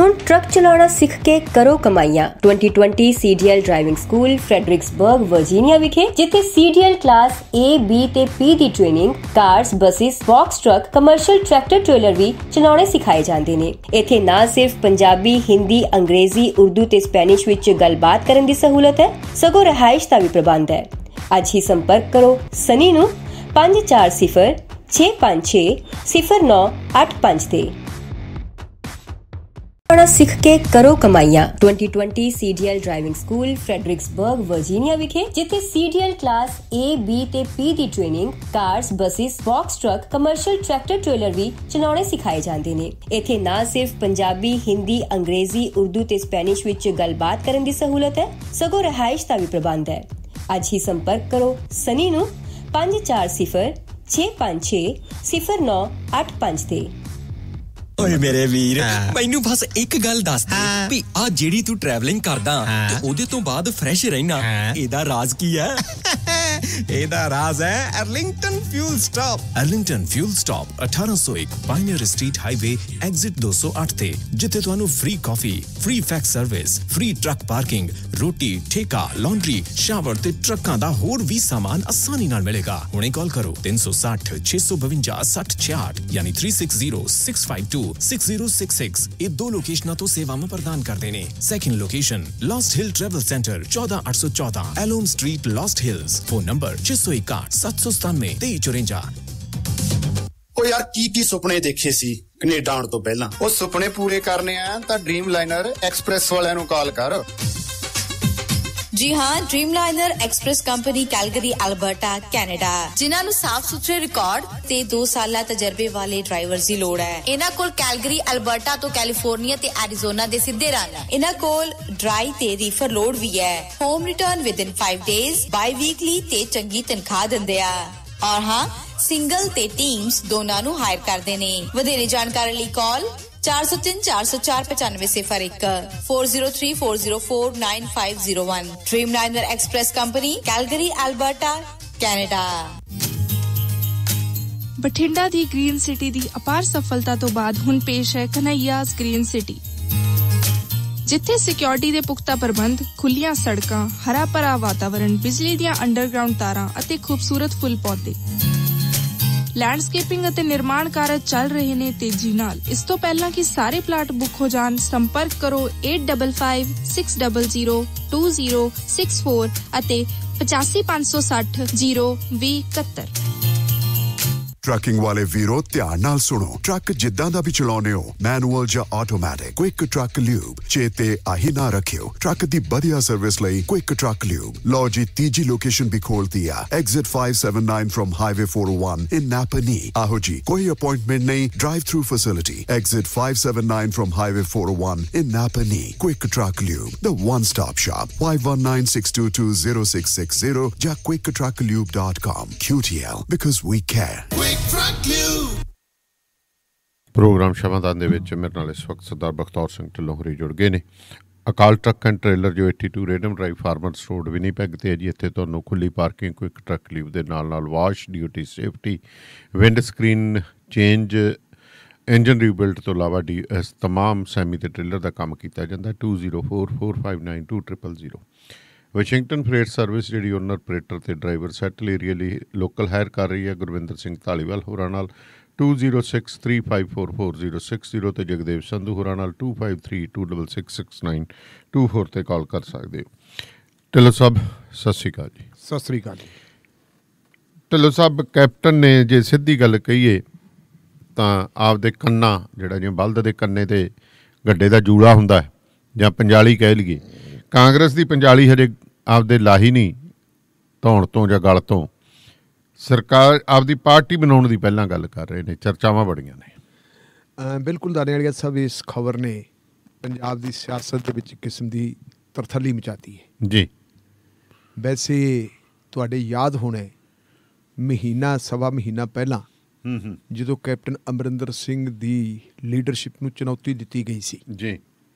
ਹੁਣ ਟਰੱਕ ਚਲਾਉਣਾ ਸਿੱਖ ਕੇ ਕਰੋ ਕਮਾਈਆਂ। 2020 CDL driving school Fredericksburg Virginia ਵਿਖੇ, ਜਿੱਥੇ CDL ਕਲਾਸ A, B ਤੇ P ਦੀ training, cars, buses, box truck, commercial tractor trailer ਵੀ ਚਲਾਉਣੇ ਸਿਖਾਏ ਜਾਂਦੇ ਨੇ। ਇੱਥੇ ਨਾ ਸਿਰਫ ਪੰਜਾਬੀ, ਹਿੰਦੀ, ਅੰਗਰੇਜ਼ੀ, ਉਰਦੂ ਤੇ ਸਪੈਨਿਸ਼ ਵਿੱਚ ਗੱਲਬਾਤ ਕਰਨ ਦੀ ਸਹੂਲਤ ਹੈ, ਸਗੋਂ ਰਿਹਾਇਸ਼ ਦਾ ਵੀ ਪ੍ਰਬੰਧ ਹੈ। ਅੱਜ ਹੀ ਸੰਪਰਕ ਕਰੋ ਸਨੀ ਨੂੰ 540 656 0985 ਤੇ। ਸਿੱਖ ਕੇ ਕਰੋ ਕਮਾਈਆਂ। 2020 CDL driving school Fredericksburg Virginia ਵਿਖੇ, ਜਿੱਥੇ CDL ਕਲਾਸ A, B ਤੇ P ਦੀ training, cars, buses, box truck, commercial tractor trailer ਵੀ ਚਲਾਉਣੇ ਸਿਖਾਏ ਜਾਂਦੇ ਨੇ। ਇੱਥੇ ਨਾ ਸਿਰਫ ਪੰਜਾਬੀ, ਹਿੰਦੀ, ਅੰਗਰੇਜ਼ੀ, ਉਰਦੂ ਤੇ ਸਪੈਨਿਸ਼ ਵਿੱਚ ਗੱਲਬਾਤ ਕਰਨ ਦੀ ਸਹੂਲਤ ਹੈ, ਸਗੋਂ ਰਿਹਾਇਸ਼ ਦਾ ਵੀ ਪ੍ਰਬੰਧ ਹੈ। ਅੱਜ ਹੀ ਸੰਪਰਕ ਕਰੋ ਸਨੀ ਨੂੰ 540 656 0985 ਤੇ। ਓਏ ਮੇਰੇ ਵੀਰ, ਮੈਨੂੰ ਬਸ ਇੱਕ ਗੱਲ ਦੱਸ ਦੇ ਵੀ ਆ ਜਿਹੜੀ ਤੂੰ ਟਰੈਵਲਿੰਗ ਕਰਦਾ ਤੇ ਉਹਦੇ ਤੋਂ ਬਾਅਦ ਫਰੈਸ਼ ਰਹਿਣਾ, ਇਹਦਾ ਰਾਜ਼ ਕੀ ਹੈ? ਇਹਦਾ ਰਾਜ਼ ਹੈ Arlington fuel stop. Arlington fuel stop 1801 pioneer street highway exit 208 ਤੇ, ਜਿੱਥੇ ਤੁਹਾਨੂੰ ਫ੍ਰੀ ਕਾਫੀ, free fax service, free truck parking, ਰੋਟੀ, ਠੇਕਾ, ਲਾਂਡਰੀ, ਸ਼ਾਵਰ ਤੇ ਟਰੱਕਾਂ ਦਾ ਹੋਰ ਵੀ ਸਾਮਾਨ ਆਸਾਨੀ ਨਾਲ ਮਿਲੇਗਾ। ਹੁਣੇ ਕਾਲ ਕਰੋ 360 652 6066 ਯਾਨੀ 360 652 6066। ਇਹ ਦੋ ਲੋਕੇਸ਼ਨਾਂ ਤੋਂ ਸੇਵਾਵਾਂ ਪ੍ਰਦਾਨ ਕਰਦੇ ਨੇ। Second location Lost Hill travel centre 14814 Alom street, Lost Hills. Phone number 661 797 2354। ਉਹ ਯਾਰ ਕੀ ਸੁਪਨੇ ਦੇਖੇ ਸੀ ਕੈਨੇਡਾ ਆਉਣ ਤੋਂ ਪਹਿਲਾਂ? ਉਹ ਸੁਪਨੇ ਪੂਰੇ ਕਰਨੇ ਆ ਤਾਂ ਡ੍ਰੀਮਲਾਈਨਰ ਐਕਸਪ੍ਰੈਸ ਵਾਲਿਆਂ ਨੂੰ ਕਾਲ ਕਰ। जी हाँ, Dreamliner express company Calgary Alberta Canada, जिन्हां नूं साफ सुथरे रिकॉर्ड ते 2 साला तजर्बे वाले ड्राइवर्स दी लोड़ है। इन्हां कोल कैलगरी अल्बर्टा तो कैलिफोर्निया ते एरिजोना दे सिद्धे रन। इन्हां कोल ड्राई ते रीफर लोड भी है। Home return with in 5 days, by weekly ते चंगी तनख्वाह दिंदे आ। और हाँ, सिंगल ते टीम्स दोनां नूं हायर करदे ने। वधेरे जानकारी लई call 403 404 9501 403 404 9501। Dreamliner express company Calgary Alberta Canada. Bathinda ਦੀ ਗ੍ਰੀਨ ਸਿਟੀ ਦੀ ਅਪਾਰ ਸਫਲਤਾ ਤੋਂ ਬਾਅਦ ਹੁਣ ਪੇਸ਼ ਹੈ ਕਨ੍ਹਈਆਜ਼ ਗ੍ਰੀਨ ਸਿਟੀ, ਜਿੱਥੇ ਸਿਕਿਉਰਿਟੀ ਦੇ ਪੁਖਤਾ ਪ੍ਰਬੰਧ, ਖੁੱਲੀਆਂ ਸੜਕਾਂ, ਹਰਾ ਭਰਾ ਵਾਤਾਵਰਣ, ਬਿਜਲੀ ਦੀਆਂ ਅੰਡਰਗਰਾਉਂਡ ਤਾਰਾਂ ਅਤੇ ਖੂਬਸੂਰਤ ਫੁੱਲ ਪੌਦੇ। ਲੈਂਡਸਕੇਪਿੰਗ ਅਤੇ ਨਿਰਮਾਣ ਕਾਰਜ ਚੱਲ ਰਹੇ ਨੇ ਤੇਜ਼ੀ ਨਾਲ। ਇਸ ਤੋਂ ਪਹਿਲਾਂ ਕਿ ਸਾਰੇ ਪਲਾਟ ਬੁੱਕ ਹੋ ਜਾਣ, ਸੰਪਰਕ ਕਰੋ 8556 600 2064 ਅਤੇ 8556 02071। ਟਰੱਕਿੰਗ ਵਾਲੇ ਵੀਰੋ ਧਿਆਨ ਨਾਲ ਸੁਣੋ। ਟਰੱਕ ਜਿੱਦਾਂ ਦਾ ਵੀ ਚਲਾਉਣੇ ਹੋ, ਮੈਨੂਅਲ ਜਾਂ ਆਟੋਮੈਟਿਕ, ਕੁਇਕ ਟਰੱਕ ਲਿਊਬ ਚੇਤੇ ਆਹੀ ਨਾ ਰੱਖਿਓ। ਟਰੱਕ ਦੀ ਵਧੀਆ ਸਰਵਿਸ ਲਈ ਕੁਇਕ ਟਰੱਕ ਲਿਊਬ। ਲਓ ਜੀ, ਤੀਜੀ ਲੋਕੇਸ਼ਨ ਵੀ ਖੋਲਤੀ ਆ, ਐਗਜ਼ਿਟ 579 ਫਰਮ ਹਾਈਵੇ 401 ਇਨ ਨਾਪਨੀ। ਆਹੋ ਜੀ, ਕੋਈ ਅਪਾਇੰਟਮੈਂਟ ਨਹੀਂ, drive through facility. Exit 579 firm highway 401 in ਨਾਪਨੀ। Quick truck lube, the one stop shop। 5196220660 ਜਾਂ quicktrucklube.com। QTL, because we care। Programme ਸ਼ਮਾਦਾਨ ਦੇ ਵਿੱਚ ਮੇਰੇ ਨਾਲ ਇਸ ਵਕਤ ਸਰਦਾਰ ਬਖਤੌਰ ਸਿੰਘ ਢਿੱਲੋਂ ਹੋਰੀ ਜੁੜ ਗਏ ਨੇ। ਅਕਾਲ ਟਰੱਕ ਐਂਡ ਟ੍ਰੇਲਰ ਜੋ 82 ਰੇਡਮ ਡਰਾਈਵ ਫਾਰਮਰਸ ਰੋਡ ਵਿਨੀਪੈਗ ਤੇ ਹੈ ਜੀ। ਇੱਥੇ ਤੁਹਾਨੂੰ ਖੁੱਲੀ ਪਾਰਕਿੰਗ, ਕੁਇਕ ਟਰੱਕ ਲੀਵ ਦੇ ਨਾਲ wash duty, safety, wind screen change, engine rebuild ਤੋਂ ਇਲਾਵਾ ਤਮਾਮ ਸੈਮੀ ਤੇ ਟ੍ਰੇਲਰ ਦਾ ਕੰਮ ਕੀਤਾ ਜਾਂਦਾ। 2044592000। ਵਾਸ਼ਿੰਗਟਨ ਫਰੇਟ ਸਰਵਿਸ ਜਿਹੜੀ ਓਨਰ, ਆਪਰੇਟਰ ਤੇ ਡਰਾਈਵਰ ਸੈਟਲ ਏਰੀਆ ਲਈ ਲੋਕਲ ਹਾਇਰ ਕਰ ਰਹੀ ਹੈ ਗੁਰਵਿੰਦਰ ਸਿੰਘ ਧਾਲੀਵਾਲ ਹੋਰਾਂ ਨਾਲ 2063544060 ਤੇ ਜਗਦੇਵ ਸੰਧੂ ਹੋਰਾਂ ਨਾਲ 2532666924 ਤੇ ਕਾਲ ਕਰ ਸਕਦੇ ਹੋ। ਢਿੱਲੋਂ ਸਾਹਿਬ ਸਤਿ ਸ਼੍ਰੀ ਅਕਾਲ ਜੀ। ਸਤਿ ਸ਼੍ਰੀ ਅਕਾਲ ਜੀ। ਢਿੱਲੋਂ ਸਾਹਿਬ, ਕੈਪਟਨ ਨੇ ਜੇ ਸਿੱਧੀ ਗੱਲ ਕਹੀਏ ਤਾਂ ਆਪਦੇ ਕੰਨਾਂ, ਜਿਹੜਾ ਜਿਵੇਂ ਬਲਦ ਦੇ ਕੰਨੇ ਤੇ ਗੱਡੇ ਦਾ ਜੂੜਾ ਹੁੰਦਾ ਜਾਂ ਪੰਜਾਲੀ ਕਹਿ ਲਈਏ, ਕਾਂਗਰਸ ਦੀ ਪੰਜਾਲੀ ਹਜੇ ਆਪਦੇ ਲਾਹੀ ਨਹੀਂ ਧੌਣ ਤੋਂ ਜਾਂ ਗਲ ਤੋਂ। ਸਰਕਾਰ ਆਪਦੀ ਪਾਰਟੀ ਬਣਾਉਣ ਦੀ ਪਹਿਲਾਂ ਗੱਲ ਕਰ ਰਹੇ ਨੇ, ਚਰਚਾਵਾਂ ਬੜੀਆਂ ਨੇ। ਬਿਲਕੁਲ ਦਾਨੇਵਾਲੀਆ ਸਾਹਿਬ, ਇਸ ਖਬਰ ਨੇ ਪੰਜਾਬ ਦੀ ਸਿਆਸਤ ਦੇ ਵਿੱਚ ਇੱਕ ਕਿਸਮ ਦੀ ਤਰਥੱਲੀ ਮਚਾਤੀ ਹੈ ਜੀ। ਵੈਸੇ ਤੁਹਾਡੇ ਯਾਦ ਹੋਣਾ, ਮਹੀਨਾ ਸਵਾ ਮਹੀਨਾ ਪਹਿਲਾਂ ਜਦੋਂ ਕੈਪਟਨ ਅਮਰਿੰਦਰ ਸਿੰਘ ਦੀ ਲੀਡਰਸ਼ਿਪ ਨੂੰ ਚੁਣੌਤੀ ਦਿੱਤੀ ਗਈ ਸੀ ਜੀ,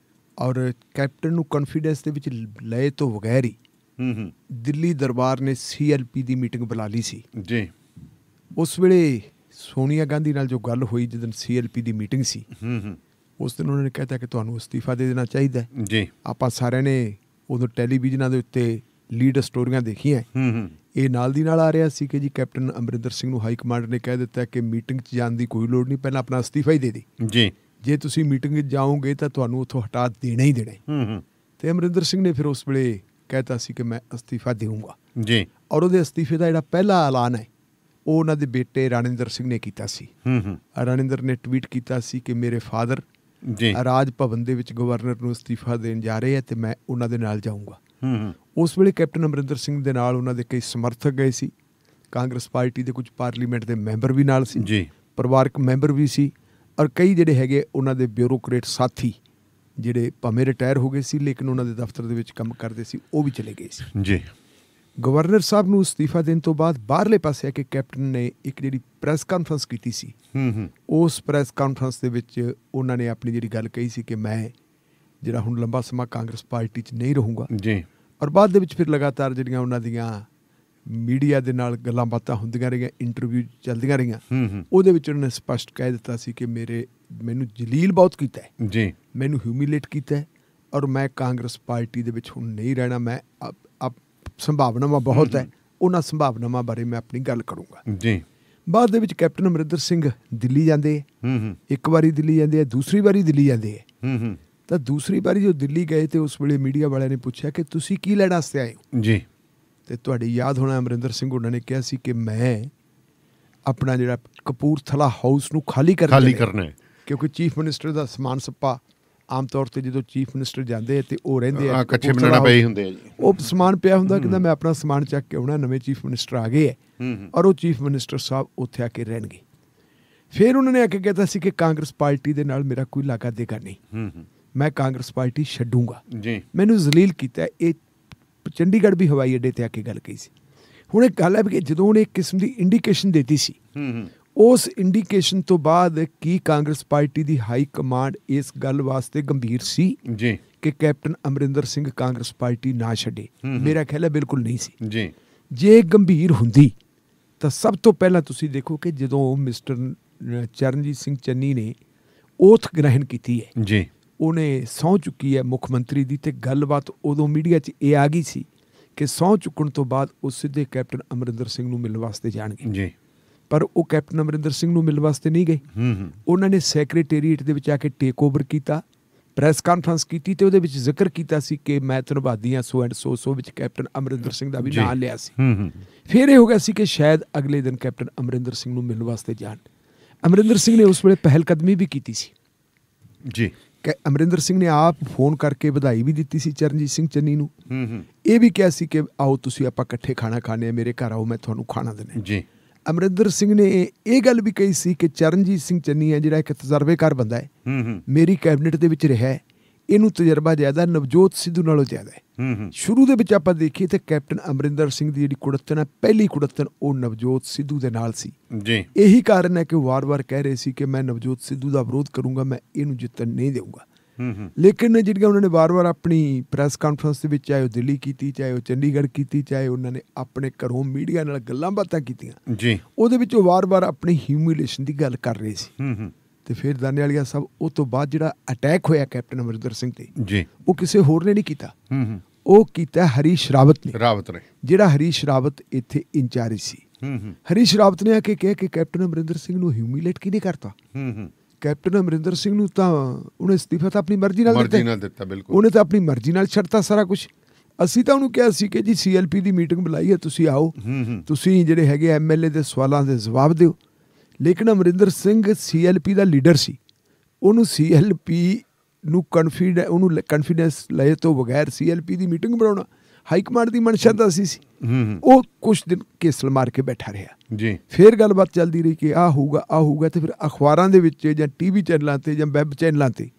ਔਰ ਕੈਪਟਨ ਨੂੰ ਕੌਨਫੀਡੈਂਸ ਦੇ ਵਿੱਚ ਲਏ ਤੋਂ ਬਗੈਰ ਹੀ ਦਿੱਲੀ ਦਰਬਾਰ ਨੇ CLP ਦੀ ਮੀਟਿੰਗ ਬੁਲਾ ਲਈ ਸੀ ਜੀ। ਉਸ ਵੇਲੇ ਸੋਨੀਆ ਗਾਂਧੀ ਨਾਲ ਜੋ ਗੱਲ ਹੋਈ ਜਦੋਂ CLP ਦੀ ਮੀਟਿੰਗ ਸੀ, ਉਸ ਦਿਨ ਉਹਨਾਂ ਨੇ ਕਹਿਤਾ ਕਿ ਤੁਹਾਨੂੰ ਅਸਤੀਫਾ ਦੇ ਦੇਣਾ ਚਾਹੀਦਾ ਹੈ। ਜੀ। ਆਪਾਂ ਸਾਰਿਆਂ ਨੇ ਉਦੋਂ ਟੈਲੀਵਿਜ਼ਨਾਂ ਦੇ ਉੱਤੇ ਲੀਡ ਸਟੋਰੀਆਂ ਦੇਖੀਆਂ। ਇਹ ਨਾਲ ਦੀ ਨਾਲ ਆ ਰਿਹਾ ਸੀ ਕਿ ਜੀ ਕੈਪਟਨ ਅਮਰਿੰਦਰ ਸਿੰਘ ਨੂੰ ਹਾਈ ਕਮਾਂਡ ਨੇ ਕਹਿ ਦਿੱਤਾ ਕਿ ਮੀਟਿੰਗ 'ਚ ਜਾਣ ਦੀ ਕੋਈ ਲੋੜ ਨਹੀਂ, ਪਹਿਲਾਂ ਆਪਣਾ ਅਸਤੀਫਾ ਹੀ ਦੇ ਦੇ ਜੀ। ਜੇ ਤੁਸੀਂ ਮੀਟਿੰਗ 'ਚ ਜਾਓਗੇ ਤਾਂ ਤੁਹਾਨੂੰ ਉੱਥੋਂ ਹਟਾ ਦੇਣਾ ਹੀ ਦੇਣਾ। ਤੇ ਅਮਰਿੰਦਰ ਸਿੰਘ ਨੇ ਫਿਰ ਉਸ ਵੇਲੇ ਕਹਿਤਾ ਸੀ ਕਿ ਮੈਂ ਅਸਤੀਫਾ ਦੇਊਂਗਾ ਜੀ। ਔਰ ਉਹਦੇ ਅਸਤੀਫੇ ਦਾ ਜਿਹੜਾ ਪਹਿਲਾ ਐਲਾਨ ਹੈ ਉਹ ਉਹਨਾਂ ਦੇ ਬੇਟੇ ਰਾਣਿੰਦਰ ਸਿੰਘ ਨੇ ਕੀਤਾ ਸੀ। ਰਾਣਿੰਦਰ ਨੇ ਟਵੀਟ ਕੀਤਾ ਸੀ ਕਿ ਮੇਰੇ ਫਾਦਰ ਰਾਜ ਭਵਨ ਦੇ ਵਿੱਚ ਗਵਰਨਰ ਨੂੰ ਅਸਤੀਫਾ ਦੇਣ ਜਾ ਰਹੇ ਹੈ ਤੇ ਮੈਂ ਉਹਨਾਂ ਦੇ ਨਾਲ ਜਾਊਂਗਾ। ਉਸ ਵੇਲੇ ਕੈਪਟਨ ਅਮਰਿੰਦਰ ਸਿੰਘ ਦੇ ਨਾਲ ਉਹਨਾਂ ਦੇ ਕਈ ਸਮਰਥਕ ਗਏ ਸੀ, ਕਾਂਗਰਸ ਪਾਰਟੀ ਦੇ ਕੁਝ ਪਾਰਲੀਮੈਂਟ ਦੇ ਮੈਂਬਰ ਵੀ ਨਾਲ ਸੀ, ਪਰਿਵਾਰਕ ਮੈਂਬਰ ਵੀ ਸੀ, ਔਰ ਕਈ ਜਿਹੜੇ ਹੈਗੇ ਉਹਨਾਂ ਦੇ ਬਿਊਰੋਕਰੇਟ ਸਾਥੀ ਜਿਹੜੇ ਭਾਵੇਂ ਰਿਟਾਇਰ ਹੋ ਗਏ ਸੀ ਲੇਕਿਨ ਉਹਨਾਂ ਦੇ ਦਫ਼ਤਰ ਦੇ ਵਿੱਚ ਕੰਮ ਕਰਦੇ ਸੀ, ਉਹ ਵੀ ਚਲੇ ਗਏ ਸੀ ਜੀ। ਗਵਰਨਰ ਸਾਹਿਬ ਨੂੰ ਅਸਤੀਫਾ ਦੇਣ ਤੋਂ ਬਾਅਦ ਬਾਹਰਲੇ ਪਾਸੇ ਆ ਕੇ ਕੈਪਟਨ ਨੇ ਇੱਕ ਜਿਹੜੀ ਪ੍ਰੈਸ ਕਾਨਫਰੰਸ ਕੀਤੀ ਸੀ। ਉਸ ਪ੍ਰੈਸ ਕਾਨਫਰੰਸ ਦੇ ਵਿੱਚ ਉਹਨਾਂ ਨੇ ਆਪਣੀ ਜਿਹੜੀ ਗੱਲ ਕਹੀ ਸੀ ਕਿ ਮੈਂ ਜਿਹੜਾ ਹੁਣ ਲੰਬਾ ਸਮਾਂ ਕਾਂਗਰਸ ਪਾਰਟੀ 'ਚ ਨਹੀਂ ਰਹੂੰਗਾ ਜੀ। ਔਰ ਬਾਅਦ ਦੇ ਵਿੱਚ ਫਿਰ ਲਗਾਤਾਰ ਜਿਹੜੀਆਂ ਉਹਨਾਂ ਦੀਆਂ ਮੀਡੀਆ ਦੇ ਨਾਲ ਗੱਲਾਂ ਬਾਤਾਂ ਹੁੰਦੀਆਂ ਰਹੀਆਂ, ਇੰਟਰਵਿਊ ਚੱਲਦੀਆਂ ਰਹੀਆਂ, ਉਹਦੇ ਵਿੱਚ ਉਹਨਾਂ ਨੇ ਸਪਸ਼ਟ ਕਹਿ ਦਿੱਤਾ ਸੀ ਕਿ ਮੈਨੂੰ ਜਲੀਲ ਬਹੁਤ ਕੀਤਾ ਹੈ ਜੀ, ਮੈਨੂੰ ਹਿਊਮੀਲੇਟ ਕੀਤਾ ਹੈ ਔਰ ਮੈਂ ਕਾਂਗਰਸ ਪਾਰਟੀ ਦੇ ਵਿੱਚ ਹੁਣ ਨਹੀਂ ਰਹਿਣਾ। ਮੈਂ ਸੰਭਾਵਨਾਵਾਂ ਬਹੁਤ ਹੈ, ਉਹਨਾਂ ਸੰਭਾਵਨਾਵਾਂ ਬਾਰੇ ਮੈਂ ਆਪਣੀ ਗੱਲ ਕਰੂੰਗਾ ਜੀ। ਬਾਅਦ ਦੇ ਵਿੱਚ ਕੈਪਟਨ ਅਮਰਿੰਦਰ ਸਿੰਘ ਦਿੱਲੀ ਜਾਂਦੇ ਹੈ। ਇੱਕ ਵਾਰੀ ਦਿੱਲੀ ਜਾਂਦੇ ਹੈ, ਦੂਸਰੀ ਵਾਰੀ ਦਿੱਲੀ ਜਾਂਦੇ ਹੈ। ਤਾਂ ਦੂਸਰੀ ਵਾਰੀ ਜੋ ਦਿੱਲੀ ਗਏ ਤੇ ਉਸ ਵੇਲੇ ਮੀਡੀਆ ਵਾਲਿਆਂ ਨੇ ਪੁੱਛਿਆ ਕਿ ਤੁਸੀਂ ਕੀ ਲੈਣ ਵਾਸਤੇ ਆਏ ਹੋ ਜੀ। ਤੇ ਤੁਹਾਡੀ ਯਾਦ ਹੋਣਾ ਅਮਰਿੰਦਰ ਸਿੰਘ ਉਹਨਾਂ ਨੇ ਕਿਹਾ ਸੀ ਕਿ ਮੈਂ ਆਪਣਾ ਜਿਹੜਾ ਕਪੂਰਥਲਾ ਹਾਊਸ ਨੂੰ ਖਾਲੀ ਕਰਨਾ ਹੈ, ਕਿਉਂਕਿ ਚੀਫ ਮਿਨਿਸਟਰ ਦਾ ਸਮਾਨ ਸੱਪਾ ਆਮ ਤੌਰ ਤੇ ਜਦੋਂ ਚੀਫ ਮਿਨਿਸਟਰ ਜਾਂਦੇ ਤੇ ਉਹ ਰਹਿੰਦੇ ਆ ਕੱਚੇ ਬਣਾਉਣਾ ਪਏ ਹੁੰਦੇ ਆ ਜੀ, ਉਹ ਸਮਾਨ ਪਿਆ ਹੁੰਦਾ। ਕਹਿੰਦਾ ਮੈਂ ਆਪਣਾ ਸਮਾਨ ਚੱਕ ਕੇ ਆਉਣਾ, ਨਵੇਂ ਚੀਫ ਮਿਨਿਸਟਰ ਆ ਗਏ ਹੈ ਔਰ ਉਹ ਚੀਫ ਮਿਨਿਸਟਰ ਸਾਹਿਬ ਉੱਥੇ ਆ ਕੇ ਰਹਿਣਗੇ। ਫਿਰ ਉਹਨਾਂ ਨੇ ਆ ਕੇ ਕਹਿਤਾ ਸੀ ਕਿ ਕਾਂਗਰਸ ਪਾਰਟੀ ਦੇ ਨਾਲ ਮੇਰਾ ਕੋਈ ਲਾਗਾ ਦੇਗਾ ਨਹੀਂ, ਮੈਂ ਕਾਂਗਰਸ ਪਾਰਟੀ ਛੱਡੂੰਗਾ, ਮੈਨੂੰ ਜ਼ਲੀਲ ਕੀਤਾ। ਇਹ ਚੰਡੀਗੜ੍ਹ ਵੀ ਹਵਾਈ ਅੱਡੇ ਤੇ ਆ ਕੇ ਗੱਲ ਕਹੀ ਸੀ। ਹੁਣ ਇਹ ਗੱਲ ਹੈ ਕਿ ਜਦੋਂ ਉਹਨੇ ਇੱਕ ਕਿਸਮ ਦੀ ਇੰਡੀਕੇਸ਼ਨ ਦਿੱਤੀ ਸੀ, ਉਸ ਇੰਡੀਕੇਸ਼ਨ ਤੋਂ ਬਾਅਦ ਕੀ ਕਾਂਗਰਸ ਪਾਰਟੀ ਦੀ ਹਾਈ ਕਮਾਂਡ ਇਸ ਗੱਲ ਵਾਸਤੇ ਗੰਭੀਰ ਸੀ ਜੀ ਕਿ ਕੈਪਟਨ ਅਮਰਿੰਦਰ ਸਿੰਘ ਕਾਂਗਰਸ ਪਾਰਟੀ ਨਾ ਛੱਡੇ? ਮੇਰਾ ਖਿਆਲ ਹੈ ਬਿਲਕੁਲ ਨਹੀਂ ਸੀ ਜੀ। ਜੇ ਗੰਭੀਰ ਹੁੰਦੀ ਤਾਂ ਸਭ ਤੋਂ ਪਹਿਲਾਂ ਤੁਸੀਂ ਦੇਖੋ ਕਿ ਜਦੋਂ ਮਿਸਟਰ ਚਰਨਜੀਤ ਸਿੰਘ ਚੰਨੀ ਨੇ ਓਥ ਗ੍ਰਹਿਣ ਕੀਤੀ ਹੈ ਜੀ, ਉਹਨੇ ਸਹੁੰ ਚੁੱਕੀ ਹੈ ਮੁੱਖ ਮੰਤਰੀ ਦੀ, ਤੇ ਗੱਲਬਾਤ ਉਦੋਂ ਮੀਡੀਆ 'ਚ ਇਹ ਆ ਗਈ ਸੀ ਕਿ ਸਹੁੰ ਚੁੱਕਣ ਤੋਂ ਬਾਅਦ ਉਹ ਸਿੱਧੇ ਕੈਪਟਨ ਅਮਰਿੰਦਰ ਸਿੰਘ ਨੂੰ ਮਿਲਣ ਵਾਸਤੇ ਜਾਣਗੇ ਜੀ। ਪਰ ਉਹ ਕੈਪਟਨ ਅਮਰਿੰਦਰ ਸਿੰਘ ਨੂੰ ਮਿਲਣ ਵਾਸਤੇ ਨਹੀਂ ਗਏ। ਉਹਨਾਂ ਨੇ ਸੈਕਟਰੀਏਟ ਦੇ ਵਿੱਚ ਆ ਕੇ ਟੇਕ ਓਵਰ ਕੀਤਾ, ਪ੍ਰੈਸ ਕਾਨਫਰੰਸ ਕੀਤੀ ਤੇ ਉਹਦੇ ਵਿੱਚ ਜ਼ਿਕਰ ਕੀਤਾ ਸੀ ਕਿ ਮੈਂ ਧੰਨਵਾਦੀ ਹਾਂ ਸੋ ਐਂਡ ਸੋ ਵਿੱਚ ਕੈਪਟਨ ਅਮਰਿੰਦਰ ਸਿੰਘ ਦਾ ਵੀ ਨਾਂ ਲਿਆ ਸੀ। ਫਿਰ ਇਹ ਹੋ ਗਿਆ ਸੀ ਕਿ ਸ਼ਾਇਦ ਅਗਲੇ ਦਿਨ ਕੈਪਟਨ ਅਮਰਿੰਦਰ ਸਿੰਘ ਨੂੰ ਮਿਲਣ ਵਾਸਤੇ ਜਾਣ। ਅਮਰਿੰਦਰ ਸਿੰਘ ਨੇ ਉਸ ਵੇਲੇ ਪਹਿਲ ਕਦਮੀ ਵੀ ਕੀਤੀ ਸੀ ਜੀ। ਅਮਰਿੰਦਰ ਸਿੰਘ ਨੇ ਆਪ ਫੋਨ ਕਰਕੇ ਵਧਾਈ ਵੀ ਦਿੱਤੀ ਸੀ ਚਰਨਜੀਤ ਸਿੰਘ ਚੰਨੀ ਨੂੰ। ਇਹ ਵੀ ਕਿਹਾ ਸੀ ਕਿ ਆਓ ਤੁਸੀਂ ਆਪਾਂ ਇਕੱਠੇ ਖਾਣਾ ਖਾਣੇ, ਮੇਰੇ ਘਰ ਆਓ, ਮੈਂ ਤੁਹਾਨੂੰ ਖਾਣਾ ਦੇਣਾ ਜੀ। ਅਮਰਿੰਦਰ ਸਿੰਘ ਨੇ ਇਹ ਗੱਲ ਵੀ ਕਹੀ ਸੀ ਕਿ ਚਰਨਜੀਤ ਸਿੰਘ ਚੰਨੀ ਹੈ ਜਿਹੜਾ ਇੱਕ ਤਜਰਬੇਕਾਰ ਬੰਦਾ ਹੈ, ਮੇਰੀ ਕੈਬਨਿਟ ਦੇ ਵਿੱਚ ਰਿਹਾ ਹੈ, ਇਹਨੂੰ ਤਜਰਬਾ ਜ਼ਿਆਦਾ ਨਵਜੋਤ ਸਿੱਧੂ ਨਾਲੋਂ ਜ਼ਿਆਦਾ ਹੈ। ਸ਼ੁਰੂ ਦੇ ਵਿੱਚ ਆਪਾਂ ਦੇਖੀਏ ਤੇ ਕੈਪਟਨ ਅਮਰਿੰਦਰ ਸਿੰਘ ਦੀ ਜਿਹੜੀ ਕੁੜੱਤਣ ਹੈ, ਪਹਿਲੀ ਕੁੜੱਤਣ ਉਹ ਨਵਜੋਤ ਸਿੱਧੂ ਦੇ ਨਾਲ ਸੀ ਜੀ। ਇਹੀ ਕਾਰਨ ਹੈ ਕਿ ਵਾਰ-ਵਾਰ ਕਹਿ ਰਹੇ ਸੀ ਕਿ ਮੈਂ ਨਵਜੋਤ ਸਿੱਧੂ ਦਾ ਵਿਰੋਧ ਕਰੂੰਗਾ, ਮੈਂ ਇਹਨੂੰ ਜਿੱਤਣ ਨਹੀਂ ਦੇਊਂਗਾ। ਲੇਕਿਨ ਜਿਹੜੀਆਂ ਉਹਨਾਂ ਨੇ ਵਾਰ-ਵਾਰ ਆਪਣੀ ਪ੍ਰੈਸ ਕਾਨਫਰੰਸ ਦੇ ਵਿੱਚ ਚਾਹੇ ਉਹ ਦਿੱਲੀ ਕੀਤੀ, ਚਾਹੇ ਉਹ ਚੰਡੀਗੜ੍ਹ ਕੀਤੀ, ਚਾਹੇ ਉਹਨਾਂ ਨੇ ਆਪਣੇ ਘਰੋਂ ਮੀਡੀਆ ਨਾਲ ਗੱਲਾਂ ਬਾਤਾਂ ਕੀਤੀਆਂ ਜੀ, ਉਹਦੇ ਵਿੱਚ ਉਹ ਵਾਰ-ਵਾਰ ਆਪਣੀ ਹਿਊਮਿਲੇਸ਼ਨ ਦੀ ਗੱਲ ਕਰ ਰਹੇ ਸੀ। ਤੇ ਫਿਰ ਦਾਨੇਵਾਲੀਆ ਸਾਹਿਬ ਉਹ ਤੋਂ ਬਾਅਦ ਜਿਹੜਾ ਅਟੈਕ ਹੋਇਆ ਕੈਪਟਨ ਅਮਰਿੰਦਰ ਸਿੰਘ ਤੇ ਜੀ, ਉਹ ਕਿਸੇ ਹੋਰ ਨੇ ਨਹੀਂ ਕੀਤਾ, ਉਹ ਕੀਤਾ ਹਰੀਸ਼ ਰਾਵਤ ਨੇ, ਜਿਹੜਾ ਹਰੀਸ਼ ਰਾਵਤ ਇੱਥੇ ਇੰਚਾਰਜ ਸੀ। ਹਰੀਸ਼ ਰਾਵਤ ਨੇ ਆ ਕੇ ਕਿਹਾ ਕਿ ਕੈਪਟਨ ਅਮਰਿੰਦਰ ਸਿੰਘ ਨੂੰ ਹਿਊਮਿਲੇਟ ਕਿਹਨੇ ਕਰਤਾ? ਕੈਪਟਨ ਅਮਰਿੰਦਰ ਸਿੰਘ ਨੂੰ ਤਾਂ ਉਹਨੇ ਅਸਤੀਫਾ ਤਾਂ ਆਪਣੀ ਮਰਜ਼ੀ ਨਾਲ ਦਿੱਤਾ, ਉਹਨੇ ਤਾਂ ਆਪਣੀ ਮਰਜ਼ੀ ਨਾਲ ਛੱਡਤਾ ਸਾਰਾ ਕੁਛ। ਅਸੀਂ ਤਾਂ ਉਹਨੂੰ ਕਿਹਾ ਸੀ ਕਿ ਜੀ CLP ਦੀ ਮੀਟਿੰਗ ਬੁਲਾਈ ਹੈ, ਤੁਸੀਂ ਆਓ, ਤੁਸੀਂ ਜਿਹੜੇ ਹੈਗੇ MLA ਦੇ ਸਵਾਲਾਂ ਦੇ ਜਵਾਬ ਦਿਓ। ਲੇਕਿਨ ਅਮਰਿੰਦਰ ਸਿੰਘ CLP ਦਾ ਲੀਡਰ ਸੀ, ਉਹਨੂੰ CLP ਨੂੰ ਕਨਫੀਡੈਂਸ ਲਏ ਤੋਂ ਬਗੈਰ CLP ਦੀ ਮੀਟਿੰਗ ਬਣਾਉਣਾ ਹਾਈ ਕਮਾਂਡ ਦੀ ਮਨਸ਼ਾ ਤਾਂ ਸੀ। ਉਹ ਕੁਛ ਦਿਨ ਕੇਸਲ ਮਾਰ ਕੇ ਬੈਠਾ ਰਿਹਾ ਜੀ। ਫਿਰ ਗੱਲਬਾਤ ਚੱਲਦੀ ਰਹੀ ਕਿ ਆਹ ਹੋਊਗਾ ਤੇ ਫਿਰ ਅਖਬਾਰਾਂ ਦੇ ਵਿੱਚ ਜਾਂ TV ਚੈਨਲਾਂ ਤੇ ਜਾਂ ਵੈਬ ਚੈਨਲਾਂ ਤੇ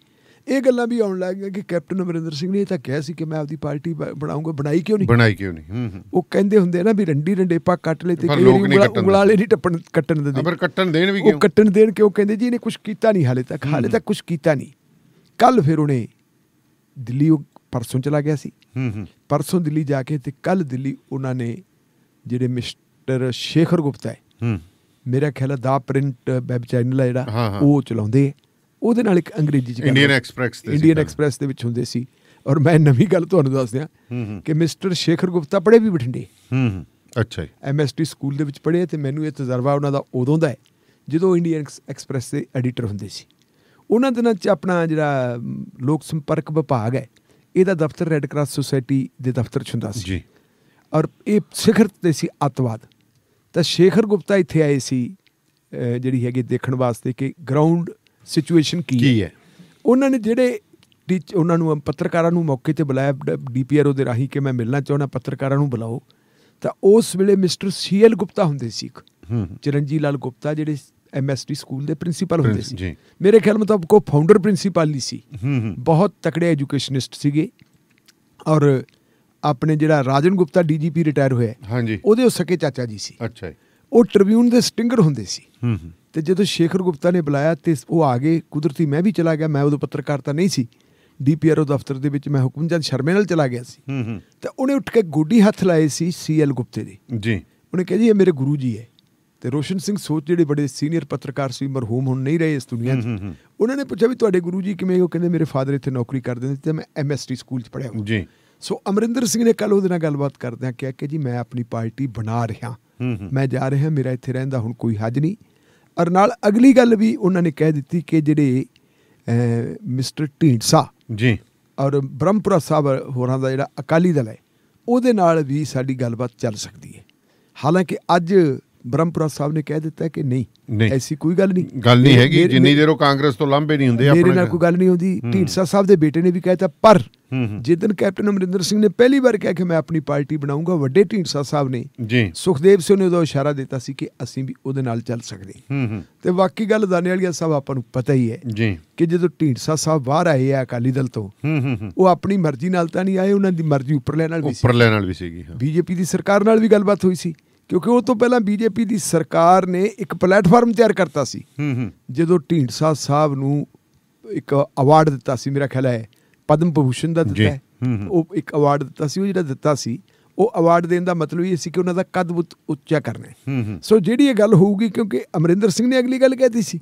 ਇਹ ਗੱਲਾਂ ਵੀ ਆਉਣ ਲੱਗ ਗਈਆਂ ਕਿ ਕੈਪਟਨ ਅਮਰਿੰਦਰ ਸਿੰਘ ਨੇ ਇਹ ਤਾਂ ਕਿਹਾ ਸੀ ਕਿ ਮੈਂ ਆਪਦੀ ਪਾਰਟੀ ਬਣਾਊਂਗਾ, ਬਣਾਈ ਕਿਉਂ ਨਹੀਂ? ਉਹ ਕਹਿੰਦੇ ਹੁੰਦੇ ਨਾ ਵੀ ਰੰਡੀ ਪਾ ਕੱਟ ਲੈ ਤੇ ਉਂਗਲਾਲੇ ਨਹੀਂ ਕੱਟਣ ਦਿੰਦੇ, ਕੱਟਣ ਦੇਣ ਕਿਉਂ? ਕਹਿੰਦੇ ਜੀ ਇਹਨੇ ਕੁਛ ਕੀਤਾ ਨਹੀਂ, ਹਾਲੇ ਤੱਕ ਕੁਛ ਕੀਤਾ ਨਹੀਂ। ਕੱਲ ਫਿਰ ਉਹਨੇ ਦਿੱਲੀ, ਉਹ ਪਰਸੋਂ ਚਲਾ ਗਿਆ ਸੀ, ਪਰਸੋਂ ਦਿੱਲੀ ਜਾ ਕੇ ਤੇ ਕੱਲ ਦਿੱਲੀ ਉਹਨਾਂ ਨੇ ਜਿਹੜੇ ਮਿਸਟਰ ਸ਼ੇਖਰ ਗੁਪਤਾ ਹੈ, ਮੇਰਾ ਖਿਆਲ ਦਾ ਪ੍ਰਿੰਟ ਵੈਬ ਚੈਨਲ ਹੈ ਜਿਹੜਾ ਉਹ ਚਲਾਉਂਦੇ, ਉਹਦੇ ਨਾਲ ਇੱਕ ਅੰਗਰੇਜ਼ੀ 'ਚ ਇੰਡੀਅਨ ਐਕਸਪ੍ਰੈਸ ਦੇ ਵਿੱਚ ਹੁੰਦੇ ਸੀ। ਔਰ ਮੈਂ ਨਵੀਂ ਗੱਲ ਤੁਹਾਨੂੰ ਦੱਸ ਦਿਆਂ ਕਿ ਮਿਸਟਰ ਸ਼ੇਖਰ ਗੁਪਤਾ ਪੜ੍ਹੇ ਵੀ ਬਠਿੰਡੇ। ਅੱਛਾ ਜੀ। MST ਸਕੂਲ ਦੇ ਵਿੱਚ ਪੜ੍ਹੇ ਅਤੇ ਮੈਨੂੰ ਇਹ ਤਜਰਬਾ ਉਹਨਾਂ ਦਾ ਉਦੋਂ ਦਾ ਹੈ ਜਦੋਂ ਇੰਡੀਅਨ ਐਕਸਪ੍ਰੈਸ ਦੇ ਐਡੀਟਰ ਹੁੰਦੇ ਸੀ। ਉਹਨਾਂ ਦਿਨਾਂ 'ਚ ਆਪਣਾ ਜਿਹੜਾ ਲੋਕ ਸੰਪਰਕ ਵਿਭਾਗ ਹੈ ਇਹਦਾ ਦਫ਼ਤਰ ਰੈੱਡ ਕਰਾਸ ਸੁਸਾਇਟੀ ਦੇ ਦਫ਼ਤਰ 'ਚ ਹੁੰਦਾ ਸੀ ਜੀ। ਔਰ ਇਹ ਸਿਖਰ 'ਤੇ ਸੀ ਅੱਤਵਾਦ। ਤਾਂ ਸ਼ੇਖਰ ਗੁਪਤਾ ਇੱਥੇ ਆਏ ਸੀ ਜਿਹੜੀ ਹੈਗੀ ਦੇਖਣ ਵਾਸਤੇ ਕਿ ਗਰਾਊਂਡ ਸਿਚੁਏਸ਼ਨ ਕੀ ਹੈ। ਉਹਨਾਂ ਨੇ ਜਿਹੜੇ ਉਹਨਾਂ ਨੂੰ ਪੱਤਰਕਾਰਾਂ ਨੂੰ ਮੌਕੇ 'ਤੇ ਬੁਲਾਇਆ DPRO ਦੇ ਰਾਹੀਂ ਕਿ ਮੈਂ ਮਿਲਣਾ ਚਾਹੁੰਦਾ, ਪੱਤਰਕਾਰਾਂ ਨੂੰ ਬੁਲਾਓ। ਤਾਂ ਉਸ ਵੇਲੇ ਮਿਸਟਰ CL ਗੁਪਤਾ ਹੁੰਦੇ ਸੀ, ਇੱਕ ਚਰਨਜੀਤ ਲਾਲ ਗੁਪਤਾ ਜਿਹੜੇ MST ਸਕੂਲ ਦੇ ਪ੍ਰਿੰਸੀਪਲ ਹੁੰਦੇ ਸੀ। ਮੇਰੇ ਖਿਆਲ ਮੁਤਾਬਕ ਉਹ ਫਾਊਂਡਰ ਪ੍ਰਿੰਸੀਪਲ ਹੀ ਸੀ। ਬਹੁਤ ਤਕੜੇ ਐਜੂਕੇਸ਼ਨਿਸਟ ਸੀਗੇ। ਔਰ ਆਪਣੇ ਜਿਹੜਾ ਰਾਜਨ ਗੁਪਤਾ DGP ਰਿਟਾਇਰ ਹੋਇਆ ਉਹਦੇ ਉਹ ਸਕੇ ਚਾਚਾ ਜੀ ਸੀ। ਅੱਛਾ। ਉਹ ਟ੍ਰਿਬਿਊਨ ਦੇ ਸਟਿੰਗਰ ਹੁੰਦੇ ਸੀ। ਤੇ ਜਦੋਂ ਸ਼ੇਖਰ ਗੁਪਤਾ ਨੇ ਬੁਲਾਇਆ ਤੇ ਉਹ ਆ ਗਏ। ਕੁਦਰਤੀ ਮੈਂ ਵੀ ਚਲਾ ਗਿਆ, ਮੈਂ ਉਦੋਂ ਪੱਤਰਕਾਰਤਾ ਨਹੀਂ ਸੀ। DPRO ਦਫ਼ਤਰ ਦੇ ਵਿੱਚ ਮੈਂ ਹੁਕਮਚੰਦ ਸ਼ਰਮੇ ਨਾਲ ਚਲਾ ਗਿਆ ਸੀ। ਤੇ ਉਹਨੇ ਉੱਠ ਕੇ ਗੋਡੀ ਹੱਥ ਲਾਏ ਸੀ CL ਗੁਪਤੇ ਦੇ ਜੀ। ਉਹਨੇ ਕਿਹਾ ਜੀ ਇਹ ਮੇਰੇ ਗੁਰੂ ਜੀ ਹੈ। ਤੇ ਰੋਸ਼ਨ ਸਿੰਘ ਸੋਚ ਜਿਹੜੇ ਬੜੇ ਸੀਨੀਅਰ ਪੱਤਰਕਾਰ ਸੀ, ਮਰਹੂਮ ਹੁਣ ਨਹੀਂ ਰਹੇ ਇਸ ਦੁਨੀਆ 'ਚ, ਉਹਨਾਂ ਨੇ ਪੁੱਛਿਆ ਵੀ ਤੁਹਾਡੇ ਗੁਰੂ ਜੀ ਕਿਵੇਂ? ਉਹ ਕਹਿੰਦੇ ਮੇਰੇ ਫਾਦਰ ਇੱਥੇ ਨੌਕਰੀ ਕਰਦੇ ਨੇ ਤੇ ਮੈਂ MST ਸਕੂਲ 'ਚ ਪੜ੍ਹਿਆ ਜੀ। ਸੋ ਅਮਰਿੰਦਰ ਸਿੰਘ ਨੇ ਕੱਲ੍ਹ ਉਹਦੇ ਨਾਲ ਗੱਲਬਾਤ ਕਰਦਿਆਂ ਕਿਹਾ ਕਿ ਜੀ ਮੈਂ ਆਪਣੀ ਪਾਰਟੀ ਬਣਾ ਰਿਹਾ, ਮੈਂ ਜਾ ਰਿਹਾ, ਮੇਰਾ ਇੱਥੇ ਰਹਿਣ ਦਾ ਹੁਣ ਕੋਈ ਹੱਜ ਨਹੀਂ। ਔਰ ਨਾਲ ਅਗਲੀ ਗੱਲ ਵੀ ਉਹਨਾਂ ਨੇ ਕਹਿ ਦਿੱਤੀ ਕਿ ਜਿਹੜੇ ਮਿਸਟਰ ਢੀਂਡਸਾ ਜੀ ਔਰ ਬ੍ਰਹਮਪੁਰਾ ਸਾਹਿਬ ਹੋਰਾਂ ਦਾ ਜਿਹੜਾ ਅਕਾਲੀ ਦਲ ਹੈ ਉਹਦੇ ਨਾਲ ਵੀ ਸਾਡੀ ਗੱਲਬਾਤ ਚੱਲ ਸਕਦੀ ਹੈ। ਹਾਲਾਂਕਿ ਅੱਜ ਬ੍ਰਹਮਪੁਰਾ ਸਾਹਿਬ ਨੇ ਕਹਿ ਦਿੱਤਾ ਕਿ ਨਹੀਂ, ਐਸੀ ਕੋਈ ਗੱਲ ਨਹੀਂ ਹੈਗੀ। ਜਿੰਨੀ ਦੇਰ ਉਹ ਕਾਂਗਰਸ ਤੋਂ ਲਾਂਭੇ ਨਹੀਂ ਹੁੰਦੇ ਮੇਰੇ ਨਾਲ ਕੋਈ ਗੱਲ ਨਹੀਂ ਹੁੰਦੀ। ਢੀਂਡਸਾ ਸਾਹਿਬ ਦੇ ਬੇਟੇ ਨੇ ਵੀ ਕਹਿਤਾ। ਪਰ ਜਿੱਦਣ ਕੈਪਟਨ ਅਮਰਿੰਦਰ ਸਿੰਘ ਨੇ ਪਹਿਲੀ ਵਾਰ ਕਿਹਾ ਕਿ ਮੈਂ ਆਪਣੀ ਪਾਰਟੀ ਬਣਾਊਂਗਾ, ਵੱਡੇ ਢੀਂਡਸਾ ਸਾਹਿਬ ਨੇ ਸੁਖਦੇਵ ਸਿੰਘ ਨੇ ਉਦੋਂ ਇਸ਼ਾਰਾ ਦਿੱਤਾ ਸੀ ਕਿ ਅਸੀਂ ਵੀ ਉਹਦੇ ਨਾਲ ਚੱਲ ਸਕਦੇ। ਤੇ ਬਾਕੀ ਗੱਲ ਦਾਨੇਵਾਲੀਆ ਸਾਹਿਬ ਆਪਾਂ ਨੂੰ ਪਤਾ ਹੀ ਹੈ ਕਿ ਜਦੋਂ ਢੀਂਡਸਾ ਸਾਹਿਬ ਬਾਹਰ ਆਏ ਆ ਅਕਾਲੀ ਦਲ ਤੋਂ, ਉਹ ਆਪਣੀ ਮਰਜ਼ੀ ਨਾਲ ਤਾਂ ਨਹੀਂ ਆਏ, ਉਹਨਾਂ ਦੀ ਮਰਜ਼ੀ ਉੱਪਰਲਿਆਂ ਨਾਲ ਵੀ ਸੀਗੀ। BJP ਦੀ ਸਰਕਾਰ ਨਾਲ ਵੀ ਗੱਲਬਾਤ ਹੋਈ ਸੀ ਕਿਉਂਕਿ ਉਹ ਤੋਂ ਪਹਿਲਾਂ BJP ਦੀ ਸਰਕਾਰ ਨੇ ਇੱਕ ਪਲੇਟਫਾਰਮ ਤਿਆਰ ਕਰਤਾ ਸੀ। ਜਦੋਂ ਢੀਂਡਸਾ ਸਾਹਿਬ ਨੂੰ ਇੱਕ ਅਵਾਰਡ ਦਿੱਤਾ ਸੀ, ਮੇਰਾ ਖਿਆਲ ਹੈ ਪਦਮ ਭੂਸ਼ਣ ਦਾ ਦਿੱਤਾ ਹੈ, ਉਹ ਇੱਕ ਅਵਾਰਡ ਦਿੱਤਾ ਸੀ। ਉਹ ਜਿਹੜਾ ਦਿੱਤਾ ਸੀ ਉਹ ਅਵਾਰਡ ਦੇਣ ਦਾ ਮਤਲਬ ਇਹ ਸੀ ਕਿ ਉਹਨਾਂ ਦਾ ਕੱਦ ਉੱਚਾ ਕਰਨਾ। ਸੋ ਜਿਹੜੀ ਇਹ ਗੱਲ ਹੋਊਗੀ, ਕਿਉਂਕਿ ਅਮਰਿੰਦਰ ਸਿੰਘ ਨੇ ਅਗਲੀ ਗੱਲ ਕਹਿਤੀ ਸੀ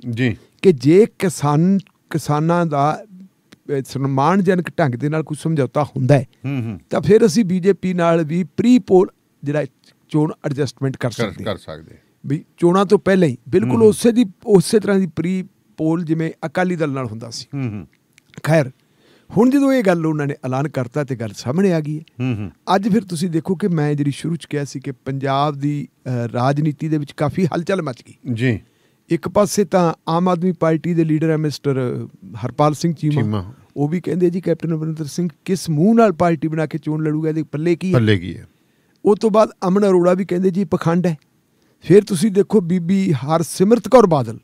ਕਿ ਜੇ ਕਿਸਾਨਾਂ ਦਾ ਸਨਮਾਨਜਨਕ ਢੰਗ ਦੇ ਨਾਲ ਕੋਈ ਸਮਝੌਤਾ ਹੁੰਦਾ ਹੈ ਤਾਂ ਫਿਰ ਅਸੀਂ BJP ਨਾਲ ਵੀ ਪ੍ਰੀ ਪੋਲ ਜਿਹੜਾ ਚੋਣ ਐਡਜਸਟਮੈਂਟ ਕਰ ਸਕਦੇ ਵੀ ਚੋਣਾਂ ਤੋਂ ਪਹਿਲਾਂ ਹੀ ਬਿਲਕੁਲ ਉਸੇ ਤਰ੍ਹਾਂ ਦੀ ਪ੍ਰੀ ਪੋਲ ਜਿਵੇਂ ਅਕਾਲੀ ਦਲ ਨਾਲ ਹੁੰਦਾ ਸੀ। ਖੈਰ ਹੁਣ ਜਦੋਂ ਇਹ ਗੱਲ ਉਹਨਾਂ ਨੇ ਐਲਾਨ ਕਰਤਾ ਤੇ ਗੱਲ ਸਾਹਮਣੇ ਆ ਗਈ ਹੈ। ਅੱਜ ਫਿਰ ਤੁਸੀਂ ਦੇਖੋ ਕਿ ਮੈਂ ਜਿਹੜੀ ਸ਼ੁਰੂ 'ਚ ਕਿਹਾ ਸੀ ਕਿ ਪੰਜਾਬ ਦੀ ਰਾਜਨੀਤੀ ਦੇ ਵਿੱਚ ਕਾਫੀ ਹਲਚਲ ਮਚ ਗਈ ਜੀ। ਇੱਕ ਪਾਸੇ ਤਾਂ ਆਮ ਆਦਮੀ ਪਾਰਟੀ ਦੇ ਲੀਡਰ ਹੈ ਮਿਸਟਰ ਹਰਪਾਲ ਸਿੰਘ ਚੀਮਾ, ਉਹ ਵੀ ਕਹਿੰਦੇ ਜੀ ਕੈਪਟਨ ਅਮਰਿੰਦਰ ਸਿੰਘ ਕਿਸ ਮੂੰਹ ਨਾਲ ਪਾਰਟੀ ਬਣਾ ਕੇ ਚੋਣ ਲੜੂਗਾ, ਇਹਦੇ ਪੱਲੇ ਕੀ ਹੈ। ਉਹ ਤੋਂ ਬਾਅਦ ਅਮਨ ਅਰੋੜਾ ਵੀ ਕਹਿੰਦੇ ਜੀ ਪਖੰਡ ਹੈ। ਫਿਰ ਤੁਸੀਂ ਦੇਖੋ ਬੀਬੀ ਹਰਸਿਮਰਤ ਕੌਰ ਬਾਦਲ,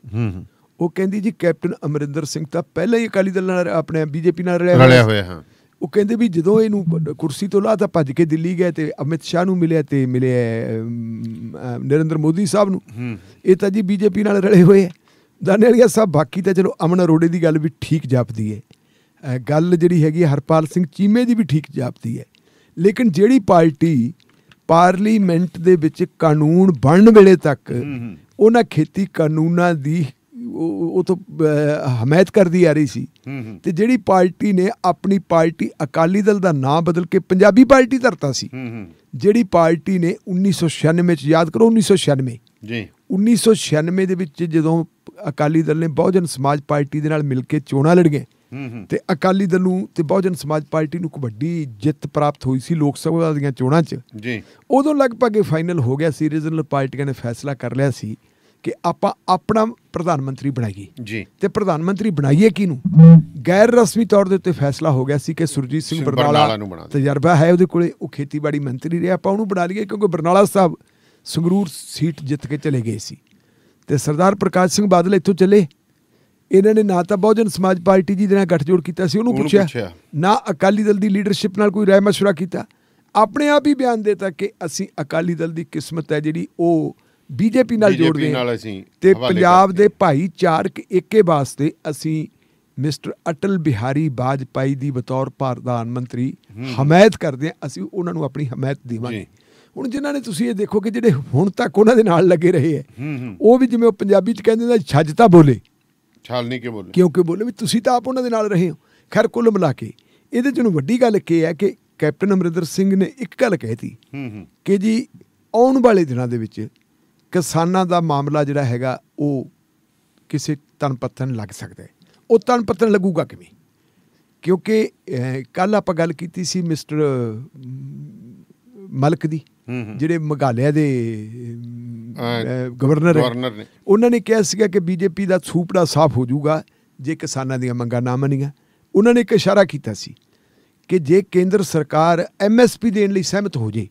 ਉਹ ਕਹਿੰਦੀ ਜੀ ਕੈਪਟਨ ਅਮਰਿੰਦਰ ਸਿੰਘ ਤਾਂ ਪਹਿਲਾਂ ਹੀ ਅਕਾਲੀ ਦਲ ਨਾਲ ਆਪਣੇ BJP ਨਾਲ ਰਲਿਆ ਹੋਇਆ। ਉਹ ਕਹਿੰਦੇ ਵੀ ਜਦੋਂ ਇਹਨੂੰ ਕੁਰਸੀ ਤੋਂ ਲਾ ਤਾਂ ਭੱਜ ਕੇ ਦਿੱਲੀ ਗਏ ਤੇ ਅਮਿਤ ਸ਼ਾਹ ਨੂੰ ਮਿਲਿਆ ਤੇ ਨਰਿੰਦਰ ਮੋਦੀ ਸਾਹਿਬ ਨੂੰ। ਇਹ ਤਾਂ ਜੀ BJP ਨਾਲ ਰਲੇ ਹੋਏ ਹੈ। ਦਾਨੇਵਾਲੀਆ ਸਾਹਿਬ ਬਾਕੀ ਤਾਂ ਚਲੋ ਅਮਨ ਅਰੋੜੇ ਦੀ ਗੱਲ ਵੀ ਠੀਕ ਜਾਪਦੀ ਹੈ, ਗੱਲ ਜਿਹੜੀ ਹੈਗੀ ਹਰਪਾਲ ਸਿੰਘ ਚੀਮੇ ਦੀ ਵੀ ਠੀਕ ਜਾਪਦੀ ਹੈ। ਲੇਕਿਨ ਜਿਹੜੀ ਪਾਰਟੀ ਪਾਰਲੀਮੈਂਟ ਦੇ ਵਿੱਚ ਕਾਨੂੰਨ ਬਣਨ ਵੇਲੇ ਤੱਕ ਉਹਨਾਂ ਖੇਤੀ ਕਾਨੂੰਨਾਂ ਦੀ ਉਹ ਤੋਂ ਹਮਾਇਤ ਕਰਦੀ ਆ ਰਹੀ ਸੀ, ਤੇ ਜਿਹੜੀ ਪਾਰਟੀ ਨੇ ਆਪਣੀ ਪਾਰਟੀ ਅਕਾਲੀ ਦਲ ਦਾ ਨਾਂ ਬਦਲ ਕੇ ਪੰਜਾਬੀ ਪਾਰਟੀ ਧਰਤਾ ਸੀ, ਜਿਹੜੀ ਪਾਰਟੀ ਨੇ 1996 'ਚ, ਯਾਦ ਕਰੋ 1996 ਦੇ ਵਿੱਚ ਜਦੋਂ ਅਕਾਲੀ ਦਲ ਨੇ ਬਹੁਜਨ ਸਮਾਜ ਪਾਰਟੀ ਦੇ ਨਾਲ ਮਿਲ ਕੇ ਚੋਣਾਂ ਲੜੀਆਂ ਤੇ ਅਕਾਲੀ ਦਲ ਨੂੰ ਤੇ ਬਹੁਜਨ ਸਮਾਜ ਪਾਰਟੀ ਨੂੰ ਇੱਕ ਵੱਡੀ ਜਿੱਤ ਪ੍ਰਾਪਤ ਹੋਈ ਸੀ ਲੋਕ ਸਭਾ ਦੀਆਂ ਚੋਣਾਂ 'ਚ। ਉਦੋਂ ਲਗਭਗ ਇਹ ਫਾਈਨਲ ਹੋ ਗਿਆ ਸੀ, ਰੀਜਨਲ ਪਾਰਟੀਆਂ ਨੇ ਫੈਸਲਾ ਕਰ ਲਿਆ ਸੀ ਕਿ ਆਪਾਂ ਆਪਣਾ ਪ੍ਰਧਾਨ ਮੰਤਰੀ ਬਣਾਈਏ ਤੇ ਪ੍ਰਧਾਨ ਮੰਤਰੀ ਬਣਾਈਏ ਕਿਹਨੂੰ। ਗੈਰ ਰਸਮੀ ਤੌਰ ਦੇ ਉੱਤੇ ਫੈਸਲਾ ਹੋ ਗਿਆ ਸੀ ਕਿ ਸੁਰਜੀਤ ਸਿੰਘ ਬਰਨਾਲਾ ਤਜਰਬਾ ਹੈ ਉਹਦੇ ਕੋਲੇ, ਉਹ ਖੇਤੀਬਾੜੀ ਮੰਤਰੀ ਰਿਹਾ, ਆਪਾਂ ਉਹਨੂੰ ਬਣਾ ਲਈਏ ਕਿਉਂਕਿ ਬਰਨਾਲਾ ਸਾਹਿਬ ਸੰਗਰੂਰ ਸੀਟ ਜਿੱਤ ਕੇ ਚਲੇ ਗਏ ਸੀ ਤੇ ਸਰਦਾਰ ਪ੍ਰਕਾਸ਼ ਸਿੰਘ ਬਾਦਲ ਇੱਥੋਂ ਚੱਲੇ। ਇਹਨਾਂ ਨੇ ਨਾ ਤਾਂ ਬਹੁਜਨ ਸਮਾਜ ਪਾਰਟੀ ਜੀ ਦੇ ਨਾਲ ਗੱਠਜੋੜ ਕੀਤਾ ਸੀ, ਉਹਨੂੰ ਪੁੱਛਿਆ, ਨਾ ਅਕਾਲੀ ਦਲ ਦੀ ਲੀਡਰਸ਼ਿਪ ਨਾਲ ਕੋਈ ਰਾਏ ਮਸ਼ਵਰਾ ਕੀਤਾ, ਆਪਣੇ ਆਪ ਹੀ ਬਿਆਨ ਦੇਤਾ ਕਿ ਅਸੀਂ ਅਕਾਲੀ ਦਲ ਦੀ ਕਿਸਮਤ ਹੈ ਜਿਹੜੀ ਉਹ BJP ਨਾਲ ਜੋੜਦੇ ਹਾਂ ਤੇ ਪੰਜਾਬ ਦੇ ਭਾਈਚਾਰਕ ਏਕੇ ਵਾਸਤੇ ਅਸੀਂ ਮਿਸਟਰ ਅਟਲ ਬਿਹਾਰੀ ਵਾਜਪਾਈ ਦੀ ਬਤੌਰ ਪ੍ਰਧਾਨ ਮੰਤਰੀ ਹਮਾਇਤ ਕਰਦੇ ਹਾਂ, ਅਸੀਂ ਉਹਨਾਂ ਨੂੰ ਆਪਣੀ ਹਮਾਇਤ ਦੇਵਾਂਗੇ। ਹੁਣ ਜਿਨ੍ਹਾਂ ਨੇ ਤੁਸੀਂ ਇਹ ਦੇਖੋ ਕਿ ਜਿਹੜੇ ਹੁਣ ਤੱਕ ਉਹਨਾਂ ਦੇ ਨਾਲ ਲੱਗੇ ਰਹੇ ਹੈ, ਉਹ ਵੀ ਜਿਵੇਂ ਉਹ ਪੰਜਾਬੀ 'ਚ ਕਹਿੰਦੇ ਨੇ ਛੱਜ ਤਾਂ ਬੋਲੇ, ਛਾਲ ਨਹੀਂ ਕਿ ਬੋਲੇ, ਕਿਉਂਕਿ ਬੋਲੇ ਵੀ ਤੁਸੀਂ ਤਾਂ ਆਪ ਉਹਨਾਂ ਦੇ ਨਾਲ ਰਹੇ ਹੋ। ਖੈਰ ਕੁੱਲ ਮਿਲਾ ਕੇ ਇਹਦੇ 'ਚ ਵੱਡੀ ਗੱਲ ਕੀ ਹੈ ਕਿ ਕੈਪਟਨ ਅਮਰਿੰਦਰ ਸਿੰਘ ਨੇ ਇੱਕ ਗੱਲ ਕਹਿਤੀ ਕਿ ਜੀ ਆਉਣ ਵਾਲੇ ਦਿਨਾਂ ਦੇ ਵਿੱਚ ਕਿਸਾਨਾਂ ਦਾ ਮਾਮਲਾ ਜਿਹੜਾ ਹੈਗਾ ਉਹ ਕਿਸੇ ਤਣ ਪੱਤਣ ਲੱਗ ਸਕਦਾ ਹੈ। ਉਹ ਤਣ ਪੱਤਣ ਲੱਗੂਗਾ ਕਿਵੇਂ? ਕਿਉਂਕਿ ਕੱਲ੍ਹ ਆਪਾਂ ਗੱਲ ਕੀਤੀ ਸੀ ਮਿਸਟਰ ਮਲਕ ਦੀ, ਜਿਹੜੇ ਮੇਘਾਲਿਆ ਦੇ ਗਵਰਨਰ ਨੇ, ਉਹਨਾਂ ਨੇ ਕਿਹਾ ਸੀਗਾ ਕਿ ਬੀਜੇਪੀ ਦਾ ਸੂਪੜਾ ਸਾਫ਼ ਹੋ ਜਾਊਗਾ ਜੇ ਕਿਸਾਨਾਂ ਦੀਆਂ ਮੰਗਾਂ ਨਾ ਮੰਨੀਆਂ। ਉਹਨਾਂ ਨੇ ਇੱਕ ਇਸ਼ਾਰਾ ਕੀਤਾ ਸੀ ਕਿ ਜੇ ਕੇਂਦਰ ਸਰਕਾਰ MSP ਦੇਣ ਲਈ ਸਹਿਮਤ ਹੋ ਜੇ,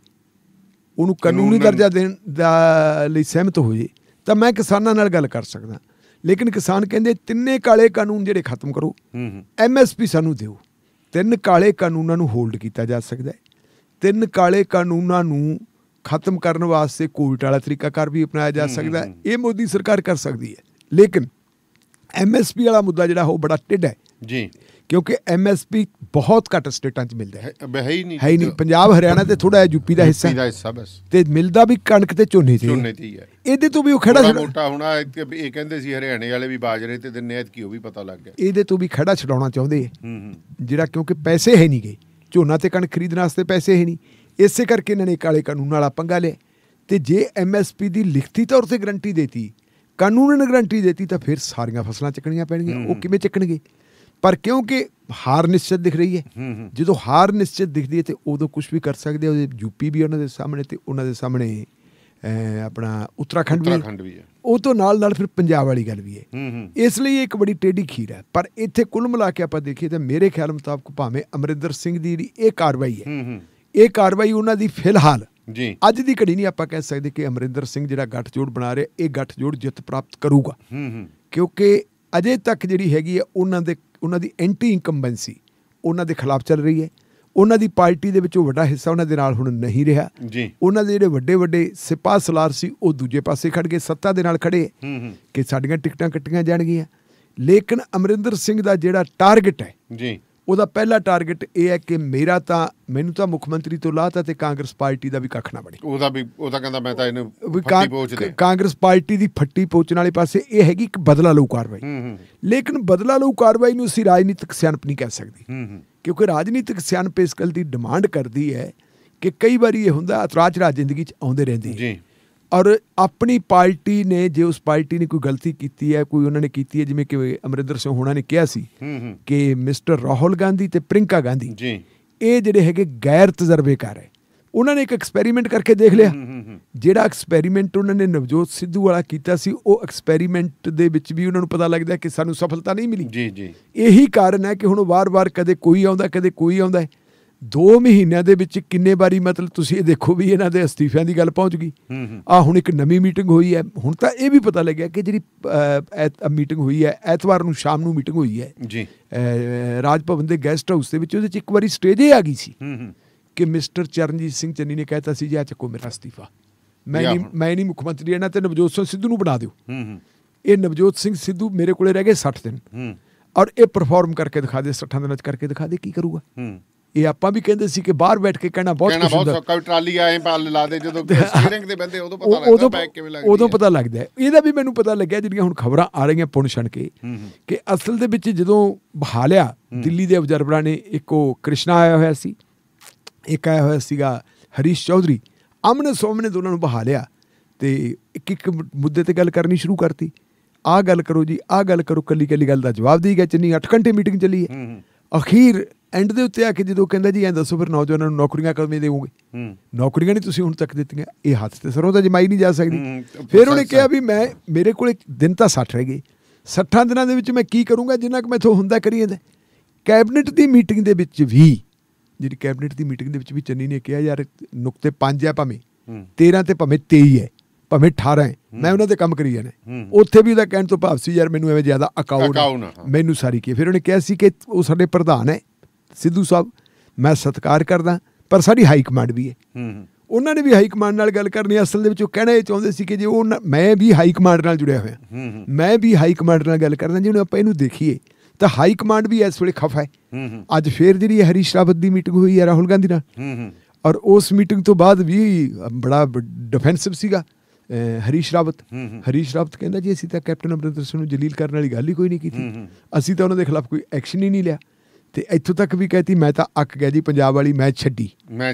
ਉਹਨੂੰ ਕਾਨੂੰਨੀ ਦਰਜਾ ਦੇਣ ਦਾ ਲਈ ਸਹਿਮਤ ਹੋ ਜੇ, ਤਾਂ ਮੈਂ ਕਿਸਾਨਾਂ ਨਾਲ ਗੱਲ ਕਰ ਸਕਦਾ। ਲੇਕਿਨ ਕਿਸਾਨ ਕਹਿੰਦੇ ਤਿੰਨੇ ਕਾਲੇ ਕਾਨੂੰਨ ਜਿਹੜੇ ਖਤਮ ਕਰੋ, MSP ਸਾਨੂੰ ਦਿਓ। 3 ਕਾਲੇ ਕਾਨੂੰਨਾਂ ਨੂੰ ਹੋਲਡ ਕੀਤਾ ਜਾ ਸਕਦਾ ਹੈ। 3 ਕਾਲੇ ਕਾਨੂੰਨਾਂ ਨੂੰ ਖਤਮ ਕਰਨ ਵਾਸਤੇ ਕੋਵਿਡ ਵਾਲਾ ਤਰੀਕਾਕਾਰ ਵੀ ਅਪਣਾਇਆ ਜਾ ਸਕਦਾ ਹੈ। ਇਹ ਮੋਦੀ ਸਰਕਾਰ ਕਰ ਸਕਦੀ ਹੈ। ਲੇਕਿਨ MSP ਵਾਲਾ ਮੁੱਦਾ ਜਿਹੜਾ ਉਹ ਬੜਾ ਟਿੱਡ ਹੈ ਜੀ, ਕਿਉਂਕਿ MSP ਬਹੁਤ ਘੱਟ ਸਟੇਟਾਂ 'ਚ ਮਿਲਦਾ ਹੈ ਹੀ ਨਹੀਂ। ਪੰਜਾਬ, ਹਰਿਆਣਾ ਤੇ ਥੋੜਾ UP ਦਾ ਹਿੱਸਾ ਤੇ ਮਿਲਦਾ ਵੀ ਕਣਕ ਤੇ ਝੋਨੇ ਤੇ ਹੈ। ਇਹਦੇ ਤੋਂ ਵੀ ਉਹ ਖੜਾ ਮੋਟਾ ਹੋਣਾ। ਇਹ ਕਹਿੰਦੇ ਸੀ ਹਰਿਆਣੇ ਵਾਲੇ ਵੀ ਬਾਜਰੇ ਤੇ ਦਿੰਦੇ, ਐਤਕੀ ਉਹ ਵੀ ਪਤਾ ਲੱਗ ਗਿਆ। ਇਹਦੇ ਤੋਂ ਵੀ ਖੜਾ ਛਡਾਉਣਾ ਚਾਹੁੰਦੇ ਜਿਹੜਾ, ਕਿਉਂਕਿ ਪੈਸੇ ਹੈ ਨਹੀਂ ਗਏ ਝੋਨਾ ਤੇ ਕਣਕ ਖਰੀਦਣ ਵਾਸਤੇ, ਪੈਸੇ ਹੈ ਨਹੀਂ। ਇਸੇ ਕਰਕੇ ਇਹਨਾਂ ਨੇ ਕਾਲੇ ਕਾਨੂੰਨ ਵਾਲਾ ਪੰਗਾ ਲਿਆ। ਤੇ ਜੇ MSP ਦੀ ਲਿਖਤੀ ਤੌਰ ਤੇ ਗਰੰਟੀ ਦੇਤੀ, ਕਾਨੂੰਨ ਗਰੰਟੀ ਦੇਤੀ, ਤਾਂ ਫਿਰ ਸਾਰੀਆਂ ਫਸਲਾਂ ਚੱਕਣੀਆਂ ਪੈਣਗੀਆਂ। ਉਹ ਕਿਵੇਂ ਚੱਕਣਗੇ? ਪਰ ਕਿਉਂਕਿ ਹਾਰ ਨਿਸ਼ਚਿਤ ਦਿਖ ਰਹੀ ਹੈ, ਜਦੋਂ ਹਾਰ ਨਿਸ਼ਚਿਤ ਦਿਖਦੀ ਹੈ ਤੇ ਉਦੋਂ ਕੁਛ ਵੀ ਕਰ ਸਕਦੇ। ਉਹਦੇ UP ਵੀ ਉਹਨਾਂ ਦੇ ਸਾਹਮਣੇ ਤੇ ਉਹਨਾਂ ਦੇ ਸਾਹਮਣੇ ਆਪਣਾ ਉੱਤਰਾਖੰਡ ਵੀ ਹੈ। ਉਹ ਤੋਂ ਨਾਲ ਫਿਰ ਪੰਜਾਬ ਵਾਲੀ ਗੱਲ ਵੀ ਹੈ। ਇਸ ਲਈ ਇੱਕ ਬੜੀ ਟੇਢੀ ਖੀਰ ਹੈ। ਪਰ ਇੱਥੇ ਕੁੱਲ ਮਿਲਾ ਕੇ ਆਪਾਂ ਦੇਖੀਏ ਤਾਂ ਮੇਰੇ ਖਿਆਲ ਮੁਤਾਬਕ ਭਾਵੇਂ ਅਮਰਿੰਦਰ ਸਿੰਘ ਦੀ ਜਿਹੜੀ ਇਹ ਕਾਰਵਾਈ ਹੈ, ਇਹ ਕਾਰਵਾਈ ਉਹਨਾਂ ਦੀ ਫਿਲਹਾਲ ਅੱਜ ਦੀ ਘੜੀ ਨਹੀਂ ਆਪਾਂ ਕਹਿ ਸਕਦੇ ਕਿ ਅਮਰਿੰਦਰ ਸਿੰਘ ਜਿਹੜਾ ਗੱਠਜੋੜ ਬਣਾ ਰਿਹਾ, ਇਹ ਗੱਠਜੋੜ ਜਿੱਤ ਪ੍ਰਾਪਤ ਕਰੂਗਾ। ਕਿਉਂਕਿ ਅਜੇ ਤੱਕ ਜਿਹੜੀ ਹੈਗੀ ਹੈ ਉਹਨਾਂ ਦੀ ਐਂਟੀ ਇਨਕੰਬੈਂਸੀ ਉਹਨਾਂ ਦੇ ਖਿਲਾਫ ਚੱਲ ਰਹੀ ਹੈ। ਉਹਨਾਂ ਦੀ ਪਾਰਟੀ ਦੇ ਵਿੱਚੋਂ ਵੱਡਾ ਹਿੱਸਾ ਉਹਨਾਂ ਦੇ ਨਾਲ ਹੁਣ ਨਹੀਂ ਰਿਹਾ। ਉਹਨਾਂ ਦੇ ਜਿਹੜੇ ਵੱਡੇ ਸਿਪਾਹ ਸਲਾਰ ਸੀ ਉਹ ਦੂਜੇ ਪਾਸੇ ਖੜ ਗਏ, ਸੱਤਾ ਦੇ ਨਾਲ ਖੜੇ ਕਿ ਸਾਡੀਆਂ ਟਿਕਟਾਂ ਕੱਟੀਆਂ ਜਾਣਗੀਆਂ। ਲੇਕਿਨ ਅਮਰਿੰਦਰ ਸਿੰਘ ਦਾ ਜਿਹੜਾ ਟਾਰਗੇਟ ਹੈ, ਉਹਦਾ ਪਹਿਲਾ ਟਾਰਗੇਟ ਇਹ ਹੈ ਕਿ ਮੈਨੂੰ ਤਾਂ ਮੁੱਖ ਮੰਤਰੀ ਤੋਂ ਲਾਤਾ ਤੇ ਕਾਂਗਰਸ ਪਾਰਟੀ ਦਾ ਵੀ ਕੱਖ ਨਾ ਬਣੇ। ਉਹਦਾ ਕਹਿੰਦਾ ਮੈਂ ਤਾਂ ਇਹਨੂੰ ਕਾਂਗਰਸ ਪਾਰਟੀ ਦੀ ਫੱਟੀ ਪੋਚਣ ਵਾਲੇ ਪਾਸੇ ਇਹ ਹੈਗੀ ਇੱਕ ਬਦਲਾ ਲਊ ਕਾਰਵਾਈ। ਲੇਕਿਨ ਬਦਲਾ ਲਊ ਕਾਰਵਾਈ ਨੂੰ ਅਸੀਂ ਰਾਜਨੀਤਿਕ ਸਿਆਣਪ ਨਹੀਂ ਕਹਿ ਸਕਦੇ, ਕਿਉਂਕਿ ਰਾਜਨੀਤਿਕ ਸਿਆਣਪ ਇਸ ਗੱਲ ਦੀ ਡਿਮਾਂਡ ਕਰਦੀ ਹੈ ਕਿ ਕਈ ਵਾਰੀ ਇਹ ਹੁੰਦਾ ਅਤਰਾਜ ਰਾਜ ਜ਼ਿੰਦਗੀ 'ਚ ਆਉਂਦੇ ਰਹਿੰਦੇ। ਔਰ ਆਪਣੀ ਪਾਰਟੀ ਨੇ ਜੇ ਉਸ ਪਾਰਟੀ ਨੇ ਕੋਈ ਗਲਤੀ ਕੀਤੀ ਹੈ, ਕੋਈ ਉਹਨਾਂ ਨੇ ਕੀਤੀ ਹੈ, ਜਿਵੇਂ ਕਿ ਅਮਰਿੰਦਰ ਸਿੰਘ ਹੋਣਾ ਨੇ ਕਿਹਾ ਸੀ ਕਿ ਮਿਸਟਰ ਰਾਹੁਲ ਗਾਂਧੀ ਤੇ ਪ੍ਰਿੰਕਾ ਗਾਂਧੀ ਇਹ ਜਿਹੜੇ ਹੈਗੇ ਗੈਰ ਤਜਰਬੇਕਾਰ ਹੈ। ਉਹਨਾਂ ਨੇ ਇੱਕ ਐਕਸਪੈਰੀਮੈਂਟ ਕਰਕੇ ਦੇਖ ਲਿਆ। ਜਿਹੜਾ ਐਕਸਪੈਰੀਮੈਂਟ ਉਹਨਾਂ ਨੇ ਨਵਜੋਤ ਸਿੱਧੂ ਵਾਲਾ ਕੀਤਾ ਸੀ, ਉਹ ਐਕਸਪੈਰੀਮੈਂਟ ਦੇ ਵਿੱਚ ਵੀ ਉਹਨਾਂ ਨੂੰ ਪਤਾ ਲੱਗਦਾ ਕਿ ਸਾਨੂੰ ਸਫਲਤਾ ਨਹੀਂ ਮਿਲੀ। ਇਹੀ ਕਾਰਨ ਹੈ ਕਿ ਹੁਣ ਵਾਰ-ਵਾਰ ਕਦੇ ਕੋਈ ਆਉਂਦਾ, ਕਦੇ ਕੋਈ ਆਉਂਦਾ। 2 ਮਹੀਨਿਆਂ ਦੇ ਵਿੱਚ ਕਿੰਨੇ ਵਾਰੀ ਮਤਲਬ ਤੁਸੀਂ ਇਹ ਦੇਖੋ ਵੀ ਇਹਨਾਂ ਦੇ ਅਸਤੀਫਿਆਂ ਦੀ ਗੱਲ ਪਹੁੰਚ ਗਈ। ਹੁਣ ਇੱਕ ਨਵੀਂ ਮੀਟਿੰਗ ਹੋਈ ਹੈ। ਹੁਣ ਤਾਂ ਇਹ ਵੀ ਪਤਾ ਲੱਗਿਆ ਕਿ ਜਿਹੜੀ ਮੀਟਿੰਗ ਹੋਈ ਹੈ ਐਤਵਾਰ ਨੂੰ ਸ਼ਾਮ ਨੂੰ ਮੀਟਿੰਗ ਹੋਈ ਹੈ ਰਾਜ ਭਵਨ ਦੇ ਗੈਸਟ ਹਾਊਸ ਦੇ ਵਿੱਚ, ਉਹਦੇ 'ਚ ਇੱਕ ਵਾਰੀ ਸਟੇਜ ਇਹ ਆ ਗਈ ਸੀ ਕਿ ਮਿਸਟਰ ਚਰਨਜੀਤ ਸਿੰਘ ਚੰਨੀ ਨੇ ਕਹਿਤਾ ਸੀ ਜੀ ਆ ਚੱਕੋ ਮੇਰਾ ਅਸਤੀਫਾ, ਮੈਂ ਨਹੀਂ ਮੁੱਖ ਮੰਤਰੀ ਰਹਿਣਾ ਤੇ ਨਵਜੋਤ ਸਿੰਘ ਸਿੱਧੂ ਨੂੰ ਬਣਾ ਦਿਓ। ਇਹ ਨਵਜੋਤ ਸਿੰਘ ਸਿੱਧੂ ਮੇਰੇ ਕੋਲੇ ਰਹਿ ਗਏ 60 ਦਿਨ ਔਰ ਇਹ ਪਰਫਾਰਮ ਕਰਕੇ ਦਿਖਾ ਦੇ, 60 ਦਿਨਾਂ 'ਚ ਕਰਕੇ ਦਿਖਾ ਦੇ, ਕੀ ਕਰੂਗਾ? ਇਹ ਆਪਾਂ ਵੀ ਕਹਿੰਦੇ ਸੀ ਕਿ ਬਾਹਰ ਬੈਠ ਕੇ ਕਹਿਣਾ ਬਹੁਤ ਸੌਖਾ, ਟਰਾਲੀ ਆਏ ਪਲ ਲਾ ਦੇ, ਜਦੋਂ ਸਟੀਅਰਿੰਗ ਤੇ ਬੰਦੇ ਉਦੋਂ ਪਤਾ ਲੱਗਦਾ ਬੈਕ ਕਿਵੇਂ ਲੱਗਦੀ ਹੈ, ਉਦੋਂ ਪਤਾ ਲੱਗਦਾ। ਇਹਦਾ ਵੀ ਮੈਨੂੰ ਪਤਾ ਲੱਗਿਆ ਜਿਹੜੀਆਂ ਹੁਣ ਖਬਰਾਂ ਆ ਰਹੀਆਂ ਪੁਣ ਛਣ ਕੇ ਕਿ ਅਸਲ ਦੇ ਵਿੱਚ ਜਦੋਂ ਬਹਾ ਲਿਆ ਦਿੱਲੀ ਦੇ ਅਬਜ਼ਰਵਰਾਂ ਨੇ, ਇੱਕ ਉਹ ਕ੍ਰਿਸ਼ਨਾ ਆਇਆ ਹੋਇਆ ਸੀ, ਇੱਕ ਆਇਆ ਹੋਇਆ ਸੀਗਾ ਹਰੀਸ਼ ਚੌਧਰੀ, ਆਮਨੇ ਸਾਹਮਣੇ ਦੋਨਾਂ ਨੂੰ ਬਹਾ ਲਿਆ ਤੇ ਇੱਕ ਮੁੱਦੇ ਤੇ ਗੱਲ ਕਰਨੀ ਸ਼ੁਰੂ ਕਰਤੀ। ਆਹ ਗੱਲ ਕਰੋ ਜੀ, ਆਹ ਗੱਲ ਕਰੋ, ਕੱਲੀ ਗੱਲ ਦਾ ਜਵਾਬ ਦੇ ਗਿਆ ਚੰਨੀ। 8 ਘੰਟੇ ਮੀਟਿੰਗ ਚੱਲੀ ਹੈ। ਅਖੀਰ ਐਂਡ ਦੇ ਉੱਤੇ ਆ ਕੇ ਜਦੋਂ ਕਹਿੰਦਾ ਜੀ ਐਂ ਦੱਸੋ ਫਿਰ ਨੌਜਵਾਨਾਂ ਨੂੰ ਨੌਕਰੀਆਂ ਕਦੋਂ ਦੇਵੋਗੇ? ਨੌਕਰੀਆਂ ਨਹੀਂ ਤੁਸੀਂ ਹੁਣ ਤੱਕ ਦਿੱਤੀਆਂ, ਇਹ ਹੱਥ ਤੇ ਸਰੋਂ ਤਾਂ ਜਮਾਈ ਨਹੀਂ ਜਾ ਸਕਦੀ। ਫਿਰ ਉਹਨੇ ਕਿਹਾ ਵੀ ਮੇਰੇ ਕੋਲ ਦਿਨ ਤਾਂ 60 ਰਹਿ ਗਏ, 60 ਦਿਨਾਂ ਦੇ ਵਿੱਚ ਮੈਂ ਕੀ ਕਰੂੰਗਾ ਜਿੰਨਾ ਕੁ ਮੈਥੋਂ ਹੁੰਦਾ ਕਰੀ ਜਾਂਦਾ। ਕੈਬਨਿਟ ਦੀ ਮੀਟਿੰਗ ਦੇ ਵਿੱਚ ਵੀ, ਜਿਹੜੀ ਕੈਬਨਿਟ ਦੀ ਮੀਟਿੰਗ ਦੇ ਵਿੱਚ ਵੀ ਚੰਨੀ ਨੇ ਕਿਹਾ ਯਾਰ ਨੁਕਤੇ 5 ਹੈ, ਭਾਵੇਂ 13 ਤੇ ਭਾਵੇਂ 23 ਹੈ, ਭਾਵੇਂ 18 ਹੈ, ਮੈਂ ਉਹਨਾਂ ਤੇ ਕੰਮ ਕਰੀ ਜਾਣਾ। ਉੱਥੇ ਵੀ ਉਹਦਾ ਕਹਿਣ ਤੋਂ ਭਾਵ ਸੀ ਯਾਰ ਮੈਨੂੰ ਐਵੇਂ ਜ਼ਿਆਦਾ ਅਕਾਊ ਮੈਨੂੰ ਸਾਰੀ ਕੀ। ਫਿਰ ਉਹਨੇ ਕਿਹਾ ਸੀ ਕਿ ਉਹ ਸਾਡੇ ਪ੍ਰਧਾਨ ਹੈ ਸਿੱਧੂ ਸਾਹਿਬ, ਮੈਂ ਸਤਿਕਾਰ ਕਰਦਾ, ਪਰ ਸਾਡੀ ਹਾਈ ਕਮਾਂਡ ਵੀ ਹੈ। ਉਹਨਾਂ ਨੇ ਵੀ ਹਾਈ ਕਮਾਂਡ ਨਾਲ ਗੱਲ ਕਰਨੀ। ਅਸਲ ਦੇ ਵਿੱਚ ਉਹ ਕਹਿਣਾ ਇਹ ਚਾਹੁੰਦੇ ਸੀ ਕਿ ਜੇ ਮੈਂ ਵੀ ਹਾਈ ਕਮਾਂਡ ਨਾਲ ਜੁੜਿਆ ਹੋਇਆ, ਮੈਂ ਵੀ ਹਾਈ ਕਮਾਂਡ ਨਾਲ ਗੱਲ ਕਰਦਾ। ਜੇ ਆਪਾਂ ਇਹਨੂੰ ਦੇਖੀਏ ਤਾਂ ਹਾਈ ਕਮਾਂਡ ਵੀ ਇਸ ਵੇਲੇ ਖਫਾ ਹੈ। ਅੱਜ ਫੇਰ ਜਿਹੜੀ ਹਰੀਸ਼ ਰਾਵਤ ਦੀ ਮੀਟਿੰਗ ਹੋਈ ਹੈ ਰਾਹੁਲ ਗਾਂਧੀ ਨਾਲ, ਔਰ ਉਸ ਮੀਟਿੰਗ ਤੋਂ ਬਾਅਦ ਵੀ ਬੜਾ ਡਿਫੈਂਸਿਵ ਸੀਗਾ ਹਰੀਸ਼ ਰਾਵਤ ਕਹਿੰਦਾ ਜੀ ਅਸੀਂ ਤਾਂ ਕੈਪਟਨ ਅਮਰਿੰਦਰ ਸਿੰਘ ਨੂੰ ਜਲੀਲ ਕਰਨ ਵਾਲੀ ਗੱਲ ਹੀ ਕੋਈ ਨਹੀਂ ਕੀਤੀ, ਅਸੀਂ ਤਾਂ ਉਹਨਾਂ ਦੇ ਖਿਲਾਫ ਕੋਈ ਐਕਸ਼ਨ ਹੀ ਨਹੀਂ ਲਿਆ। ਤੇ ਇੱਥੋਂ ਤੱਕ ਵੀ ਕਹਿਤੀ ਮੈਂ ਤਾਂ ਅੱਕ ਗਿਆ ਜੀ ਪੰਜਾਬ ਵਾਲੀ ਮੈਚ ਛੱਡੀ।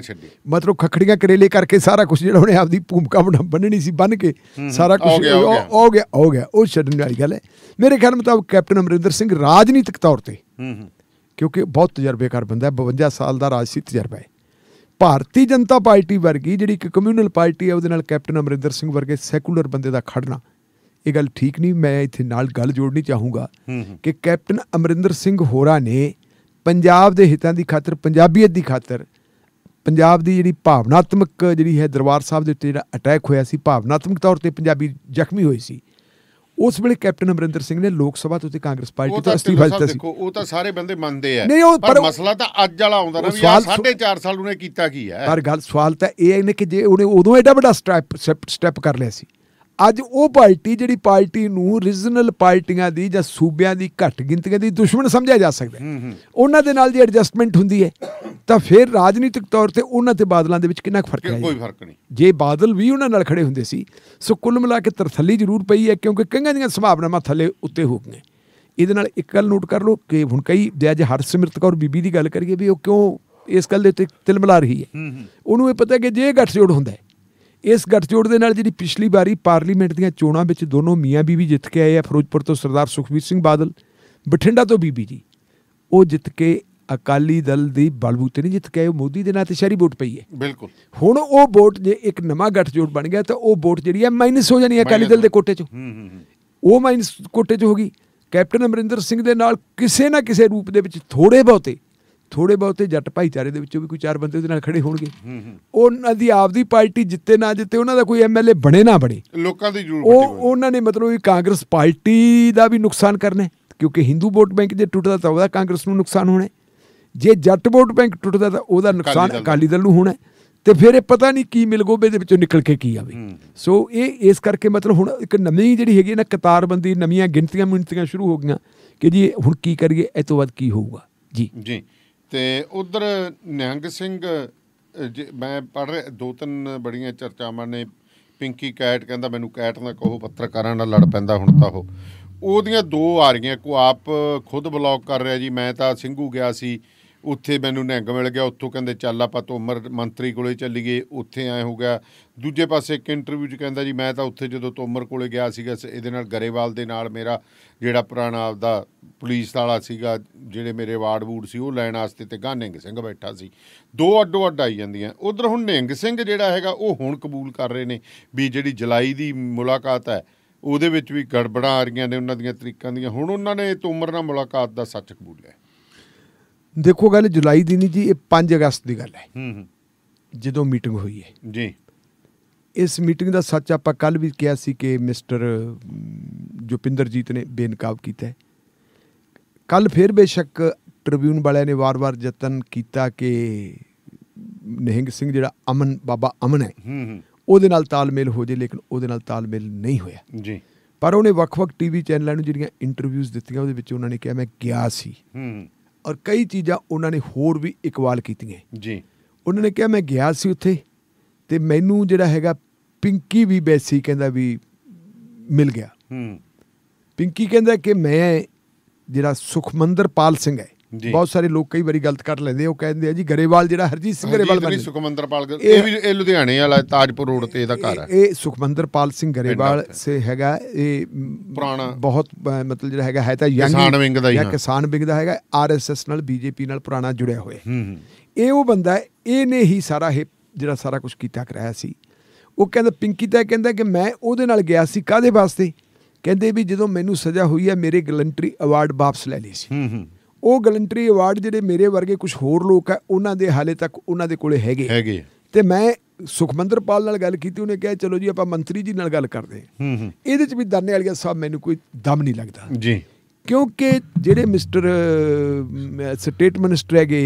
ਮਤਲਬ ਖੱਖੜੀਆਂ ਕਰੇਲੇ ਕਰਕੇ ਸਾਰਾ ਕੁਛ ਜਿਹੜਾ ਉਹਨੇ ਆਪਦੀ ਭੂਮਿਕਾ ਬੰਨਣੀ ਸੀ ਬੰਨ ਕੇ ਸਾਰਾ ਕੁਛ ਹੋ ਗਿਆ ਉਹ ਛੱਡਣ ਵਾਲੀ ਗੱਲ ਹੈ। ਮੇਰੇ ਖਿਆਲ ਮੁਤਾਬਕ ਕੈਪਟਨ ਅਮਰਿੰਦਰ ਸਿੰਘ ਰਾਜਨੀਤਿਕ ਤੌਰ ਤੇ ਕਿਉਂਕਿ ਬਹੁਤ ਤਜਰਬੇਕਾਰ ਬੰਦਾ, 52 ਸਾਲ ਦਾ ਰਾਜਸੀ ਤਜਰਬਾ ਹੈ। ਭਾਰਤੀ ਜਨਤਾ ਪਾਰਟੀ ਵਰਗੀ ਜਿਹੜੀ ਇੱਕ ਕਮਿਊਨਲ ਪਾਰਟੀ ਹੈ ਉਹਦੇ ਨਾਲ ਕੈਪਟਨ ਅਮਰਿੰਦਰ ਸਿੰਘ ਵਰਗੇ ਸੈਕੂਲਰ ਬੰਦੇ ਦਾ ਖੜਨਾ ਇਹ ਗੱਲ ਠੀਕ ਨਹੀਂ। ਮੈਂ ਇੱਥੇ ਨਾਲ ਗੱਲ ਜੋੜਨੀ ਚਾਹੂੰਗਾ ਕਿ ਕੈਪਟਨ ਅਮਰਿੰਦਰ ਸਿੰਘ ਹੋਰਾਂ ਨੇ ਪੰਜਾਬ ਦੇ ਹਿੱਤਾਂ ਦੀ ਖਾਤਰ, ਪੰਜਾਬੀਅਤ ਦੀ ਖਾਤਰ, ਪੰਜਾਬ ਦੀ ਜਿਹੜੀ ਭਾਵਨਾਤਮਕ ਜਿਹੜੀ ਹੈ ਦਰਬਾਰ ਸਾਹਿਬ ਦੇ ਉੱਤੇ ਜਿਹੜਾ ਅਟੈਕ ਹੋਇਆ ਸੀ, ਭਾਵਨਾਤਮਕ ਤੌਰ 'ਤੇ ਪੰਜਾਬੀ ਜ਼ਖਮੀ ਹੋਏ ਸੀ, ਉਸ ਵੇਲੇ ਕੈਪਟਨ ਅਮਰਿੰਦਰ ਸਿੰਘ ਨੇ ਲੋਕ ਸਭਾ ਤੋਂ ਤੇ ਕਾਂਗਰਸ ਪਾਰਟੀ ਤੋਂ ਅਸਤੀਫਾ ਦਿੱਤਾ ਸੀ। ਉਹ ਤਾਂ ਸਾਰੇ ਬੰਦੇ ਮੰਨਦੇ ਆ, ਪਰ ਮਸਲਾ ਤਾਂ ਅੱਜ ਵਾਲਾ ਆਉਂਦਾ ਨਾ ਵੀ 4.5 ਸਾਲ ਉਹਨੇ ਕੀਤਾ ਕੀ ਹੈ। ਪਰ ਗੱਲ ਸਵਾਲ ਤਾਂ ਇਹ ਹੈ ਕਿ ਜੇ ਉਹਨੇ ਉਦੋਂ ਐਡਾ ਵੱਡਾ ਸਟੈਪ ਕਰ ਲਿਆ ਸੀ, ਅੱਜ ਉਹ ਪਾਰਟੀ ਜਿਹੜੀ ਪਾਰਟੀ ਨੂੰ ਰੀਜਨਲ ਪਾਰਟੀਆਂ ਦੀ ਜਾਂ ਸੂਬਿਆਂ ਦੀ ਘੱਟ ਗਿਣਤੀਆਂ ਦੀ ਦੁਸ਼ਮਣ ਸਮਝਿਆ ਜਾ ਸਕਦਾ, ਉਹਨਾਂ ਦੇ ਨਾਲ ਜੇ ਐਡਜਸਟਮੈਂਟ ਹੁੰਦੀ ਹੈ ਤਾਂ ਫਿਰ ਰਾਜਨੀਤਿਕ ਤੌਰ ਤੇ ਉਹਨਾਂ ਤੇ ਬਾਦਲਾਂ ਦੇ ਵਿੱਚ ਕਿੰਨਾ ਕੁ ਫਰਕ ਹੈ? ਕੋਈ ਫਰਕ ਨਹੀਂ। ਜੇ ਬਾਦਲ ਵੀ ਉਹਨਾਂ ਨਾਲ ਖੜੇ ਹੁੰਦੇ ਸੀ, ਸੋ ਕੁੱਲ ਮਿਲਾ ਕੇ ਤਰਥੱਲੀ ਜ਼ਰੂਰ ਪਈ ਹੈ ਕਿਉਂਕਿ ਕਈਆਂ ਦੀਆਂ ਸੰਭਾਵਨਾਵਾਂ ਥੱਲੇ ਉੱਤੇ ਹੋ ਗਈਆਂ। ਇਹਦੇ ਨਾਲ ਇੱਕ ਗੱਲ ਨੋਟ ਕਰ ਲਓ ਕਿ ਹੁਣ ਕਈ ਅੱਜ ਹਰਸਿਮਰਤ ਕੌਰ ਬੀਬੀ ਦੀ ਗੱਲ ਕਰੀਏ ਵੀ ਉਹ ਕਿਉਂ ਇਸ ਗੱਲ ਦੇ ਉੱਤੇ ਤਿਲਮਿਲਾ ਰਹੀ ਹੈ। ਉਹਨੂੰ ਇਹ ਪਤਾ ਕਿ ਜੇ ਗੱਠਜੋੜ ਹੁੰਦਾ ਹੈ, ਇਸ ਗੱਠਜੋੜ ਦੇ ਨਾਲ ਜਿਹੜੀ ਪਿਛਲੀ ਵਾਰੀ ਪਾਰਲੀਮੈਂਟ ਦੀਆਂ ਚੋਣਾਂ ਵਿੱਚ ਦੋਨੋਂ ਮੀਆਂ ਬੀਵੀ ਜਿੱਤ ਕੇ ਆਏ ਆ, ਫਿਰੋਜ਼ਪੁਰ ਤੋਂ ਸਰਦਾਰ ਸੁਖਬੀਰ ਸਿੰਘ ਬਾਦਲ, ਬਠਿੰਡਾ ਤੋਂ ਬੀਬੀ ਜੀ, ਉਹ ਜਿੱਤ ਕੇ ਅਕਾਲੀ ਦਲ ਦੀ ਬਲਬੂਤੇ ਨਹੀਂ ਜਿੱਤ ਕੇ ਆਏ, ਉਹ ਮੋਦੀ ਦੇ ਨਾਂ ਤੇ ਸ਼ਹਿਰੀ ਵੋਟ ਪਈ ਹੈ। ਬਿਲਕੁਲ। ਹੁਣ ਉਹ ਵੋਟ ਜੇ ਇੱਕ ਨਵਾਂ ਗੱਠਜੋੜ ਬਣ ਗਿਆ ਤਾਂ ਉਹ ਵੋਟ ਜਿਹੜੀ ਹੈ ਮਾਈਨਸ ਹੋ ਜਾਣੀ ਹੈ ਅਕਾਲੀ ਦਲ ਦੇ ਕੋਟੇ 'ਚੋਂ, ਉਹ ਮਾਈਨਸ ਕੋਟੇ 'ਚ ਹੋ ਗਈ। ਕੈਪਟਨ ਅਮਰਿੰਦਰ ਸਿੰਘ ਦੇ ਨਾਲ ਕਿਸੇ ਨਾ ਕਿਸੇ ਰੂਪ ਦੇ ਵਿੱਚ ਥੋੜੇ ਬਹੁਤੇ ਜੱਟ ਭਾਈਚਾਰੇ ਦੇ ਵਿੱਚੋਂ ਵੀ ਕੋਈ 4 ਬੰਦੇ ਉਹਦੇ ਨਾਲ ਖੜੇ ਹੋਣਗੇ। ਉਹਨਾਂ ਦੀ ਆਪਦੀ ਪਾਰਟੀ ਜਿੱਤੇ ਨਾ ਜਿੱਤੇ, ਉਹਨਾਂ ਦਾ ਕੋਈ MLA ਬਣੇ ਨਾ ਬਣੇ, ਲੋਕਾਂ ਦੀ ਜ਼ਰੂਰ ਉਹਨਾਂ ਨੇ ਮਤਲਬ ਕਾਂਗਰਸ ਪਾਰਟੀ ਦਾ ਵੀ ਨੁਕਸਾਨ ਕਰਨਾ ਕਿਉਂਕਿ ਹਿੰਦੂ ਵੋਟ ਬੈਂਕ ਜੇ ਟੁੱਟਦਾ ਤਾਂ ਉਹਦਾ ਕਾਂਗਰਸ ਨੂੰ ਨੁਕਸਾਨ ਹੋਣਾ, ਜੇ ਜੱਟ ਵੋਟ ਬੈਂਕ ਟੁੱਟਦਾ ਤਾਂ ਉਹਦਾ ਨੁਕਸਾਨ ਅਕਾਲੀ ਦਲ ਨੂੰ ਹੋਣਾ। ਤੇ ਫਿਰ ਇਹ ਪਤਾ ਨਹੀਂ ਕੀ ਮਿਲਗੋਬੇ ਦੇ ਵਿੱਚੋਂ ਨਿਕਲ ਕੇ ਕੀ ਆਵੇ। ਸੋ ਇਹ ਇਸ ਕਰਕੇ ਮਤਲਬ ਹੁਣ ਇੱਕ ਨਵੀਂ ਜਿਹੜੀ ਹੈਗੀ ਨਾ ਕਤਾਰਬੰਦੀ, ਨਵੀਆਂ ਗਿਣਤੀਆਂ ਸ਼ੁਰੂ ਹੋ ਗਈਆਂ ਕਿ ਜੀ ਹੁਣ ਕੀ ਕਰੀਏ, ਇਹ ਤੋਂ ਬਾਅਦ ਕੀ ਹੋਊਗਾ ਜੀ। ਤੇ ਉਧਰ ਨਿਹੰਗ ਸਿੰਘ ਮੈਂ ਪੜ੍ਹ ਰਿਹਾ, 2-3 ਬੜੀਆਂ ਚਰਚਾਵਾਂ ਨੇ। ਪਿੰਕੀ ਕੈਟ ਕਹਿੰਦਾ ਮੈਨੂੰ ਕੈਟ ਨਾ ਕਹੋ, ਪੱਤਰਕਾਰਾਂ ਨਾਲ ਲੜ ਪੈਂਦਾ ਹੁਣ ਤਾਂ ਉਹਦੀਆਂ 2 ਆ ਰਹੀਆਂ। ਕੋ ਆਪ ਖੁਦ ਬਲੌਗ ਕਰ ਰਿਹਾ ਜੀ, ਮੈਂ ਤਾਂ ਸਿੰਘੂ ਗਿਆ ਸੀ, ਉੱਥੇ ਮੈਨੂੰ ਨਿਹੰਗ ਮਿਲ ਗਿਆ, ਉੱਥੋਂ ਕਹਿੰਦੇ ਚੱਲ ਆਪਾਂ ਤੋਮਰ ਮੰਤਰੀ ਕੋਲੇ ਚੱਲੀਏ, ਉੱਥੇ ਐਂ ਹੋ ਗਿਆ। ਦੂਜੇ ਪਾਸੇ ਇੱਕ ਇੰਟਰਵਿਊ 'ਚ ਕਹਿੰਦਾ ਜੀ ਮੈਂ ਤਾਂ ਉੱਥੇ ਜਦੋਂ ਤੋਮਰ ਕੋਲੇ ਗਿਆ ਸੀਗਾ, ਇਹਦੇ ਨਾਲ ਗਰੇਵਾਲ ਦੇ ਨਾਲ ਮੇਰਾ ਜਿਹੜਾ ਪੁਰਾਣਾ ਆਪਦਾ ਪੁਲਿਸ ਵਾਲਾ ਸੀਗਾ, ਜਿਹੜੇ ਮੇਰੇ ਵਾਰਡ ਵੂਡ ਸੀ ਉਹ ਲੈਣ ਵਾਸਤੇ, ਤੇ ਗਾਂ ਨਿਹੰਗ ਸਿੰਘ ਬੈਠਾ ਸੀ। 2 ਅੱਡੋ-ਅੱਡ ਆਈ ਜਾਂਦੀਆਂ। ਉੱਧਰ ਹੁਣ ਨਿਹੰਗ ਸਿੰਘ ਜਿਹੜਾ ਹੈਗਾ ਉਹ ਹੁਣ ਕਬੂਲ ਕਰ ਰਹੇ ਨੇ ਵੀ ਜਿਹੜੀ ਜੁਲਾਈ ਦੀ ਮੁਲਾਕਾਤ ਹੈ ਉਹਦੇ ਵਿੱਚ ਵੀ ਗੜਬੜਾਂ ਆ ਰਹੀਆਂ ਨੇ ਉਹਨਾਂ ਦੀਆਂ ਤਰੀਕਾਂ ਦੀਆਂ। ਹੁਣ ਉਹਨਾਂ ਨੇ ਤੋਮਰ ਨਾਲ ਮੁਲਾਕਾਤ ਦਾ ਸੱਚ ਕਬੂਲਿਆ। ਦੇਖੋ ਗੱਲ ਜੁਲਾਈ ਦੀ ਨਹੀਂ ਜੀ, ਇਹ 5 ਅਗਸਤ ਦੀ ਗੱਲ ਹੈ ਜਦੋਂ ਮੀਟਿੰਗ ਹੋਈ ਹੈ ਜੀ। ਇਸ ਮੀਟਿੰਗ ਦਾ ਸੱਚ ਆਪਾਂ ਕੱਲ੍ਹ ਵੀ ਕਿਹਾ ਸੀ ਕਿ ਮਿਸਟਰ ਜੋਪਿੰਦਰਜੀਤ ਨੇ ਬੇਨਕਾਬ ਕੀਤਾ। ਕੱਲ੍ਹ ਫਿਰ ਬੇਸ਼ੱਕ ਟ੍ਰਿਬਿਊਨ ਵਾਲਿਆਂ ਨੇ ਵਾਰ-ਵਾਰ ਯਤਨ ਕੀਤਾ ਕਿ ਨਿਹੰਗ ਸਿੰਘ ਜਿਹੜਾ ਬਾਬਾ ਅਮਨ ਹੈ ਉਹਦੇ ਨਾਲ ਤਾਲਮੇਲ ਹੋ ਜੇ, ਲੇਕਿਨ ਉਹਦੇ ਨਾਲ ਤਾਲਮੇਲ ਨਹੀਂ ਹੋਇਆ ਜੀ। ਪਰ ਉਹਨੇ ਵੱਖ-ਵੱਖ TV ਚੈਨਲਾਂ ਨੂੰ ਜਿਹੜੀਆਂ ਇੰਟਰਵਿਊਜ਼ ਦਿੱਤੀਆਂ ਉਹਦੇ ਵਿੱਚ ਉਹਨਾਂ ਨੇ ਕਿਹਾ ਮੈਂ ਗਿਆ ਸੀ, ਔਰ ਕਈ ਚੀਜ਼ਾਂ ਉਹਨਾਂ ਨੇ ਹੋਰ ਵੀ ਇਕਵਾਲ ਕੀਤੀਆਂ ਜੀ। ਉਹਨਾਂ ਨੇ ਕਿਹਾ ਮੈਂ ਗਿਆ ਸੀ ਉੱਥੇ ਤੇ ਮੈਨੂੰ ਜਿਹੜਾ ਹੈਗਾ ਪਿੰਕੀ ਵੀ ਵੈਸੀ ਕਹਿੰਦਾ ਵੀ ਮਿਲ ਗਿਆ। ਪਿੰਕੀ ਕਹਿੰਦਾ ਕਿ ਮੈਂ ਜਿਹੜਾ ਸੁਖਮੰਦਰ ਪਾਲ ਸਿੰਘ ਹੈ, ਬਹੁਤ ਸਾਰੇ ਲੋਕ ਕਈ ਵਾਰੀ ਗਲਤ ਕਰ ਲੈਂਦੇ, ਉਹ ਕਹਿੰਦੇ ਆ ਜੀ ਗਰੇਵਾਲ ਜਿਹੜਾ ਹਰਜੀਤ ਸਿੰਘ ਗਰੇਵਾਲ, ਸੁਖਮੰਦਰ ਪਾਲ ਇਹ ਲੁਧਿਆਣੇ ਵਾਲਾ ਤਾਜਪੁਰ ਰੋਡ ਤੇ ਇਹਦਾ ਘਰ ਹੈ। ਇਹ ਸੁਖਮੰਦਰ ਪਾਲ ਸਿੰਘ ਗਰੇਵਾਲ ਸੇ ਹੈਗਾ, ਇਹ ਪੁਰਾਣਾ ਬਹੁਤ ਮਤਲਬ ਜਿਹੜਾ ਹੈਗਾ ਹੈ ਤਾਂ ਕਿਸਾਨ ਵਿੰਗ ਦਾ ਜਾਂ ਕਿਸਾਨ ਵਿੰਗ ਦਾ ਹੈਗਾ, RSS ਨਾਲ BJP ਨਾਲ ਪੁਰਾਣਾ ਜੁੜਿਆ ਹੋਇਆ। ਇਹ ਉਹ ਬੰਦਾ ਹੈ, ਇਹਨੇ ਹੀ ਸਾਰਾ ਇਹ ਜਿਹੜਾ ਸਾਰਾ ਕੁਛ ਕੀਤਾ ਕਰਾਇਆ ਸੀ। ਉਹ ਕਹਿੰਦਾ ਪਿੰਕੀ ਤਾਂ ਕਹਿੰਦਾ ਕਿ ਮੈਂ ਉਹਦੇ ਨਾਲ ਗਿਆ ਸੀ, ਕਾਹਦੇ ਵਾਸਤੇ? ਕਹਿੰਦੇ ਵੀ ਜਦੋਂ ਮੈਨੂੰ ਸਜ਼ਾ ਹੋਈ ਹੈ ਮੇਰੇ ਗਲੰਟਰੀ ਅਵਾਰਡ ਵਾਪਸ ਲੈ ਲਏ ਸੀ। ਉਹ ਗਲੰਟਰੀ ਅਵਾਰਡ ਜਿਹੜੇ ਮੇਰੇ ਵਰਗੇ ਕੁਛ ਹੋਰ ਲੋਕ ਹੈ ਉਹਨਾਂ ਦੇ ਹਾਲੇ ਤੱਕ ਉਹਨਾਂ ਦੇ ਕੋਲੇ ਹੈਗੇ। ਤੇ ਮੈਂ ਸੁਖਮੰਦਰ ਪਾਲ ਨਾਲ ਗੱਲ ਕੀਤੀ, ਉਹਨੇ ਕਿਹਾ ਚਲੋ ਜੀ ਆਪਾਂ ਮੰਤਰੀ ਜੀ ਨਾਲ ਗੱਲ ਕਰਦੇ ਹਾਂ। ਇਹਦੇ 'ਚ ਵੀ ਦਾਨੇ ਵਾਲੀਆ ਸਾਹਿਬ ਮੈਨੂੰ ਕੋਈ ਦਮ ਨਹੀਂ ਲੱਗਦਾ ਜੀ, ਕਿਉਂਕਿ ਜਿਹੜੇ ਮਿਸਟਰ ਸਟੇਟ ਮਿਨਿਸਟਰ ਹੈਗੇ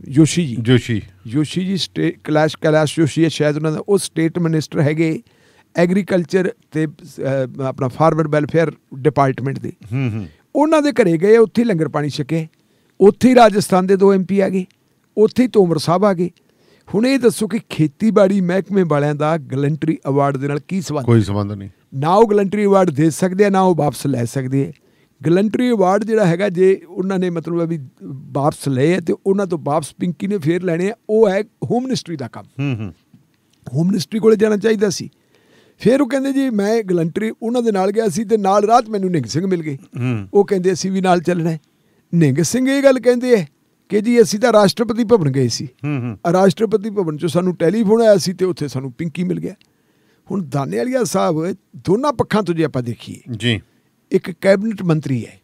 ਜੋਸ਼ੀ ਜੀ ਕੈਲਾਸ਼ ਜੋਸ਼ੀ ਹੈ ਸ਼ਾਇਦ ਉਹਨਾਂ ਦਾ, ਉਹ ਸਟੇਟ ਮਿਨਿਸਟਰ ਹੈਗੇ ਐਗਰੀਕਲਚਰ ਤੇ ਆਪਣਾ ਫਾਰਮਰ ਵੈਲਫੇਅਰ ਡਿਪਾਰਟਮੈਂਟ ਦੇ। ਉਹਨਾਂ ਦੇ ਘਰੇ ਗਏ, ਉੱਥੇ ਲੰਗਰ ਪਾਣੀ ਛਕੇ, ਉੱਥੇ ਹੀ ਰਾਜਸਥਾਨ ਦੇ 2 MP ਆ ਗਏ, ਉੱਥੇ ਹੀ ਤੋਮਰ ਸਾਹਿਬ ਆ ਗਏ। ਹੁਣ ਇਹ ਦੱਸੋ ਕਿ ਖੇਤੀਬਾੜੀ ਮਹਿਕਮੇ ਵਾਲਿਆਂ ਦਾ ਗਲੰਟਰੀ ਅਵਾਰਡ ਦੇ ਨਾਲ ਕੀ ਸੰਬੰਧ? ਕੋਈ ਸੰਬੰਧ ਨਹੀਂ। ਨਾ ਉਹ ਗਲੰਟਰੀ ਅਵਾਰਡ ਦੇ ਸਕਦੇ ਆ, ਨਾ ਉਹ ਵਾਪਸ ਲੈ ਸਕਦੇ ਆ। ਗਲੰਟਰੀ ਅਵਾਰਡ ਜਿਹੜਾ ਹੈਗਾ, ਜੇ ਉਹਨਾਂ ਨੇ ਮਤਲਬ ਵੀ ਵਾਪਸ ਲਏ ਆ ਤੇ ਉਹਨਾਂ ਤੋਂ ਵਾਪਸ ਪਿੰਕੀ ਨੇ ਫੇਰ ਲੈਣੇ ਆ, ਉਹ ਹੈ ਹੋਮ ਮਿਨਿਸਟਰੀ ਦਾ ਕੰਮ। ਹੋਮ ਮਿਨਿਸਟਰੀ ਕੋਲੇ ਜਾਣਾ ਚਾਹੀਦਾ ਸੀ। ਫਿਰ ਉਹ ਕਹਿੰਦੇ ਜੀ ਮੈਂ ਗਲੰਟਰੀ ਉਹਨਾਂ ਦੇ ਨਾਲ ਗਿਆ ਸੀ ਤੇ ਨਾਲ ਰਾਤ ਮੈਨੂੰ ਨਿੰਗ ਸਿੰਘ ਮਿਲ ਗਏ। ਉਹ ਕਹਿੰਦੇ ਅਸੀਂ ਵੀ ਨਾਲ ਚੱਲਣਾ। ਨਿੰਗ ਸਿੰਘ ਇਹ ਗੱਲ ਕਹਿੰਦੇ ਹੈ ਕਿ ਜੀ ਅਸੀਂ ਤਾਂ ਰਾਸ਼ਟਰਪਤੀ ਭਵਨ ਗਏ ਸੀ, ਰਾਸ਼ਟਰਪਤੀ ਭਵਨ 'ਚੋਂ ਸਾਨੂੰ ਟੈਲੀਫੋਨ ਆਇਆ ਸੀ ਤੇ ਉੱਥੇ ਸਾਨੂੰ ਪਿੰਕੀ ਮਿਲ ਗਿਆ। ਹੁਣ ਦਾਨੇਵਾਲੀਆ ਸਾਹਿਬ ਦੋਨਾਂ ਪੱਖਾਂ ਤੋਂ ਜੇ ਆਪਾਂ ਦੇਖੀਏ ਜੀ, ਇੱਕ ਕੈਬਨਿਟ ਮੰਤਰੀ ਹੈ,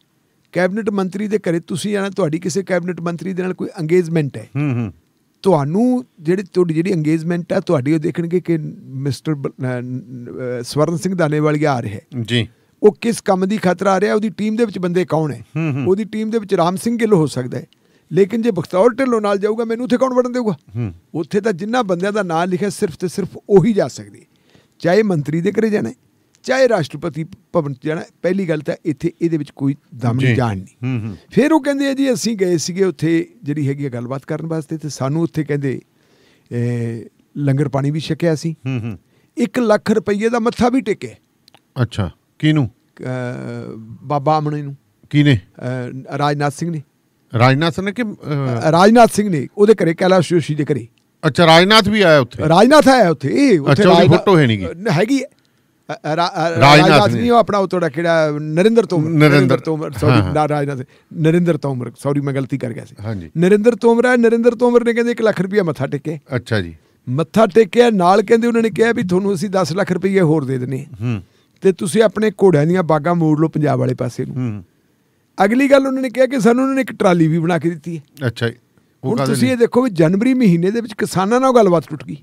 ਕੈਬਨਿਟ ਮੰਤਰੀ ਦੇ ਘਰੇ ਤੁਸੀਂ ਜਾਣਾ, ਤੁਹਾਡੀ ਕਿਸੇ ਕੈਬਨਿਟ ਮੰਤਰੀ ਦੇ ਨਾਲ ਕੋਈ ਅੰਗੇਜਮੈਂਟ ਹੈ, ਤੁਹਾਨੂੰ ਤੁਹਾਡੀ ਜਿਹੜੀ ਅੰਗੇਜਮੈਂਟ ਹੈ ਤੁਹਾਡੀ ਉਹ ਦੇਖਣਗੇ ਕਿ ਮਿਸਟਰ ਸਵਰਨ ਸਿੰਘ ਦਾਨੇਵਾਲੀਆ ਆ ਰਿਹਾ ਹੈ ਜੀ, ਉਹ ਕਿਸ ਕੰਮ ਦੀ ਖਾਤਰ ਆ ਰਿਹਾ, ਉਹਦੀ ਟੀਮ ਦੇ ਵਿੱਚ ਬੰਦੇ ਕੌਣ ਹੈ। ਉਹਦੀ ਟੀਮ ਦੇ ਵਿੱਚ ਰਾਮ ਸਿੰਘ ਗਿੱਲ ਹੋ ਸਕਦਾ ਹੈ, ਲੇਕਿਨ ਜੇ ਬਖਤੌਰ ਢਿੱਲੋਂ ਨਾਲ ਜਾਊਗਾ ਮੈਨੂੰ ਉੱਥੇ ਕੌਣ ਵੜਨ ਦੇਊਗਾ? ਉੱਥੇ ਤਾਂ ਜਿੰਨਾ ਬੰਦਿਆਂ ਦਾ ਨਾਂ ਲਿਖਿਆ ਸਿਰਫ ਤੇ ਸਿਰਫ ਉਹੀ ਜਾ ਸਕਦੇ, ਚਾਹੇ ਮੰਤਰੀ ਦੇ ਘਰੇ ਜਾਣਾ ਚਾਹੇ ਰਾਸ਼ਟਰਪਤੀ ਭਵਨ 'ਚ ਜਾਣਾ। ਪਹਿਲੀ ਗੱਲ ਤਾਂ ਇੱਥੇ ਇਹਦੇ ਵਿੱਚ ਕੋਈ ਦਮ ਨਹੀਂ ਜਾਣ ਨਹੀਂ। ਫਿਰ ਉਹ ਕਹਿੰਦੇ ਆ ਜੀ ਅਸੀਂ ਗਏ ਸੀਗੇ ਉੱਥੇ ਜਿਹੜੀ ਹੈਗੀ ਆ ਗੱਲਬਾਤ ਕਰਨ ਵਾਸਤੇ, ਤੇ ਸਾਨੂੰ ਉੱਥੇ ਕਹਿੰਦੇ ਲੰਗਰ ਪਾਣੀ ਵੀ ਛਕਿਆ ਸੀ, 1 ਲੱਖ ਰੁਪਈਏ ਦਾ ਮੱਥਾ ਵੀ ਟੇਕਿਆ। ਅੱਛਾ, ਕਿਹਨੂੰ? ਬਾਬਾ ਅਮਣੇ ਨੂੰ। ਕਿਹਨੇ? ਰਾਜਨਾਥ ਸਿੰਘ ਨੇ। ਰਾਜਨਾਥ ਨੇ ਕਿ ਰਾਜਨਾਥ ਸਿੰਘ ਨੇ ਉਹਦੇ ਘਰੇ, ਕੈਲਾਸ਼ ਜੋਸ਼ੀ ਦੇ ਘਰੇ। ਅੱਛਾ, ਰਾਜਨਾਥ ਵੀ ਆਇਆ ਉੱਥੇ? ਰਾਜਨਾਥ ਆਇਆ ਉੱਥੇ। ਫੋਟੋ ਹੈ ਨਹੀਂ ਹੈਗੀ ਰਾਜਨਾਥ ਨਹੀਂ, ਉਹ ਆਪਣਾ ਤੁਹਾਡਾ ਕਿਹੜਾ ਨਰਿੰਦਰ ਤੋਮਰ ਸੌਰੀ ਮੈਂ ਗਲਤੀ ਕਰ ਗਿਆ ਸੀ। ਨਰਿੰਦਰ ਤੋਮਰ ਹੈ। ਨਰਿੰਦਰ ਤੋਮਰ ਨੇ ਕਹਿੰਦੇ 1 ਲੱਖ ਰੁਪਇਆ ਮੱਥਾ ਟੇਕਿਆ। ਅੱਛਾ ਜੀ, ਮੱਥਾ ਟੇਕਿਆ। ਨਾਲ ਕਹਿੰਦੇ ਉਹਨਾਂ ਨੇ ਕਿਹਾ ਵੀ ਤੁਹਾਨੂੰ ਅਸੀਂ 10 ਲੱਖ ਰੁਪਈਏ ਹੋਰ ਦੇ ਦਿੰਦੇ ਤੇ ਤੁਸੀਂ ਆਪਣੇ ਘੋੜਿਆਂ ਦੀਆਂ ਬਾਗਾਂ ਮੋੜ ਲਓ ਪੰਜਾਬ ਵਾਲੇ ਪਾਸੇ ਨੂੰ। ਅਗਲੀ ਗੱਲ ਉਹਨਾਂ ਨੇ ਕਿਹਾ ਕਿ ਸਾਨੂੰ ਉਹਨਾਂ ਨੇ ਇੱਕ ਟਰਾਲੀ ਵੀ ਬਣਾ ਕੇ ਦਿੱਤੀ ਹੈ। ਅੱਛਾ, ਹੁਣ ਤੁਸੀਂ ਇਹ ਦੇਖੋ ਵੀ ਜਨਵਰੀ ਮਹੀਨੇ ਦੇ ਵਿੱਚ ਕਿਸਾਨਾਂ ਨਾਲ ਗੱਲਬਾਤ ਟੁੱਟ ਗਈ।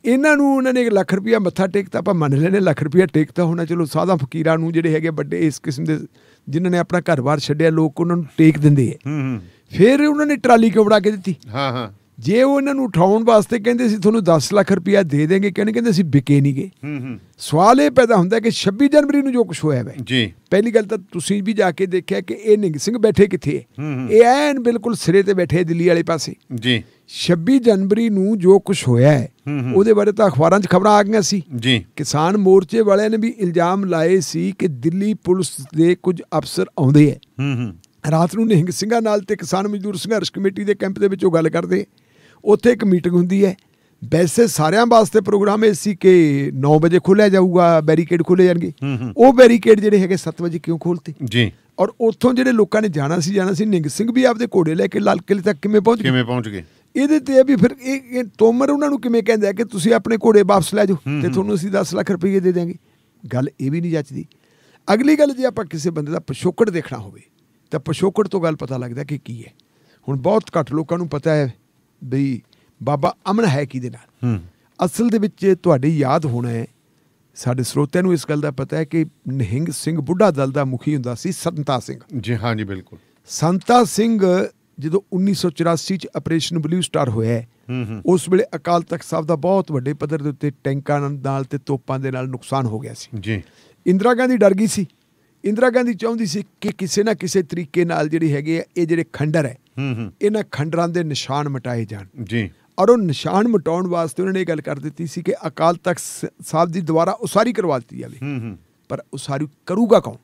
ਇਹਨਾਂ ਨੂੰ ਉਹਨਾਂ ਨੇ 1 ਲੱਖ ਰੁਪਇਆ ਮੱਥਾ ਟੇਕਤਾ। ਆਪਾਂ ਮੰਨ ਲੈਣੇ ਲੱਖ ਰੁਪਇਆ ਟੇਕਤਾ ਹੋਣਾ, ਚਲੋ ਸਾਧਾਂ ਫਕੀਰਾਂ ਨੂੰ ਜਿਹੜੇ ਹੈਗੇ ਵੱਡੇ ਇਸ ਕਿਸਮ ਦੇ ਜਿਨ੍ਹਾਂ ਨੇ ਆਪਣਾ ਘਰ-ਬਾਰ ਛੱਡਿਆ ਲੋਕ ਉਹਨਾਂ ਨੂੰ ਟੇਕ ਦਿੰਦੇ ਹੈ। ਫਿਰ ਉਹਨਾਂ ਨੇ ਟਰਾਲੀ ਕਿਉਂ ਬਣਾ ਕੇ ਦਿੱਤੀ? ਜੇ ਉਹ ਇਹਨਾਂ ਨੂੰ ਉਠਾਉਣ ਵਾਸਤੇ ਕਹਿੰਦੇ ਸੀ ਤੁਹਾਨੂੰ 10 ਲੱਖ ਰੁਪਇਆ ਦੇ ਦੇਂਗੇ, ਕਹਿੰਦੇ ਅਸੀਂ ਵਿਕੇ ਨਹੀਂ ਗਏ। ਸਵਾਲ ਇਹ ਪੈਦਾ ਹੁੰਦਾ ਕਿ 26 ਜਨਵਰੀ ਨੂੰ ਜੋ ਕੁਛ ਹੋਇਆ ਹੈ ਜੀ, ਪਹਿਲੀ ਗੱਲ ਤਾਂ ਤੁਸੀਂ ਵੀ ਜਾ ਕੇ ਦੇਖਿਆ ਕਿ ਇਹ ਨਿੰਗ ਸਿੰਘ ਬੈਠੇ ਕਿੱਥੇ ਹੈ। ਇਹ ਐਨ ਬਿਲਕੁਲ ਸਿਰੇ ਤੇ ਬੈਠੇ ਦਿੱਲੀ ਵਾਲੇ ਪਾਸੇ ਜੀ। 26 ਜਨਵਰੀ ਨੂੰ ਜੋ ਕੁਛ ਹੋਇਆ ਹੈ ਉਹਦੇ ਬਾਰੇ ਤਾਂ ਅਖਬਾਰਾਂ 'ਚ ਖਬਰਾਂ ਆ ਗਈਆਂ ਸੀ ਜੀ। ਕਿਸਾਨ ਮੋਰਚੇ ਵਾਲਿਆਂ ਨੇ ਵੀ ਇਲਜ਼ਾਮ ਲਾਏ ਸੀ ਕਿ ਦਿੱਲੀ ਪੁਲਿਸ ਦੇ ਕੁਝ ਅਫਸਰ ਆਉਂਦੇ ਹੈ ਰਾਤ ਨੂੰ ਨਿਹੰਗ ਸਿੰਘਾਂ ਨਾਲ ਤੇ ਕਿਸਾਨ ਮਜ਼ਦੂਰ ਸੰਘਰਸ਼ ਕਮੇਟੀ ਦੇ ਕੈਂਪ ਦੇ ਵਿੱਚ ਉਹ ਗੱਲ ਕਰਦੇ। ਉੱਥੇ ਇੱਕ ਮੀਟਿੰਗ ਹੁੰਦੀ ਹੈ। ਵੈਸੇ ਸਾਰਿਆਂ ਵਾਸਤੇ ਪ੍ਰੋਗਰਾਮ ਇਹ ਸੀ ਕਿ 9 ਵਜੇ ਖੋਲ੍ਹਿਆ ਜਾਊਗਾ, ਬੈਰੀਕੇਡ ਖੋਲ੍ਹੇ ਜਾਣਗੇ। ਉਹ ਬੈਰੀਕੇਡ ਜਿਹੜੇ ਹੈਗੇ 7 ਵਜੇ ਕਿਉਂ ਖੋਲ੍ਹਤੇ ਜੀ? ਔਰ ਉੱਥੋਂ ਜਿਹੜੇ ਲੋਕਾਂ ਨੇ ਜਾਣਾ ਸੀ ਨਿੰਗ ਸਿੰਘ ਵੀ ਆਪਦੇ ਘੋੜੇ ਲੈ ਕੇ ਲਾਲ ਕਿਲ੍ਹੇ ਤੱਕ ਕਿਵੇਂ ਪਹੁੰਚ ਗਏ? ਇਹਦੇ ਤੇ ਵੀ ਫਿਰ ਇਹ ਤੋਮਰ ਉਹਨਾਂ ਨੂੰ ਕਿਵੇਂ ਕਹਿੰਦਾ ਕਿ ਤੁਸੀਂ ਆਪਣੇ ਘੋੜੇ ਵਾਪਸ ਲੈ ਜਾਓ ਤੇ ਤੁਹਾਨੂੰ ਅਸੀਂ 10 ਲੱਖ ਰੁਪਏ ਦੇ ਦਿਆਂਗੇ। ਗੱਲ ਇਹ ਵੀ ਨਹੀਂ ਜੱਚਦੀ। ਅਗਲੀ ਗੱਲ, ਜੇ ਆਪਾਂ ਕਿਸੇ ਬੰਦੇ ਦਾ ਪਿਛੋਕੜ ਦੇਖਣਾ ਹੋਵੇ ਤਾਂ ਪਿਛੋਕੜ ਤੋਂ ਗੱਲ ਪਤਾ ਲੱਗਦਾ ਕਿ ਕੀ ਹੈ। ਹੁਣ ਬਹੁਤ ਘੱਟ ਲੋਕਾਂ ਨੂੰ ਪਤਾ ਹੈ ਬਈ ਬਾਬਾ ਅਮਨ ਹੈ ਕਿਹਦੇ ਨਾਲ। ਅਸਲ ਦੇ ਵਿੱਚ ਤੁਹਾਡੀ ਯਾਦ ਹੋਣਾ ਹੈ, ਸਾਡੇ ਸਰੋਤਿਆਂ ਨੂੰ ਇਸ ਗੱਲ ਦਾ ਪਤਾ ਹੈ ਕਿ ਨਿਹੰਗ ਸਿੰਘ ਬੁੱਢਾ ਦਲ ਦਾ ਮੁਖੀ ਹੁੰਦਾ ਸੀ ਸੰਤਾ ਸਿੰਘ ਜੀ। ਹਾਂ ਜੀ, ਬਿਲਕੁਲ। ਸੰਤਾ ਸਿੰਘ ਜਦੋਂ 1984 'ਚ ਆਪਰੇਸ਼ਨ ਬਲੂ ਸਟਾਰ ਹੋਇਆ, ਉਸ ਵੇਲੇ ਅਕਾਲ ਤਖਤ ਸਾਹਿਬ ਦਾ ਬਹੁਤ ਵੱਡੇ ਪੱਧਰ ਦੇ ਉੱਤੇ ਟੈਂਕਾਂ ਨਾਲ ਤੇ ਤੋਪਾਂ ਦੇ ਨਾਲ ਨੁਕਸਾਨ ਹੋ ਗਿਆ ਸੀ ਜੀ। ਇੰਦਰਾ ਗਾਂਧੀ ਡਰ ਗਈ ਸੀ। ਇੰਦਰਾ ਗਾਂਧੀ ਚਾਹੁੰਦੀ ਸੀ ਕਿ ਕਿਸੇ ਨਾ ਕਿਸੇ ਤਰੀਕੇ ਨਾਲ ਜਿਹੜੀ ਹੈਗੇ ਆ ਇਹ ਜਿਹੜੇ ਖੰਡਰ ਹੈ ਇਹਨਾਂ ਖੰਡਰਾਂ ਦੇ ਨਿਸ਼ਾਨ ਮਿਟਾਏ ਜਾਣ ਜੀ। ਔਰ ਉਹ ਨਿਸ਼ਾਨ ਮਿਟਾਉਣ ਵਾਸਤੇ ਉਹਨਾਂ ਨੇ ਇਹ ਗੱਲ ਕਰ ਦਿੱਤੀ ਸੀ ਕਿ ਅਕਾਲ ਤਖਤ ਸਾਹਿਬ ਦੀ ਦੁਬਾਰਾ ਉਸਾਰੀ ਕਰਵਾ ਦਿੱਤੀ ਜਾਵੇ। ਪਰ ਉਸਾਰੀ ਕਰੂਗਾ ਕੌਣ?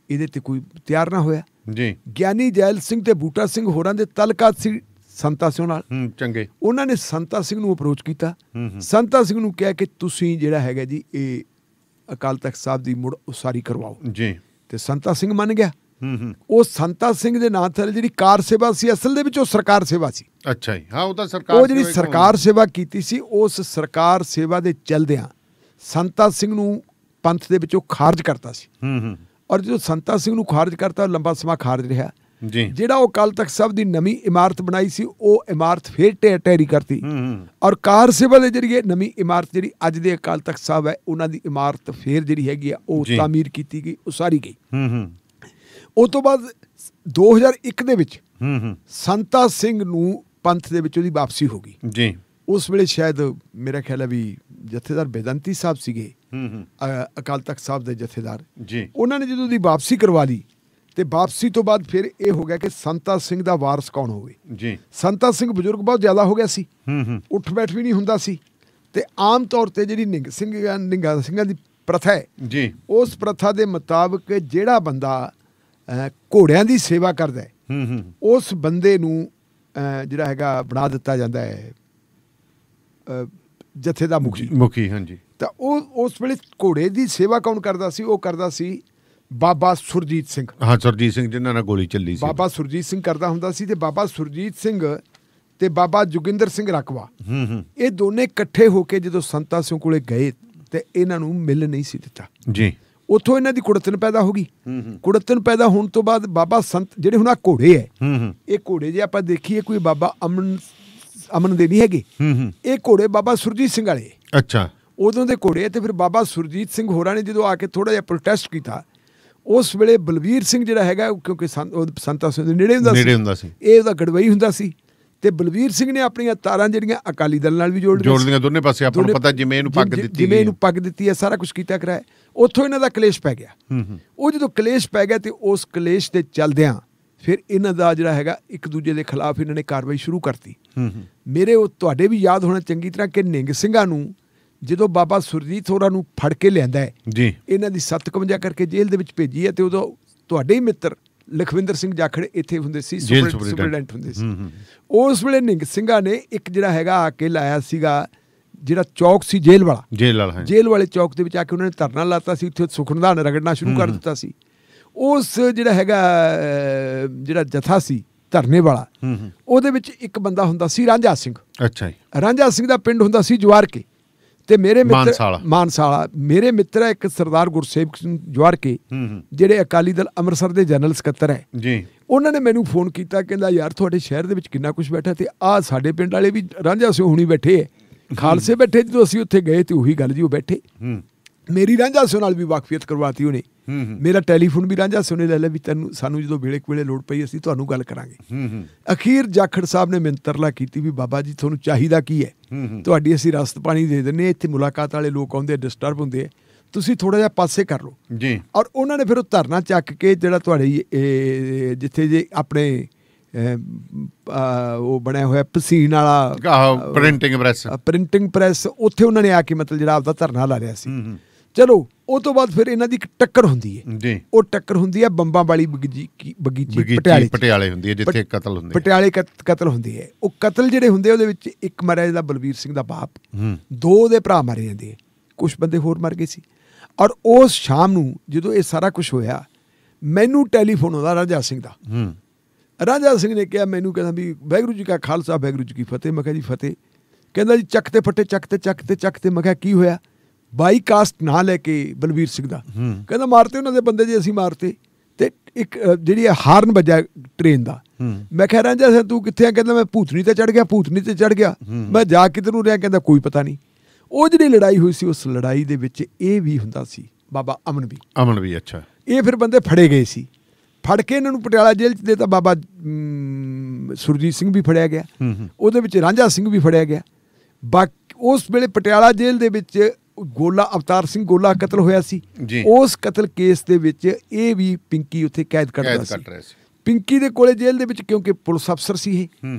ਇਹਦੇ ਤੇ ਕੋਈ ਤਿਆਰ ਨਾ ਹੋਇਆ ਜੀ। ਗਿਆਨੀ ਜੈਲ ਸਿੰਘ ਤੇ ਬੂਟਾ ਸਿੰਘ ਹੋਰਾਂ ਦੇ ਤਲਕਾਤ ਸੀ ਸੰਤਾ ਸਿੰਘ ਨਾਲ ਚੰਗੇ। ਉਹਨਾਂ ਨੇ ਸੰਤਾ ਸਿੰਘ ਨੂੰ ਅਪਰੋਚ ਕੀਤਾ। ਸੰਤਾ ਸਿੰਘ ਨੂੰ ਕਿਹਾ ਕਿ ਤੁਸੀਂ ਜਿਹੜਾ ਹੈਗਾ ਜੀ ਇਹ ਅਕਾਲ ਤਖਤ ਸਾਹਿਬ ਦੀ ਮੁੜ ਉਸਾਰੀ ਕਰਵਾਓ ਜੀ। ਤੇ ਸੰਤਾ ਸਿੰਘ ਮੰਨ ਗਿਆ। ਉਹ ਸੰਤਾ ਸਿੰਘ ਦੇ ਨਾਂ ਥੱਲੇ ਜਿਹੜੀ ਕਾਰ ਸੇਵਾ ਸੀ, ਅਸਲ ਦੇ ਵਿੱਚ ਉਹ ਸਰਕਾਰ ਸੇਵਾ ਸੀ। ਅੱਛਾ ਜੀ, ਹਾਂ, ਉਹ ਤਾਂ ਸਰਕਾਰ, ਉਹ ਜਿਹੜੀ ਸਰਕਾਰ ਸੇਵਾ ਕੀਤੀ ਸੀ, ਉਸ ਸਰਕਾਰ ਸੇਵਾ ਦੇ ਚਲਦਿਆਂ ਸੰਤਾ ਸਿੰਘ ਨੂੰ ਪੰਥ ਦੇ ਵਿੱਚੋਂ ਖਾਰਜ ਕਰਤਾ ਸੀ। ਔਰ ਜਦੋਂ ਸੰਤਾ ਸਿੰਘ ਨੂੰ ਖਾਰਜ ਕਰਤਾ, ਲੰਬਾ ਸਮਾਂ ਖਾਰਜ ਰਿਹਾ ਜੀ। ਜਿਹੜਾ ਉਹ ਅਕਾਲ ਤਖਤ ਸਾਹਿਬ ਦੀ ਨਵੀਂ ਇਮਾਰਤ ਬਣਾਈ ਸੀ, ਉਹ ਇਮਾਰਤ ਫੇਰ ਢਹਿਰੀ ਕਰਤੀ। ਔਰ ਕਾਰ ਸੇਵਾ ਦੇ ਜਰੀਏ ਨਵੀਂ ਇਮਾਰਤ ਜਿਹੜੀ ਅੱਜ ਦੇ ਅਕਾਲ ਤਖਤ ਸਾਹਿਬ ਹੈ, ਉਹਨਾਂ ਦੀ ਇਮਾਰਤ ਫੇਰ ਜਿਹੜੀ ਹੈਗੀ ਆ ਉਹ ਤਾਮੀਰ ਕੀਤੀ ਗਈ, ਉਸਾਰੀ ਗਈ। ਉਸ ਤੋਂ ਬਾਅਦ 2001 ਦੇ ਵਿੱਚ ਸੰਤਾ ਸਿੰਘ ਨੂੰ ਪੰਥ ਦੇ ਵਿੱਚ ਉਹਦੀ ਵਾਪਸੀ ਹੋ ਗਈ ਜੀ। ਉਸ ਵੇਲੇ ਸ਼ਾਇਦ ਮੇਰਾ ਖਿਆਲ ਹੈ ਵੀ ਜਥੇਦਾਰ ਬੇਦੰਤੀ ਸਾਹਿਬ ਸੀਗੇ ਅਕਾਲ ਤਖਤ ਸਾਹਿਬ ਦੇ ਜਥੇਦਾਰ ਜੀ। ਉਹਨਾਂ ਨੇ ਜਦੋਂ ਉਹਦੀ ਵਾਪਸੀ ਕਰਵਾ ਲਈ ਤੇ ਵਾਪਸੀ ਤੋਂ ਬਾਅਦ ਫਿਰ ਇਹ ਹੋ ਗਿਆ ਕਿ ਸੰਤਾ ਸਿੰਘ ਦਾ ਵਾਰਸ ਕੌਣ ਹੋਵੇ ਜੀ। ਸੰਤਾ ਸਿੰਘ ਬਜ਼ੁਰਗ ਬਹੁਤ ਜ਼ਿਆਦਾ ਹੋ ਗਿਆ ਸੀ, ਉੱਠ ਬੈਠ ਵੀ ਨਹੀਂ ਹੁੰਦਾ ਸੀ, ਤੇ ਆਮ ਤੌਰ ਤੇ ਜਿਹੜੀ ਨਿੰਗਾ ਸਿੰਘਾਂ ਦੀ ਪ੍ਰਥਾ ਹੈ ਜੀ, ਉਸ ਪ੍ਰਥਾ ਦੇ ਮੁਤਾਬਕ ਜਿਹੜਾ ਬੰਦਾ ਘੋੜਿਆਂ ਦੀ ਸੇਵਾ ਕਰਦਾ ਹੈ ਉਸ ਬੰਦੇ ਨੂੰ ਜਿਹੜਾ ਹੈਗਾ ਬਣਾ ਦਿੱਤਾ ਜਾਂਦਾ ਹੈ ਜਥੇ ਦਾ ਮੁਖੀ। ਹਾਂਜੀ। ਤਾਂ ਉਹ ਉਸ ਵੇਲੇ ਘੋੜੇ ਦੀ ਸੇਵਾ ਕੌਣ ਕਰਦਾ ਸੀ? ਉਹ ਕਰਦਾ ਸੀ ਬਾਬਾ ਸੁਰਜੀਤ ਸਿੰਘ। ਹਾਂ, ਸੁਰਜੀਤ ਸਿੰਘ ਜਿਨ੍ਹਾਂ ਨਾਲ ਗੋਲੀ ਚੱਲੀ ਸੀ, ਬਾਬਾ ਸੁਰਜੀਤ ਸਿੰਘ ਕਰਦਾ ਹੁੰਦਾ ਸੀ। ਤੇ ਬਾਬਾ ਸੁਰਜੀਤ ਸਿੰਘ ਤੇ ਬਾਬਾ ਜੋਗਿੰਦਰ ਸਿੰਘ ਰਕਵਾ ਇਹ ਦੋਨੇ ਇਕੱਠੇ ਹੋ ਕੇ ਜਦੋਂ ਸੰਤਾ ਸਿੰਘ ਕੋਲੇ ਗਏ ਤੇ ਇਹਨਾਂ ਨੂੰ ਮਿਲ ਨਹੀਂ ਸੀ ਦਿੱਤਾ ਜੀ। ਉੱਥੋਂ ਇਹਨਾਂ ਦੀ ਕੁੜੱਤਣ ਪੈਦਾ ਹੋ ਗਈ। ਕੁੜੱਤਣ ਪੈਦਾ ਹੋਣ ਤੋਂ ਬਾਅਦ ਬਾਬਾ ਸੰਤ ਜਿਹੜੇ ਹੁਣ ਆ ਘੋੜੇ ਹੈ, ਇਹ ਘੋੜੇ ਜੇ ਆਪਾਂ ਦੇਖੀਏ ਕੋਈ ਬਾਬਾ ਅਮਨ ਦੇ ਨਹੀਂ ਹੈਗੇ, ਇਹ ਘੋੜੇ ਬਾਬਾ ਸੁਰਜੀਤ ਸਿੰਘ ਵਾਲੇ। ਅੱਛਾ। ਉਦੋਂ ਦੇ ਘੋੜੇ। ਤੇ ਫਿਰ ਬਾਬਾ ਸੁਰਜੀਤ ਸਿੰਘ ਹੋਰਾਂ ਨੇ ਜਦੋਂ ਆ ਕੇ ਥੋੜਾ ਜਿਹਾ ਪ੍ਰੋਟੈਸਟ ਕੀਤਾ, ਉਸ ਵੇਲੇ ਬਲਵੀਰ ਸਿੰਘ ਜਿਹੜਾ ਹੈਗਾ, ਕਿਉਂਕਿ ਸੰਤਾ ਸਿੰਘ ਦੇ ਨੇੜੇ ਹੁੰਦਾ ਸੀ, ਇਹ ਉਹਦਾ ਗੜਵਈ ਹੁੰਦਾ ਸੀ, ਤੇ ਬਲਵੀਰ ਸਿੰਘ ਨੇ ਆਪਣੀਆਂ ਤਾਰਾਂ ਜਿਹੜੀਆਂ ਅਕਾਲੀ ਦਲ ਨਾਲ ਵੀ ਜੋੜਦੀਆਂ ਦੋਨੇ ਪਾਸੇ। ਆਪਾਂ ਨੂੰ ਪਤਾ ਜਿਵੇਂ ਇਹਨੂੰ ਪੱਗ ਦਿੱਤੀ ਹੈ, ਸਾਰਾ ਕੁਝ ਕੀਤਾ ਕਰਾਇਆ। ਉੱਥੋਂ ਇਹਨਾਂ ਦਾ ਕਲੇਸ਼ ਪੈ ਗਿਆ। ਉਹ ਜਦੋਂ ਕਲੇਸ਼ ਪੈ ਗਿਆ ਤੇ ਉਸ ਕਲੇਸ਼ ਦੇ ਚੱਲਦਿਆਂ ਫਿਰ ਇਹਨਾਂ ਦਾ ਜਿਹੜਾ ਹੈਗਾ ਇੱਕ ਦੂਜੇ ਦੇ ਖਿਲਾਫ ਇਹਨਾਂ ਨੇ ਕਾਰਵਾਈ ਸ਼ੁਰੂ ਕਰਤੀ। ਮੇਰੇ ਉਹ ਤੁਹਾਡੇ ਵੀ ਯਾਦ ਹੋਣਾ ਚੰਗੀ ਤਰ੍ਹਾਂ ਕਿ ਨਿੰਗ ਸਿੰਘਾਂ ਨੂੰ ਜਦੋਂ ਬਾਬਾ ਸੁਰਜੀਤ ਹੋਰਾਂ ਨੂੰ ਫੜ ਕੇ ਲਿਆਂਦਾ ਹੈ ਜੀ, ਇਹਨਾਂ ਦੀ 57 ਕਰਕੇ ਜੇਲ੍ਹ ਦੇ ਵਿੱਚ ਭੇਜੀ ਹੈ। ਤੇ ਉਦੋਂ ਤੁਹਾਡੇ ਹੀ ਮਿੱਤਰ ਲਖਵਿੰਦਰ ਸਿੰਘ ਜਾਖੜ ਇੱਥੇ ਹੁੰਦੇ ਸੀ, ਸੁਪਰਡੈਂਟ ਹੁੰਦੇ ਸੀ। ਉਸ ਵੇਲੇ ਨਿੰਗ ਸਿੰਘਾਂ ਨੇ ਇੱਕ ਜਿਹੜਾ ਹੈਗਾ ਆ ਕੇ ਲਾਇਆ ਸੀਗਾ, ਜਿਹੜਾ ਚੌਕ ਸੀ ਜੇਲ੍ਹ ਵਾਲੇ ਚੌਕ ਦੇ ਵਿੱਚ ਆ ਕੇ ਉਹਨਾਂ ਨੇ ਧਰਨਾ ਲਾਤਾ ਸੀ। ਉੱਥੇ ਸੁਖਨਦਾਨ ਰਗੜਨਾ ਸ਼ੁਰੂ ਕਰ ਦਿੱਤਾ ਸੀ। ਉਸ ਜਿਹੜਾ ਹੈਗਾ ਜਿਹੜਾ ਜਥਾ ਸੀ ਧਰਨੇ ਵਾਲਾ, ਉਹਦੇ ਵਿੱਚ ਇੱਕ ਬੰਦਾ ਹੁੰਦਾ ਸੀ ਰਾਂਝਾ ਸਿੰਘ। ਅੱਛਾ ਜੀ। ਰਾਂਝਾ ਸਿੰਘ ਦਾ ਪਿੰਡ ਹੁੰਦਾ ਸੀ ਜਵਾਰਕੇ, ਤੇ ਮੇਰੇ ਮਿੱਤਰ ਮਾਨਸਾਲਾ ਮੇਰੇ ਮਿੱਤਰ ਹੈ ਇੱਕ ਸਰਦਾਰ ਗੁਰਸੇਵਕ ਸਿੰਘ ਜਵਾਰਕੇ, ਜਿਹੜੇ ਅਕਾਲੀ ਦਲ ਅੰਮ੍ਰਿਤਸਰ ਦੇ ਜਨਰਲ ਸਕੱਤਰ ਹੈ ਜੀ। ਉਹਨਾਂ ਨੇ ਮੈਨੂੰ ਫੋਨ ਕੀਤਾ, ਕਹਿੰਦਾ ਯਾਰ ਤੁਹਾਡੇ ਸ਼ਹਿਰ ਦੇ ਵਿੱਚ ਕਿੰਨਾ ਕੁਛ ਬੈਠਾ, ਤੇ ਆਹ ਸਾਡੇ ਪਿੰਡ ਵਾਲੇ ਵੀ ਰਾਂਝਾ ਸਿੰਘ ਹੁਣੀ ਬੈਠੇ ਹੈ, ਖਾਲਸੇ ਬੈਠੇ। ਜਦੋਂ ਅਸੀਂ ਉੱਥੇ ਗਏ ਤੇ ਉਹੀ ਗੱਲ ਜੀ, ਉਹ ਬੈਠੇ। ਮੇਰੀ ਰਾਂਝਾ ਸਿੰਘ ਨਾਲ ਵੀ ਵਾਕਫੀਅਤ ਕਰਵਾਤੀ ਉਹਨੇ। ਮੇਰਾ ਟੈਲੀਫੋਨ ਵੀ ਰਾਂਝਾ ਸਿੰਘ ਨੇ ਲੈ ਲਿਆ ਵੀ ਸਾਨੂੰ ਜਦੋਂ ਵੇਲੇ ਲੋੜ ਪਈ ਅਸੀਂ ਤੁਹਾਨੂੰ ਗੱਲ ਕਰਾਂਗੇ। ਅਖੀਰ ਜਾਖੜ ਸਾਹਿਬ ਨੇ ਮੈਨੂੰ ਤਰਲਾ ਕੀਤੀ ਵੀ ਬਾਬਾ ਜੀ ਤੁਹਾਨੂੰ ਚਾਹੀਦਾ ਕੀ ਹੈ, ਤੁਹਾਡੀ ਅਸੀਂ ਰਸਤ ਪਾਣੀ ਦੇ ਦਿੰਦੇ, ਇੱਥੇ ਮੁਲਾਕਾਤ ਵਾਲੇ ਲੋਕ ਆਉਂਦੇ ਡਿਸਟਰਬ ਹੁੰਦੇ, ਤੁਸੀਂ ਥੋੜਾ ਜਿਹਾ ਪਾਸੇ ਕਰ ਲਓ ਜੀ। ਔਰ ਉਹਨਾਂ ਨੇ ਫਿਰ ਉਹ ਧਰਨਾ ਚੱਕ ਕੇ ਜਿਹੜਾ ਤੁਹਾਡੇ ਜਿੱਥੇ ਜੇ ਆਪਣੇ ਉਹ ਬਣਿਆ ਹੋਇਆ ਪਸੀਨ ਵਾਲਾ ਪ੍ਰਿੰਟਿੰਗ ਪ੍ਰੈਸ, ਉੱਥੇ ਉਹਨਾਂ ਨੇ ਆ ਕੇ ਮਤਲਬ ਜਿਹੜਾ ਆਪਦਾ ਧਰਨਾ ਲਾ ਰਿਹਾ ਸੀ। ਚਲੋ ਉਹ ਤੋਂ ਬਾਅਦ ਫਿਰ ਇਹਨਾਂ ਦੀ ਇੱਕ ਟੱਕਰ ਹੁੰਦੀ ਹੈ ਜੀ। ਉਹ ਟੱਕਰ ਹੁੰਦੀ ਹੈ ਬੰਬਾਂ ਵਾਲੀ ਬਗੀਚੀ ਪਟਿਆਲੇ ਹੁੰਦੀ ਹੈ, ਜਿੱਥੇ ਕਤਲ ਹੁੰਦੇ, ਪਟਿਆਲੇ ਕਤਲ ਹੁੰਦੇ ਹੈ। ਉਹ ਕਤਲ ਜਿਹੜੇ ਹੁੰਦੇ ਉਹਦੇ ਵਿੱਚ ਇੱਕ ਮਰਿਆ ਜਿਹੜਾ ਬਲਵੀਰ ਸਿੰਘ ਦਾ ਬਾਪ, 2 ਉਹਦੇ ਭਰਾ ਮਾਰੇ ਜਾਂਦੇ ਹੈ, ਕੁਛ ਬੰਦੇ ਹੋਰ ਮਰ ਗਏ ਸੀ। ਔਰ ਉਸ ਸ਼ਾਮ ਨੂੰ ਜਦੋਂ ਇਹ ਸਾਰਾ ਕੁਛ ਹੋਇਆ, ਮੈਨੂੰ ਟੈਲੀਫੋਨ ਆਉਂਦਾ ਰਾਂਝਾ ਸਿੰਘ ਦਾ। ਰਾਂਝਾ ਸਿੰਘ ਨੇ ਕਿਹਾ ਮੈਨੂੰ, ਕਹਿੰਦਾ ਵੀ ਵਾਹਿਗੁਰੂ ਜੀ ਕਾ ਖਾਲਸਾ ਵਾਹਿਗੁਰੂ ਜੀ ਕੀ ਫਤਿਹ। ਮੈਂ ਕਿਹਾ ਜੀ ਫਤਿਹ। ਕਹਿੰਦਾ ਜੀ ਚੱਕ ਤੇ ਫੱਟੇ, ਚੱਕ ਤੇ। ਮੈਂ ਕਿਹਾ ਕੀ ਹੋਇਆ? ਬਾਈ ਕਾਸਟ ਨਾਂ ਲੈ ਕੇ ਬਲਵੀਰ ਸਿੰਘ ਦਾ, ਕਹਿੰਦਾ ਮਾਰਤੇ ਉਹਨਾਂ ਦੇ ਬੰਦੇ ਜੀ, ਅਸੀਂ ਮਾਰਤੇ। ਤੇ ਇੱਕ ਜਿਹੜੀ ਹਾਰਨ ਵੱਜਾ ਟ੍ਰੇਨ ਦਾ। ਮੈਂ ਕਿਹਾ ਰਾਂਝਾ ਸਿੰਘ ਤੂੰ ਕਿੱਥੇ ਆ? ਕਹਿੰਦਾ ਮੈਂ ਭੂਤਨੀ ਤੇ ਚੜ ਗਿਆ। ਮੈਂ ਜਾ ਕਿੱਧਰ ਨੂੰ ਰਿਹਾ? ਕਹਿੰਦਾ ਕੋਈ ਪਤਾ ਨਹੀਂ। ਉਹ ਜਿਹੜੀ ਲੜਾਈ ਹੋਈ ਸੀ, ਉਸ ਲੜਾਈ ਦੇ ਵਿੱਚ ਇਹ ਵੀ ਹੁੰਦਾ ਸੀ ਬਾਬਾ ਅਮਨ ਵੀ। ਅੱਛਾ। ਇਹ ਫਿਰ ਬੰਦੇ ਫੜੇ ਗਏ ਸੀ, ਫੜ ਕੇ ਇਹਨਾਂ ਨੂੰ ਪਟਿਆਲਾ ਜੇਲ੍ਹ 'ਚ ਦੇ ਤਾ। ਬਾਬਾ ਸੁਰਜੀਤ ਸਿੰਘ ਵੀ ਫੜਿਆ ਗਿਆ, ਉਹਦੇ ਵਿੱਚ ਰਾਂਝਾ ਸਿੰਘ ਵੀ ਫੜਿਆ ਗਿਆ। ਉਸ ਵੇਲੇ ਪਟਿਆਲਾ ਜੇਲ੍ਹ ਦੇ ਵਿੱਚ ਗੋਲਾ ਅਵਤਾਰ ਸਿੰਘ ਗੋਲਾ ਕਤਲ ਹੋਇਆ ਸੀ। ਉਸ ਕਤਲ ਕੇਸ ਦੇ ਵਿੱਚ ਇਹ ਵੀ ਪਿੰਕੀ ਉੱਥੇ ਕੈਦ ਕੱਟ ਰਿਹਾ ਸੀ। ਪਿੰਕੀ ਦੇ ਕੋਲੇ ਜੇਲ੍ਹ ਦੇ ਵਿੱਚ, ਕਿਉਂਕਿ ਪੁਲਿਸ ਅਫਸਰ ਸੀ ਇਹ,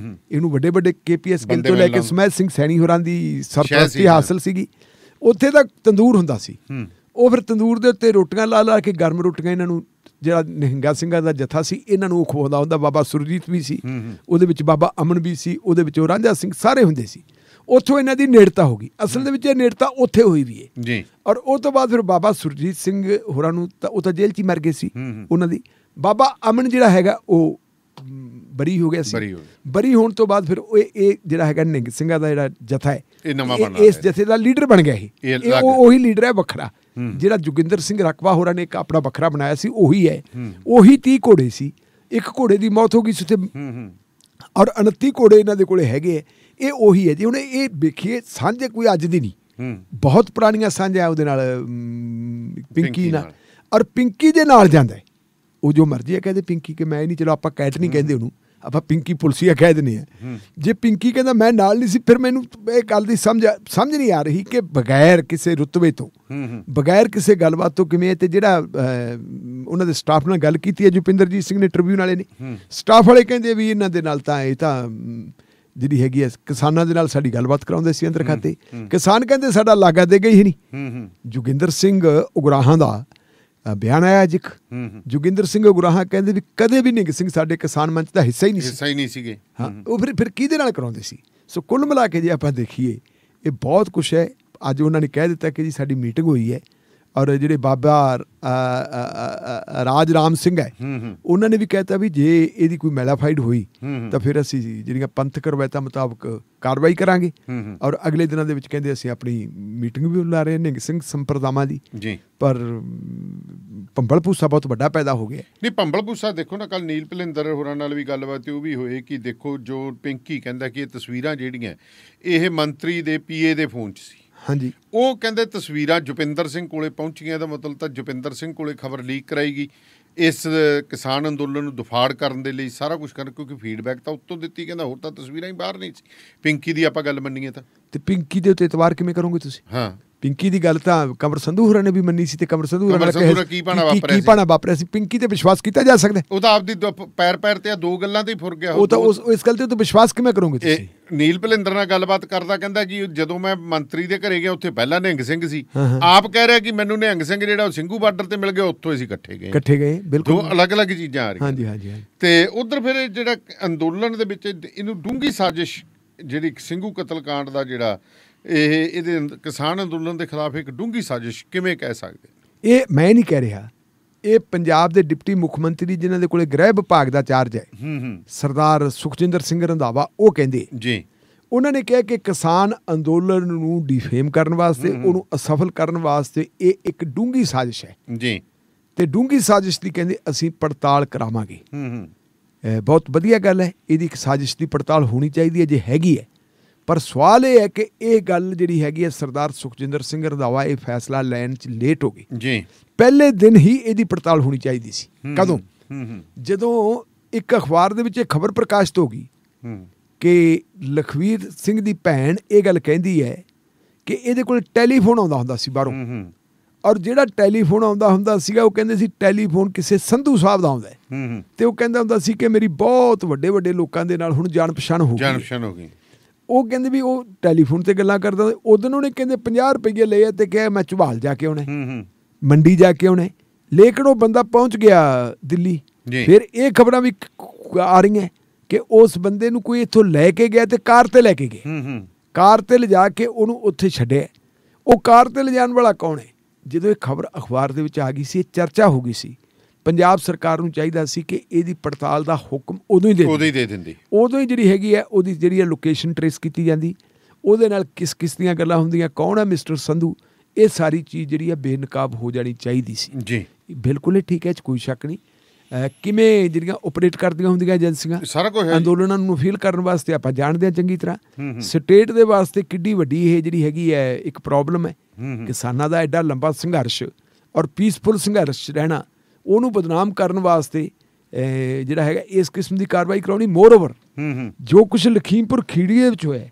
ਇਹਨੂੰ ਵੱਡੇ KPS ਗਿੱਲ ਤੋਂ ਲੈ ਕੇ ਸਮੈਦ ਸਿੰਘ ਸੈਣੀ ਹੋਰਾਂ ਦੀ ਸਰਪ੍ਰਸਤੀ ਹਾਸਲ ਸੀਗੀ। ਉੱਥੇ ਦਾ ਤੰਦੂਰ ਹੁੰਦਾ ਸੀ। ਉਹ ਫਿਰ ਤੰਦੂਰ ਦੇ ਉੱਤੇ ਰੋਟੀਆਂ ਲਾ ਕੇ ਗਰਮ ਰੋਟੀਆਂ ਇਹਨਾਂ ਨੂੰ, ਜਿਹੜਾ ਨਿਹੰਗਾ ਸਿੰਘਾਂ ਦਾ ਜਥਾ ਸੀ, ਇਹਨਾਂ ਨੂੰ ਉਹ ਖਵਾਉਂਦਾ ਹੁੰਦਾ। ਬਾਬਾ ਸੁਰਜੀਤ ਵੀ ਸੀ ਉਹਦੇ ਵਿੱਚ, ਬਾਬਾ ਅਮਨ ਵੀ ਸੀ ਉਹਦੇ ਵਿੱਚ, ਉਹ ਰਾਂਝਾ ਸਿੰਘ ਸਾਰੇ ਹੁੰਦੇ ਸੀ। ਉੱਥੋਂ ਇਹਨਾਂ ਦੀ ਨੇੜਤਾ ਹੋ ਗਈ। ਅਸਲ ਦੇ ਵਿੱਚ ਇਹ ਨੇੜਤਾ ਉੱਥੇ ਹੋਈ ਵੀ ਹੈ ਜੀ। ਔਰ ਉਹ ਤੋਂ ਬਾਅਦ ਫਿਰ ਬਾਬਾ ਸੁਰਜੀਤ ਸਿੰਘ ਹੋਰਾਂ ਨੂੰ ਉਹ ਤਾਂ ਜੇਲ੍ਹ 'ਚ ਹੀ ਮਰ ਗਏ ਸੀ ਉਹਨਾਂ ਦੀ। ਬਾਬਾ ਅਮਨ ਜਿਹੜਾ ਹੈਗਾ ਉਹ ਬਰੀ ਹੋ ਗਿਆ ਸੀ। ਬਰੀ ਹੋਣ ਤੋਂ ਬਾਅਦ ਫਿਰ ਇਹ ਜਿਹੜਾ ਹੈਗਾ ਨਿੰਗ ਸਿੰਘਾਂ ਦਾ ਜਿਹੜਾ ਜਥਾ ਹੈ, ਇਸ ਜਥੇ ਦਾ ਲੀਡਰ ਬਣ ਗਿਆ। ਇਹ ਉਹੀ ਲੀਡਰ ਹੈ ਵੱਖਰਾ, ਜਿਹੜਾ ਜੋਗਿੰਦਰ ਸਿੰਘ ਰਕਵਾ ਹੋਰਾਂ ਨੇ ਇੱਕ ਆਪਣਾ ਵੱਖਰਾ ਬਣਾਇਆ ਸੀ, ਉਹੀ ਹੈ। ਉਹੀ 30 ਘੋੜੇ ਸੀ। ਇੱਕ ਘੋੜੇ ਦੀ ਮੌਤ ਹੋ ਗਈ ਸੀ ਉੱਥੇ, ਔਰ 29 ਘੋੜੇ ਇਹਨਾਂ ਦੇ ਕੋਲੇ ਹੈਗੇ ਹੈ। ਇਹ ਉਹੀ ਹੈ ਜੀ। ਹੁਣ ਇਹ ਵੇਖੀਏ, ਸਾਂਝ ਕੋਈ ਅੱਜ ਦੀ ਨਹੀਂ, ਬਹੁਤ ਪੁਰਾਣੀਆਂ ਸਾਂਝਾਂ ਉਹਦੇ ਨਾਲ, ਪਿੰਕੀ ਨਾਲ। ਔਰ ਪਿੰਕੀ ਦੇ ਨਾਲ ਜਾਂਦਾ ਹੈ ਉਹ, ਜੋ ਮਰਜ਼ੀ ਹੈ ਕਹਿੰਦੇ ਪਿੰਕੀ, ਕਿ ਮੈਂ ਨਹੀਂ, ਚਲੋ ਆਪਾਂ ਕੈਟ ਨਹੀਂ ਕਹਿੰਦੇ ਉਹਨੂੰ, ਆਪਾਂ ਪਿੰਕੀ ਪੁਲਸੀਆ ਕਹਿ ਦਿੰਦੇ ਹਾਂ। ਜੇ ਪਿੰਕੀ ਕਹਿੰਦਾ ਮੈਂ ਨਾਲ ਨਹੀਂ ਸੀ, ਫਿਰ ਮੈਨੂੰ ਇਹ ਗੱਲ ਦੀ ਸਮਝ ਨਹੀਂ ਆ ਰਹੀ ਕਿ ਬਗੈਰ ਕਿਸੇ ਰੁਤਬੇ ਤੋਂ, ਬਗੈਰ ਕਿਸੇ ਗੱਲਬਾਤ ਤੋਂ ਕਿਵੇਂ। ਤੇ ਜਿਹੜਾ ਉਹਨਾਂ ਦੇ ਸਟਾਫ ਨਾਲ ਗੱਲ ਕੀਤੀ ਹੈ ਜੁਪਿੰਦਰਜੀਤ ਸਿੰਘ ਨੇ, ਟ੍ਰਿਬਿਊਨ ਵਾਲੇ ਨੇ, ਸਟਾਫ ਵਾਲੇ ਕਹਿੰਦੇ ਵੀ ਇਹਨਾਂ ਦੇ ਨਾਲ ਤਾਂ ਇਹ ਤਾਂ ਜਿਹੜੀ ਹੈਗੀ ਹੈ ਕਿਸਾਨਾਂ ਦੇ ਨਾਲ ਸਾਡੀ ਗੱਲਬਾਤ ਕਰਾਉਂਦੇ ਸੀ ਅੰਦਰ ਖਾਤੇ। ਕਿਸਾਨ ਕਹਿੰਦੇ ਸਾਡਾ ਲਾਗਾ ਦੇ ਗਈ ਹੀ ਨਹੀਂ। ਜੋਗਿੰਦਰ ਸਿੰਘ ਉਗਰਾਹਾਂ ਦਾ ਬਿਆਨ ਆਇਆ ਅੱਜ ਇੱਕ, ਜੋਗਿੰਦਰ ਸਿੰਘ ਉਗਰਾਹਾਂ ਕਹਿੰਦੇ ਵੀ ਕਦੇ ਵੀ ਨਿਹੰਗ ਸਿੰਘ ਸਾਡੇ ਕਿਸਾਨ ਮੰਚ ਦਾ ਹਿੱਸਾ ਹੀ ਨਹੀਂ ਸੀਗੇ। ਹਾਂ, ਉਹ ਫਿਰ ਕਿਹਦੇ ਨਾਲ ਕਰਾਉਂਦੇ ਸੀ? ਸੋ ਕੁੱਲ ਮਿਲਾ ਕੇ ਜੇ ਆਪਾਂ ਦੇਖੀਏ ਇਹ ਬਹੁਤ ਕੁਛ ਹੈ। ਅੱਜ ਉਹਨਾਂ ਨੇ ਕਹਿ ਦਿੱਤਾ ਕਿ ਜੀ ਸਾਡੀ ਮੀਟਿੰਗ ਹੋਈ ਹੈ, ਔਰ ਜਿਹੜੇ ਬਾਬਾ ਰਾਜ ਰਾਮ ਸਿੰਘ ਹੈ ਉਹਨਾਂ ਨੇ ਵੀ ਕਹਿ ਦਿੱਤਾ ਵੀ ਜੇ ਇਹਦੀ ਕੋਈ ਮੈਲਾਫਾਈਡ ਹੋਈ ਤਾਂ ਫਿਰ ਅਸੀਂ ਜਿਹੜੀਆਂ ਪੰਥਕ ਰਵਾਇਤਾਂ ਮੁਤਾਬਕ ਕਾਰਵਾਈ ਕਰਾਂਗੇ। ਔਰ ਅਗਲੇ ਦਿਨਾਂ ਦੇ ਵਿੱਚ ਕਹਿੰਦੇ ਅਸੀਂ ਆਪਣੀ ਮੀਟਿੰਗ ਵੀ ਬੁਲਾ ਰਹੇ ਨਿਹੰਗ ਸਿੰਘ ਸੰਪਰਦਾਵਾਂ ਦੀ। ਪਰ ਭੰਬਲ ਭੂਸਾ ਬਹੁਤ ਵੱਡਾ ਪੈਦਾ ਹੋ ਗਿਆ। ਨਹੀਂ, ਭੰਬਲ ਭੂਸਾ ਦੇਖੋ ਨਾ, ਕੱਲ ਨੀਲ ਭਲਿੰਦਰ ਹੋਰਾਂ ਨਾਲ ਵੀ ਗੱਲਬਾਤ ਉਹ ਵੀ ਹੋਏ ਕਿ ਦੇਖੋ ਜੋ ਪਿੰਕੀ ਕਹਿੰਦਾ ਕਿ ਇਹ ਤਸਵੀਰਾਂ ਜਿਹੜੀਆਂ ਇਹ ਮੰਤਰੀ ਦੇ PA ਦੇ ਫੋਨ 'ਚ ਸੀ। ਹਾਂਜੀ, ਉਹ ਕਹਿੰਦੇ ਤਸਵੀਰਾਂ ਜੁਪਿੰਦਰ ਸਿੰਘ ਕੋਲੇ ਪਹੁੰਚੀਆਂ, ਦਾ ਮਤਲਬ ਤਾਂ ਜੁਪਿੰਦਰ ਸਿੰਘ ਕੋਲੇ ਖਬਰ ਲੀਕ ਕਰਾਈ ਗਈ ਇਸ ਕਿਸਾਨ ਅੰਦੋਲਨ ਨੂੰ ਦਫਾੜ ਕਰਨ ਦੇ ਲਈ, ਸਾਰਾ ਕੁਝ ਕਰਨ, ਕਿਉਂਕਿ ਫੀਡਬੈਕ ਤਾਂ ਉੱਤੋਂ ਦਿੱਤੀ। ਕਹਿੰਦਾ ਹੋਰ ਤਾਂ ਤਸਵੀਰਾਂ ਹੀ ਬਾਹਰ ਨਹੀਂ ਸੀ। ਪਿੰਕੀ ਦੀ ਆਪਾਂ ਗੱਲ ਮੰਨੀਏ ਤਾਂ, ਤੇ ਪਿੰਕੀ ਦੇ ਉੱਤੇ ਇਤਬਾਰ ਕਿਵੇਂ ਕਰੋਗੇ ਤੁਸੀਂ? ਹਾਂ, ਪਿੰਕੀ ਦੀ ਗੱਲ ਤਾਂ ਕੰਵਰ ਸੰਧੂ ਹੋਰਾਂ ਨੇ ਵੀ ਮੰਨੀ ਸੀ, ਤੇ ਕੰਵਰ ਸੰਧੂ ਹੋਰਾਂ ਕੀ ਭਾਣਾ ਵਾਪਰਿਆ ਸੀ। ਪਿੰਕੀ ਤੇ ਵਿਸ਼ਵਾਸ ਕੀਤਾ ਜਾ ਸਕਦਾ? ਉਹ ਤਾਂ ਆਪਦੀ ਪੈਰ ਤੇ ਦੋ ਗੱਲਾਂ ਤੇ ਹੀ ਫੁਰ ਗਿਆ। ਉਹ ਤਾਂ ਇਸ ਗੱਲ ਤੇ ਵਿਸ਼ਵਾਸ ਕਿਵੇਂ ਕਰੋਗੇ ਤੁਸੀਂ? ਨੀਲ ਭਲਿੰਦਰ ਨਾਲ ਗੱਲਬਾਤ ਕਰਦਾ ਕਹਿੰਦਾ ਕਿ ਜਦੋਂ ਮੈਂ ਮੰਤਰੀ ਦੇ ਘਰੇ ਗਿਆ ਉੱਥੇ ਪਹਿਲਾਂ ਨਿਹੰਗ ਸਿੰਘ ਸੀ। ਆਪ ਕਹਿ ਰਿਹਾ ਕਿ ਮੈਨੂੰ ਨਿਹੰਗ ਸਿੰਘ ਜਿਹੜਾ ਉਹ ਸਿੰਘੂ ਬਾਰਡਰ ਤੇ ਮਿਲ ਗਿਆ, ਉੱਥੋਂ ਅਸੀਂ ਇਕੱਠੇ ਗਏ। ਬਿਲਕੁਲ ਦੋ ਅਲੱਗ-ਅਲੱਗ ਚੀਜ਼ਾਂ ਆ ਰਹੀਆਂ। ਹਾਂਜੀ। ਤੇ ਉਧਰ ਫਿਰ ਜਿਹੜਾ ਅੰਦੋਲਨ ਦੇ ਵਿੱਚ ਇਹਨੂੰ ਡੂੰਘੀ ਸਾਜ਼ਿਸ਼, ਜਿਹੜੀ ਸਿੰਘੂ ਕਤਲਕਾਂਡ ਦਾ ਜਿਹੜਾ ਇਹਦੇ ਕਿਸਾਨ ਅੰਦੋਲਨ ਦੇ ਖਿਲਾਫ ਇੱਕ ਡੂੰਘੀ ਸਾਜ਼ਿਸ਼ ਕਿਵੇਂ ਕਹਿ ਸਕਦੇ? ਇਹ ਮੈਂ ਨਹੀਂ ਕਹਿ ਰਿਹਾ, ਇਹ ਪੰਜਾਬ ਦੇ ਡਿਪਟੀ ਮੁੱਖ ਮੰਤਰੀ ਜਿਨ੍ਹਾਂ ਦੇ ਕੋਲੇ ਗ੍ਰਹਿ ਵਿਭਾਗ ਦਾ ਚਾਰਜ ਹੈ, ਸਰਦਾਰ ਸੁਖਜਿੰਦਰ ਸਿੰਘ ਰੰਧਾਵਾ, ਉਹ ਕਹਿੰਦੇ ਜੀ। ਉਹਨਾਂ ਨੇ ਕਿਹਾ ਕਿ ਕਿਸਾਨ ਅੰਦੋਲਨ ਨੂੰ ਡਿਫੇਮ ਕਰਨ ਵਾਸਤੇ, ਉਹਨੂੰ ਅਸਫਲ ਕਰਨ ਵਾਸਤੇ ਇਹ ਇੱਕ ਡੂੰਘੀ ਸਾਜ਼ਿਸ਼ ਹੈ ਜੀ। ਤੇ ਡੂੰਘੀ ਸਾਜ਼ਿਸ਼ ਦੀ ਕਹਿੰਦੇ ਅਸੀਂ ਪੜਤਾਲ ਕਰਾਵਾਂਗੇ। ਬਹੁਤ ਵਧੀਆ ਗੱਲ ਹੈ, ਇਹਦੀ ਇੱਕ ਸਾਜ਼ਿਸ਼ ਦੀ ਪੜਤਾਲ ਹੋਣੀ ਚਾਹੀਦੀ ਹੈ ਜੇ ਹੈਗੀ ਹੈ। ਪਰ ਸਵਾਲ ਇਹ ਹੈ ਕਿ ਇਹ ਗੱਲ ਜਿਹੜੀ ਹੈਗੀ ਹੈ ਸਰਦਾਰ ਸੁਖਜਿੰਦਰ ਸਿੰਘ ਰੰਧਾਵਾ ਇਹ ਫੈਸਲਾ ਲੈਣ 'ਚ ਲੇਟ ਹੋ ਗਈ ਜੀ। ਪਹਿਲੇ ਦਿਨ ਹੀ ਇਹਦੀ ਪੜਤਾਲ ਹੋਣੀ ਚਾਹੀਦੀ ਸੀ। ਕਦੋਂ? ਜਦੋਂ ਇੱਕ ਅਖਬਾਰ ਦੇ ਵਿੱਚ ਇਹ ਖਬਰ ਪ੍ਰਕਾਸ਼ਿਤ ਹੋ ਗਈ ਕਿ ਲਖਵੀਰ ਸਿੰਘ ਦੀ ਭੈਣ ਇਹ ਗੱਲ ਕਹਿੰਦੀ ਹੈ ਕਿ ਇਹਦੇ ਕੋਲ ਟੈਲੀਫੋਨ ਆਉਂਦਾ ਹੁੰਦਾ ਸੀ ਬਾਹਰੋਂ, ਔਰ ਜਿਹੜਾ ਟੈਲੀਫੋਨ ਆਉਂਦਾ ਹੁੰਦਾ ਸੀਗਾ ਉਹ ਕਹਿੰਦੇ ਸੀ ਟੈਲੀਫੋਨ ਕਿਸੇ ਸੰਧੂ ਸਾਹਿਬ ਦਾ ਆਉਂਦਾ ਹੈ, ਤੇ ਉਹ ਕਹਿੰਦਾ ਹੁੰਦਾ ਸੀ ਕਿ ਮੇਰੀ ਬਹੁਤ ਵੱਡੇ ਲੋਕਾਂ ਦੇ ਨਾਲ ਹੁਣ ਜਾਣ ਪਛਾਣ ਹੋ ਗਈ। ਉਹ ਕਹਿੰਦੇ ਵੀ ਉਹ ਟੈਲੀਫੋਨ ਤੇ ਗੱਲਾਂ ਕਰਦਾ। ਉਦੋਂ ਉਹਨੇ ਕਹਿੰਦੇ 50 ਰੁਪਏ ਲਏ ਤੇ ਕਿਹਾ ਮੈਂ ਝਵਾਲ ਜਾ ਕੇ ਆਉਣਾ, ਮੰਡੀ ਜਾ ਕੇ ਆਉਣਾ। ਲੇਕਿਨ ਉਹ ਬੰਦਾ ਪਹੁੰਚ ਗਿਆ ਦਿੱਲੀ। ਫਿਰ ਇਹ ਖਬਰਾਂ ਵੀ ਆ ਰਹੀਆਂ ਕਿ ਉਸ ਬੰਦੇ ਨੂੰ ਕੋਈ ਇੱਥੋਂ ਲੈ ਕੇ ਗਿਆ ਤੇ ਕਾਰ ਤੇ ਲੈ ਕੇ ਗਏ, ਕਾਰ ਤੇ ਲਿਜਾ ਕੇ ਉਹਨੂੰ ਉੱਥੇ ਛੱਡਿਆ। ਉਹ ਕਾਰ ਤੇ ਲਿਜਾਣ ਵਾਲਾ ਕੌਣ ਹੈ? ਜਦੋਂ ਇਹ ਖਬਰ ਅਖਬਾਰ ਦੇ ਵਿੱਚ ਆ ਗਈ ਸੀ, ਇਹ ਚਰਚਾ ਹੋ ਗਈ ਸੀ। ਪੰਜਾਬ ਸਰਕਾਰ ਨੂੰ ਚਾਹੀਦਾ ਸੀ ਕਿ ਇਹਦੀ ਪੜਤਾਲ ਦਾ ਹੁਕਮ ਉਦੋਂ ਹੀ ਦੇ ਦਿੰਦੀ। ਉਦੋਂ ਹੀ ਜਿਹੜੀ ਹੈਗੀ ਹੈ ਉਹਦੀ ਜਿਹੜੀ ਲੋਕੇਸ਼ਨ ਟਰੇਸ ਕੀਤੀ ਜਾਂਦੀ, ਉਹਦੇ ਨਾਲ ਕਿਸ ਦੀਆਂ ਗੱਲਾਂ ਹੁੰਦੀਆਂ, ਕੌਣ ਹੈ ਮਿਸਟਰ ਸੰਧੂ, ਇਹ ਸਾਰੀ ਚੀਜ਼ ਜਿਹੜੀ ਹੈ ਬੇਨਕਾਬ ਹੋ ਜਾਣੀ ਚਾਹੀਦੀ ਸੀ ਜੀ। ਬਿਲਕੁਲ ਇਹ ਠੀਕ ਹੈ, ਕੋਈ ਸ਼ੱਕ ਨਹੀਂ। ਕਿਵੇਂ ਜਿਹੜੀਆਂ ਓਪਰੇਟ ਕਰਦੀਆਂ ਹੁੰਦੀਆਂ ਏਜੰਸੀਆਂ ਸਾਰਾ ਕੁਝ ਅੰਦੋਲਨਾਂ ਨੂੰ ਫੀਲ ਕਰਨ ਵਾਸਤੇ ਆਪਾਂ ਜਾਣਦੇ ਹਾਂ ਚੰਗੀ ਤਰ੍ਹਾਂ। ਸਟੇਟ ਦੇ ਵਾਸਤੇ ਕਿੱਡੀ ਵੱਡੀ ਇਹ ਜਿਹੜੀ ਹੈਗੀ ਹੈ ਇੱਕ ਪ੍ਰੋਬਲਮ ਹੈ। ਕਿਸਾਨਾਂ ਦਾ ਐਡਾ ਲੰਬਾ ਸੰਘਰਸ਼ ਔਰ ਪੀਸਫੁਲ ਸੰਘਰਸ਼ ਰਹਿਣਾ, ਉਹਨੂੰ ਬਦਨਾਮ ਕਰਨ ਵਾਸਤੇ ਜਿਹੜਾ ਹੈਗਾ ਇਸ ਕਿਸਮ ਦੀ ਕਾਰਵਾਈ ਕਰਾਉਣੀ। ਮੋਰ ਓਵਰ ਜੋ ਕੁਛ ਲਖੀਮਪੁਰ ਖੀੜੀ ਦੇ ਵਿੱਚ ਹੋਇਆ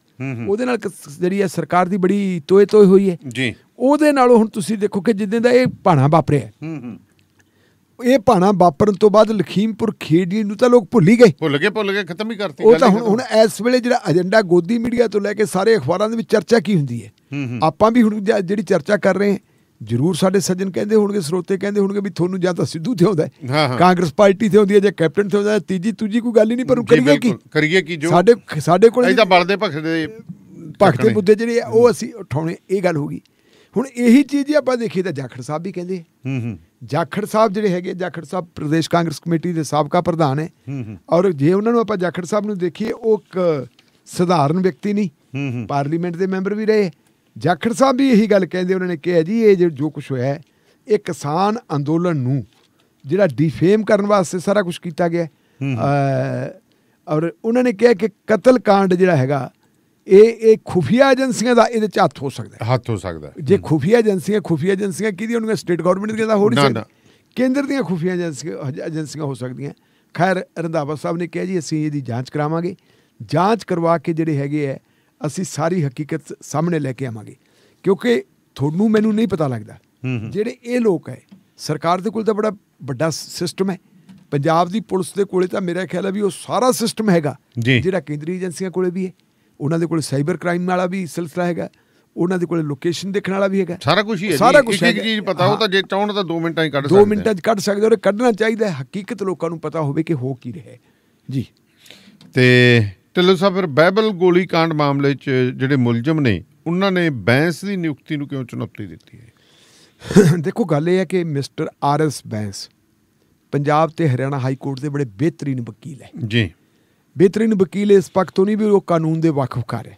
ਉਹਦੇ ਨਾਲ ਜਿਹੜੀ ਹੈ ਸਰਕਾਰ ਦੀ ਬੜੀ ਤੋਏ ਹੋਈ ਹੈ ਜੀ। ਉਹਦੇ ਨਾਲੋਂ ਹੁਣ ਤੁਸੀਂ ਦੇਖੋ ਕਿ ਜਿੱਦਾਂ ਦਾ ਇਹ ਭਾਣਾ ਵਾਪਰਿਆ, ਇਹ ਭਾਣਾ ਵਾਪਰਨ ਤੋਂ ਬਾਅਦ ਲਖੀਮਪੁਰ ਖੀੜੀ ਨੂੰ ਤਾਂ ਲੋਕ ਭੁੱਲ ਗਏ, ਖਤਮ ਹੀ ਕਰਤੀ। ਉਹ ਤਾਂ ਹੁਣ ਇਸ ਵੇਲੇ ਜਿਹੜਾ ਏਜੰਡਾ ਗੋਦੀ ਮੀਡੀਆ ਤੋਂ ਲੈ ਕੇ ਸਾਰੇ ਅਖਬਾਰਾਂ ਦੇ ਵਿੱਚ ਚਰਚਾ ਕੀ ਹੁੰਦੀ ਹੈ, ਆਪਾਂ ਵੀ ਹੁਣ ਜਿਹੜੀ ਚਰਚਾ ਕਰ ਰਹੇ ਹਾਂ, ਜ਼ਰੂਰ ਸਾਡੇ ਸੱਜਣ ਕਹਿੰਦੇ ਹੋਣਗੇ, ਸਰੋਤੇ ਕਹਿੰਦੇ ਹੋਣਗੇ ਵੀ ਤੁਹਾਨੂੰ ਜਾਂ ਤਾਂ ਸਿੱਧੂ ਤੇ ਆਉਂਦਾ, ਕਾਂਗਰਸ ਪਾਰਟੀ ਤੇ ਆਉਂਦੀ ਹੈ, ਜਾਂ ਕੈਪਟਨ ਤੇ ਆਉਂਦਾ, ਤੀਜੀ ਕੋਈ ਗੱਲ ਹੀ ਨਹੀਂ। ਪਰ ਕਰੀਏ ਕੀ? ਸਾਡੇ ਕੋਲ ਬਲਦੇ ਭਖਦੇ ਮੁੱਦੇ ਜਿਹੜੇ ਆ ਉਹ ਅਸੀਂ ਉਠਾਉਣੇ, ਇਹ ਗੱਲ ਹੋ ਗਈ। ਹੁਣ ਇਹੀ ਚੀਜ਼ ਆਪਾਂ ਦੇਖੀਏ ਤਾਂ ਜਾਖੜ ਸਾਹਿਬ ਵੀ ਕਹਿੰਦੇ, ਜਾਖੜ ਸਾਹਿਬ ਜਿਹੜੇ ਹੈਗੇ, ਜਾਖੜ ਸਾਹਿਬ ਪ੍ਰਦੇਸ਼ ਕਾਂਗਰਸ ਕਮੇਟੀ ਦੇ ਸਾਬਕਾ ਪ੍ਰਧਾਨ ਹੈ, ਔਰ ਜੇ ਉਹਨਾਂ ਨੂੰ ਆਪਾਂ ਜਾਖੜ ਸਾਹਿਬ ਨੂੰ ਦੇਖੀਏ ਉਹ ਇੱਕ ਸਧਾਰਨ ਵਿਅਕਤੀ ਨਹੀਂ, ਪਾਰਲੀਮੈਂਟ ਦੇ ਮੈਂਬਰ ਵੀ ਰਹੇ। ਜਾਖੜ ਸਾਹਿਬ ਵੀ ਇਹੀ ਗੱਲ ਕਹਿੰਦੇ, ਉਹਨਾਂ ਨੇ ਕਿਹਾ ਜੀ ਇਹ ਜੋ ਕੁਛ ਹੋਇਆ ਇਹ ਕਿਸਾਨ ਅੰਦੋਲਨ ਨੂੰ ਜਿਹੜਾ ਡਿਫੇਮ ਕਰਨ ਵਾਸਤੇ ਸਾਰਾ ਕੁਛ ਕੀਤਾ ਗਿਆ। ਔਰ ਉਹਨਾਂ ਨੇ ਕਿਹਾ ਕਿ ਕਤਲ ਕਾਂਡ ਜਿਹੜਾ ਹੈਗਾ ਇਹ ਖੁਫੀਆ ਏਜੰਸੀਆਂ ਦਾ ਇਹਦੇ 'ਚ ਹੱਥ ਹੋ ਸਕਦਾ। ਜੇ ਖੁਫੀਆ ਏਜੰਸੀਆਂ ਕਿਹਦੀਆਂ ਹੋਣਗੀਆਂ? ਸਟੇਟ ਗਵਰਨਮੈਂਟ ਦੀਆਂ ਤਾਂ ਹੋ ਨਹੀਂ ਸਕਦਾ, ਕੇਂਦਰ ਦੀਆਂ ਖੁਫੀਆ ਏਜੰਸੀਆਂ ਹੋ ਸਕਦੀਆਂ। ਖੈਰ ਰੰਧਾਵਾ ਸਾਹਿਬ ਨੇ ਕਿਹਾ ਜੀ ਅਸੀਂ ਇਹਦੀ ਜਾਂਚ ਕਰਾਵਾਂਗੇ, ਜਾਂਚ ਕਰਵਾ ਕੇ ਜਿਹੜੇ ਹੈਗੇ ਹੈ ਅਸੀਂ ਸਾਰੀ ਹਕੀਕਤ ਸਾਹਮਣੇ ਲੈ ਕੇ ਆਵਾਂਗੇ। ਕਿਉਂਕਿ ਤੁਹਾਨੂੰ ਮੈਨੂੰ ਨਹੀਂ ਪਤਾ ਲੱਗਦਾ, ਜਿਹੜੇ ਇਹ ਲੋਕ ਹੈ ਸਰਕਾਰ ਦੇ ਕੋਲ ਤਾਂ ਬੜਾ ਵੱਡਾ ਸਿਸਟਮ ਹੈ, ਪੰਜਾਬ ਦੀ ਪੁਲਿਸ ਦੇ ਕੋਲੇ ਤਾਂ ਮੇਰਾ ਖਿਆਲ ਹੈ ਵੀ ਉਹ ਸਾਰਾ ਸਿਸਟਮ ਹੈਗਾ ਜਿਹੜਾ ਕੇਂਦਰੀ ਏਜੰਸੀਆਂ ਕੋਲੇ ਵੀ ਹੈ। ਉਹਨਾਂ ਦੇ ਕੋਲ ਸਾਈਬਰ ਕ੍ਰਾਈਮ ਵਾਲਾ ਵੀ ਸਿਲਸਿਲਾ ਹੈਗਾ, ਉਹਨਾਂ ਦੇ ਕੋਲ ਲੋਕੇਸ਼ਨ ਦੇਖਣ ਵਾਲਾ ਵੀ ਹੈਗਾ, ਸਾਰਾ ਕੁਝ ਹੀ ਹੈ, ਸਾਰਾ ਕੁਝ ਇੱਕ ਚੀਜ਼ ਪਤਾ ਉਹ ਤਾਂ ਜੇ ਚਾਹਣ ਤਾਂ 2 ਮਿੰਟਾਂ ਹੀ ਕੱਢ ਸਕਦੇ, 2 ਮਿੰਟਾਂ 'ਚ ਕੱਢ ਸਕਦੇ। ਔਰ ਕੱਢਣਾ ਚਾਹੀਦਾ, ਹਕੀਕਤ ਲੋਕਾਂ ਨੂੰ ਪਤਾ ਹੋਵੇ ਕਿ ਹੋ ਕੀ ਰਿਹਾ ਜੀ। ਤੇ ਢਿੱਲੋਂ ਸਾਹਿਬ ਫਿਰ ਬਾਈਬਲ ਗੋਲੀ ਕਾਂਡ ਮਾਮਲੇ 'ਚ ਜਿਹੜੇ ਮੁਲਜ਼ਮ ਨੇ ਉਹਨਾਂ ਨੇ ਬੈਂਸ ਦੀ ਨਿਯੁਕਤੀ ਨੂੰ ਕਿਉਂ ਚੁਣੌਤੀ ਦਿੱਤੀ ਹੈ? ਦੇਖੋ ਗੱਲ ਇਹ ਹੈ ਕਿ ਮਿਸਟਰ RS ਬੈਂਸ ਪੰਜਾਬ ਤੇ ਹਰਿਆਣਾ ਹਾਈ ਕੋਰਟ ਦੇ ਬੜੇ ਬਿਹਤਰੀਨ ਵਕੀਲ ਹੈ ਜੀ। ਬਿਹਤਰੀਨ ਵਕੀਲ ਇਸ ਪੱਖ ਤੋਂ ਨਹੀਂ ਵੀ ਉਹ ਕਾਨੂੰਨ ਦੇ ਵਾਕਫਕਾਰ ਹੈ,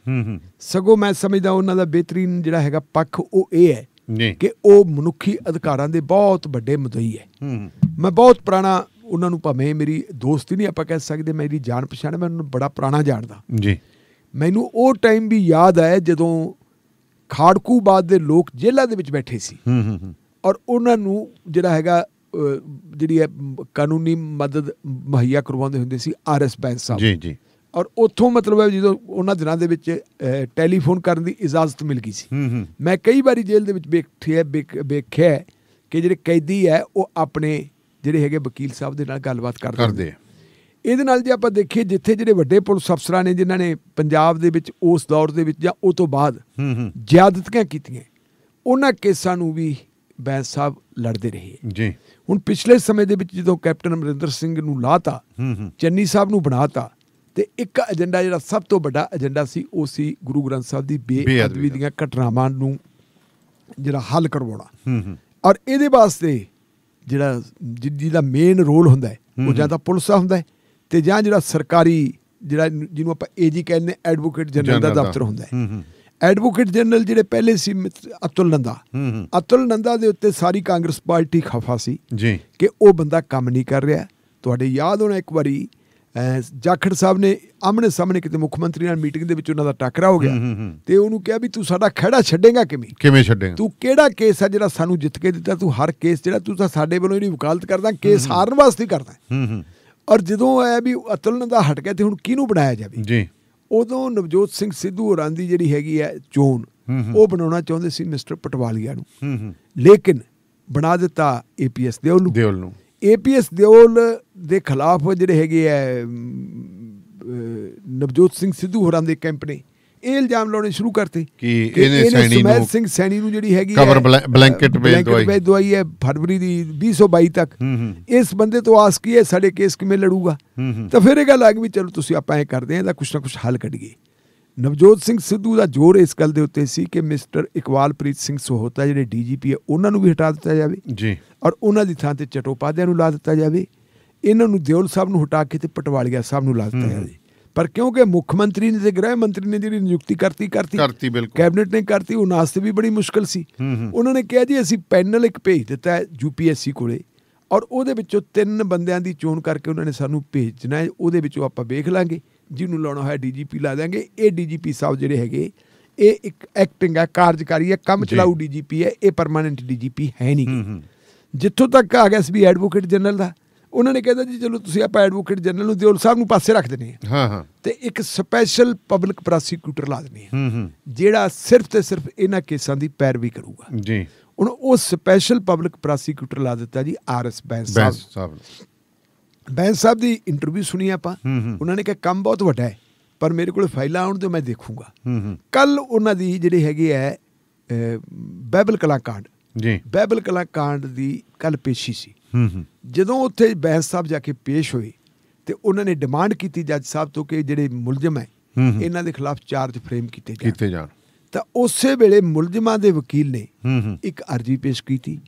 ਸਗੋਂ ਮੈਂ ਸਮਝਦਾ ਉਹਨਾਂ ਦਾ ਬਿਹਤਰੀਨ ਜਿਹੜਾ ਹੈਗਾ ਪੱਖ ਉਹ ਇਹ ਹੈ ਕਿ ਉਹ ਮਨੁੱਖੀ ਅਧਿਕਾਰਾਂ ਦੇ ਬਹੁਤ ਵੱਡੇ ਮੁਦਈ ਹੈ। ਮੈਂ ਬਹੁਤ ਪੁਰਾਣਾ ਉਹਨਾਂ ਨੂੰ, ਭਾਵੇਂ ਮੇਰੀ ਦੋਸਤੀ ਨਹੀਂ ਆਪਾਂ ਕਹਿ ਸਕਦੇ, ਮੇਰੀ ਜਾਣ ਪਛਾਣ, ਮੈਂ ਉਹਨਾਂ ਨੂੰ ਬੜਾ ਪੁਰਾਣਾ ਜਾਣਦਾ ਜੀ। ਮੈਨੂੰ ਉਹ ਟਾਈਮ ਵੀ ਯਾਦ ਹੈ ਜਦੋਂ ਖਾੜਕੂਬਾਦ ਦੇ ਲੋਕ ਜੇਲ੍ਹਾਂ ਦੇ ਵਿੱਚ ਬੈਠੇ ਸੀ ਔਰ ਉਹਨਾਂ ਨੂੰ ਜਿਹੜਾ ਹੈਗਾ ਜਿਹੜੀ ਹੈ ਕਾਨੂੰਨੀ ਮਦਦ ਮੁਹੱਈਆ ਕਰਵਾਉਂਦੇ ਹੁੰਦੇ ਸੀ RS ਬੈਂਸ ਸਾਹਿਬ ਜੀ ਜੀ। ਔਰ ਉੱਥੋਂ ਮਤਲਬ ਹੈ ਜਦੋਂ ਉਹਨਾਂ ਦਿਨਾਂ ਦੇ ਵਿੱਚ ਟੈਲੀਫੋਨ ਕਰਨ ਦੀ ਇਜਾਜ਼ਤ ਮਿਲ ਗਈ ਸੀ। ਮੈਂ ਕਈ ਵਾਰੀ ਜੇਲ੍ਹ ਦੇ ਵਿੱਚ ਵੇਖਿਆ ਕਿ ਜਿਹੜੇ ਕੈਦੀ ਹੈ ਉਹ ਆਪਣੇ ਜਿਹੜੇ ਹੈਗੇ ਵਕੀਲ ਸਾਹਿਬ ਦੇ ਨਾਲ ਗੱਲਬਾਤ ਕਰਦੇ ਆ। ਇਹਦੇ ਨਾਲ ਜੇ ਆਪਾਂ ਦੇਖੀਏ ਜਿੱਥੇ ਜਿਹੜੇ ਵੱਡੇ ਪੁਲਿਸ ਅਫਸਰਾਂ ਨੇ ਜਿਨ੍ਹਾਂ ਨੇ ਪੰਜਾਬ ਦੇ ਵਿੱਚ ਉਸ ਦੌਰ ਦੇ ਵਿੱਚ ਜਾਂ ਉਹ ਤੋਂ ਬਾਅਦ ਜ਼ਿਆਦਤੀਆਂ ਕੀਤੀਆਂ, ਉਹਨਾਂ ਕੇਸਾਂ ਨੂੰ ਵੀ ਬੈਂਸ ਸਾਹਿਬ ਲੜਦੇ ਰਹੇ ਜੀ। ਹੁਣ ਪਿਛਲੇ ਸਮੇਂ ਦੇ ਵਿੱਚ ਜਦੋਂ ਕੈਪਟਨ ਅਮਰਿੰਦਰ ਸਿੰਘ ਨੂੰ ਲਾਤਾ, ਚੰਨੀ ਸਾਹਿਬ ਨੂੰ ਬਣਾਤਾ, ਤੇ ਇੱਕ ਏਜੰਡਾ ਜਿਹੜਾ ਸਭ ਤੋਂ ਵੱਡਾ ਏਜੰਡਾ ਸੀ ਉਹ ਸੀ ਗੁਰੂ ਗ੍ਰੰਥ ਸਾਹਿਬ ਦੀ ਬੇਅਦਬੀ ਦੀਆਂ ਘਟਨਾਵਾਂ ਨੂੰ ਜਿਹੜਾ ਹੱਲ ਕਰਵਾਉਣਾ। ਔਰ ਇਹਦੇ ਵਾਸਤੇ ਜਿਹੜਾ ਜਿਹਦਾ ਮੇਨ ਰੋਲ ਹੁੰਦਾ ਹੈ ਉਹ ਜਾਂ ਤਾਂ ਪੁਲਿਸ ਦਾ ਹੁੰਦਾ ਹੈ ਤੇ ਜਾਂ ਜਿਹੜਾ ਸਰਕਾਰੀ ਜਿਹੜਾ ਜਿਹਨੂੰ ਆਪਾਂ AG ਕਹਿੰਦੇ ਐਡਵੋਕੇਟ ਜਨਰਲ ਦਾ ਦਫ਼ਤਰ ਹੁੰਦਾ ਹੈ। ਐਡਵੋਕੇਟ ਜਨਰਲ ਜਿਹੜੇ ਪਹਿਲੇ ਸੀ ਅਤੁਲ ਨੰਦਾ ਦੇ ਉੱਤੇ ਸਾਰੀ ਕਾਂਗਰਸ ਪਾਰਟੀ ਖਫਾ ਸੀ ਕਿ ਉਹ ਬੰਦਾ ਕੰਮ ਨਹੀਂ ਕਰ ਰਿਹਾ। ਤੁਹਾਡੇ ਯਾਦ ਹੋਣਾ ਇੱਕ ਵਾਰੀ ਜਾਖੜ ਸਾਹਿਬ ਨੇ ਆਮਣੇ ਸਾਹਮਣੇ ਕਿਤੇ ਮੁੱਖ ਮੰਤਰੀ ਨਾਲ ਮੀਟਿੰਗ ਦੇ ਵਿੱਚ ਉਹਨਾਂ ਦਾ ਟੱਕਰਾ ਹੋ ਗਿਆ ਤੇ ਉਹਨੂੰ ਕਿਹਾ ਵੀ ਤੂੰ ਸਾਡਾ ਖਹਿੜਾ ਛੱਡੇਗਾ ਕਿਵੇਂ ਛੱਡੇਗਾ, ਤੂੰ ਕਿਹੜਾ ਕੇਸ ਆ ਜਿਹੜਾ ਸਾਨੂੰ ਜਿੱਤ ਕੇ ਦਿੱਤਾ, ਤੂੰ ਹਰ ਕੇਸ ਜਿਹੜਾ ਤੂੰ ਤਾਂ ਸਾਡੇ ਵੱਲੋਂ ਜਿਹੜੀ ਵਕਾਲਤ ਕਰਦਾ ਕੇਸ ਹਾਰਨ ਵਾਸਤੇ ਕਰਦਾ। ਔਰ ਜਦੋਂ ਆਇਆ ਵੀ ਅਤੁਲ ਨੰਦਾ ਹਟ ਗਿਆ ਤੇ ਹੁਣ ਕਿਹਨੂੰ ਬਣਾਇਆ ਜਾਵੇ ਜੀ, ਉਦੋਂ ਨਵਜੋਤ ਸਿੰਘ ਸਿੱਧੂ ਹੋਰਾਂ ਦੀ ਜਿਹੜੀ ਹੈਗੀ ਹੈ ਚੋਣ ਉਹ ਬਣਾਉਣਾ ਚਾਹੁੰਦੇ ਸੀ ਮਿਸਟਰ ਪਟਵਾਲੀਆ ਨੂੰ, ਲੇਕਿਨ ਬਣਾ ਦਿੱਤਾ APS ਦਿਓਲ ਨੂੰ। APS ਦਿਓਲ ਦੇ ਖਿਲਾਫ ਜਿਹੜੇ ਹੈਗੇ ਹੈ ਨਵਜੋਤ ਸਿੰਘ ਸਿੱਧੂ ਹੋਰਾਂ ਦੇ ਕੈਂਪ ਨੇ ਇਹ ਇਲਜ਼ਾਮ ਲਾਉਣੇ ਸ਼ੁਰੂ ਕਰਤੇ ਕਿ ਇਹਨੇ ਸਮੈਲ ਸਿੰਘ ਸੈਣੀ ਨੂੰ ਜਿਹੜੀ ਹੈਗੀ ਕਵਰ ਬਲੈਂਕਟ ਭੇਜ ਦਵਾਈ ਹੈ ਫਰਵਰੀ ਦੀ 2022 ਤੱਕ। ਇਸ ਬੰਦੇ ਤੋਂ ਆਸ ਕੀ ਹੈ ਸਾਡੇ ਕੇਸ ਕਿਵੇਂ ਲੜੂਗਾ? ਤਾਂ ਫਿਰ ਇਹ ਗੱਲ ਆ ਗਈ ਵੀ ਚਲੋ ਤੁਸੀਂ ਆਪਾਂ ਇਹ ਕਰਦੇ ਹਾਂ ਇਹਦਾ ਕੁਛ ਨਾ ਕੁਛ ਹੱਲ ਕੱਢੀਏ। ਨਵਜੋਤ ਸਿੰਘ ਸਿੱਧੂ ਦਾ ਜ਼ੋਰ ਇਸ ਗੱਲ ਦੇ ਉੱਤੇ ਸੀ ਕਿ ਮਿਸਟਰ ਇਕਬਾਲਪ੍ਰੀਤ ਸਿੰਘ ਸੋਹਤਾ ਜਿਹੜੇ DGP ਹੈ ਉਹਨਾਂ ਨੂੰ ਵੀ ਹਟਾ ਦਿੱਤਾ ਜਾਵੇ ਜੀ ਔਰ ਉਹਨਾਂ ਦੀ ਥਾਂ ਤੇ ਚਟੋਪਾਧਿਆ ਨੂੰ ਲਾ ਦਿੱਤਾ ਜਾਵੇ, ਇਹਨਾਂ ਨੂੰ ਦਿਓਲ ਸਾਹਿਬ ਨੂੰ ਹਟਾ ਕੇ ਤੇ ਪਟਵਾਲੀਆ ਸਾਹਿਬ ਨੂੰ ਲਾ ਦਿੱਤਾ ਜਾਵੇ। ਪਰ ਕਿਉਂਕਿ ਮੁੱਖ ਮੰਤਰੀ ਨੇ ਤੇ ਗ੍ਰਹਿ ਮੰਤਰੀ ਨੇ ਜਿਹੜੀ ਨਿਯੁਕਤੀ ਕਰਤੀ ਕੈਬਨਿਟ ਨੇ ਕਰਤੀ, ਉਹ ਵਾਸਤੇ ਵੀ ਬੜੀ ਮੁਸ਼ਕਲ ਸੀ। ਉਹਨਾਂ ਨੇ ਕਿਹਾ ਜੀ ਅਸੀਂ ਪੈਨਲ ਇੱਕ ਭੇਜ ਦਿੱਤਾ ਹੈ UPSC ਕੋਲੇ ਔਰ ਉਹਦੇ ਵਿੱਚੋਂ 3 ਬੰਦਿਆਂ ਦੀ ਚੋਣ ਕਰਕੇ ਉਹਨਾਂ ਨੇ ਸਾਨੂੰ ਭੇਜਣਾ ਹੈ, ਉਹਦੇ ਵਿੱਚੋਂ ਆਪਾਂ ਵੇਖ ਲਾਂਗੇ, ਜਿਹਨੂੰ ਲਾਉਣਾ ਹੋਇਆ DGP ਲਾ ਦਿਆਂਗੇ। ਇਹ DGP ਸਾਹਿਬ ਜਿਹੜੇ ਹੈਗੇ ਇਹ ਇੱਕ ਐਕਟਿੰਗ ਹੈ, ਕਾਰਜਕਾਰੀ ਹੈ, ਕੰਮ ਚਲਾਊ DGP ਹੈ, ਇਹ ਪਰਮਾਨੈਂਟ DGP ਹੈ ਨਹੀਂ। ਜਿੱਥੋਂ ਤੱਕ ਆ ਗਿਆ ਸੀ ਵੀ ਐਡਵੋਕੇਟ ਜਨਰਲ ਦਾ, ਉਹਨਾਂ ਨੇ ਕਹਿੰਦਾ ਜੀ ਚਲੋ ਤੁਸੀਂ ਆਪਾਂ ਐਡਵੋਕੇਟ ਜਨਰਲ ਨੂੰ ਦਿਓਲ ਸਾਹਿਬ ਨੂੰ ਪਾਸੇ ਰੱਖ ਦਿੰਦੇ ਹਾਂ ਤੇ ਇੱਕ ਸਪੈਸ਼ਲ ਪਬਲਿਕ ਪ੍ਰੋਸੀਕਿਊਟਰ ਲਾ ਦਿੰਦੇ ਹਾਂ ਜਿਹੜਾ ਸਿਰਫ ਤੇ ਸਿਰਫ ਇਹਨਾਂ ਕੇਸਾਂ ਦੀ ਪੈਰਵੀ ਕਰੂਗਾ ਜੀ। ਹੁਣ ਉਹ ਸਪੈਸ਼ਲ ਪਬਲਿਕ ਪ੍ਰੋਸੀਕਿਊਟਰ ਲਾ ਦਿੱਤਾ ਜੀ RS ਬੈਂਸ ਸਾਹਿਬ। ਬੈਂਸ ਸਾਹਿਬ ਦੀ ਇੰਟਰਵਿਊ ਸੁਣੀ ਆਪਾਂ, ਉਹਨਾਂ ਨੇ ਕਿਹਾ ਕੰਮ ਬਹੁਤ ਵੱਡਾ ਹੈ ਪਰ ਮੇਰੇ ਕੋਲ ਫਾਈਲਾਂ ਆਉਣ ਤੇ ਮੈਂ ਦੇਖੂੰਗਾ। ਕੱਲ ਉਹਨਾਂ ਦੀ ਜਿਹੜੀ ਹੈਗੀ ਹੈ ਬਾਈਬਲ ਕਲਾਂ ਕਾਂਡ ਦੀ ਕੱਲ ਪੇਸ਼ੀ ਸੀ। ਜਦੋਂ ਉੱਥੇ ਬੈਂਸ ਸਾਹਿਬ ਜਾ ਕੇ ਪੇਸ਼ ਹੋਏ ਤੇ ਉਹਨਾਂ ਨੇ ਡਿਮਾਂਡ ਕੀਤੀ ਜੱਜ ਸਾਹਿਬ ਤੋਂ ਕਿ ਜਿਹੜੇ ਮੁਲਜ਼ਮ ਹੈ ਇਹਨਾਂ ਦੇ ਖਿਲਾਫ ਚਾਰਜ ਫਰੇਮ ਕੀਤੇ ਜਾਣ। ਤਾਂ ਉਸੇ ਵੇਲੇ ਮੁਲਜ਼ਮਾਂ ਦੇ ਵਕੀਲ ਨੇ ਇੱਕ ਅਰਜੀ ਪੇਸ਼ ਕੀਤੀ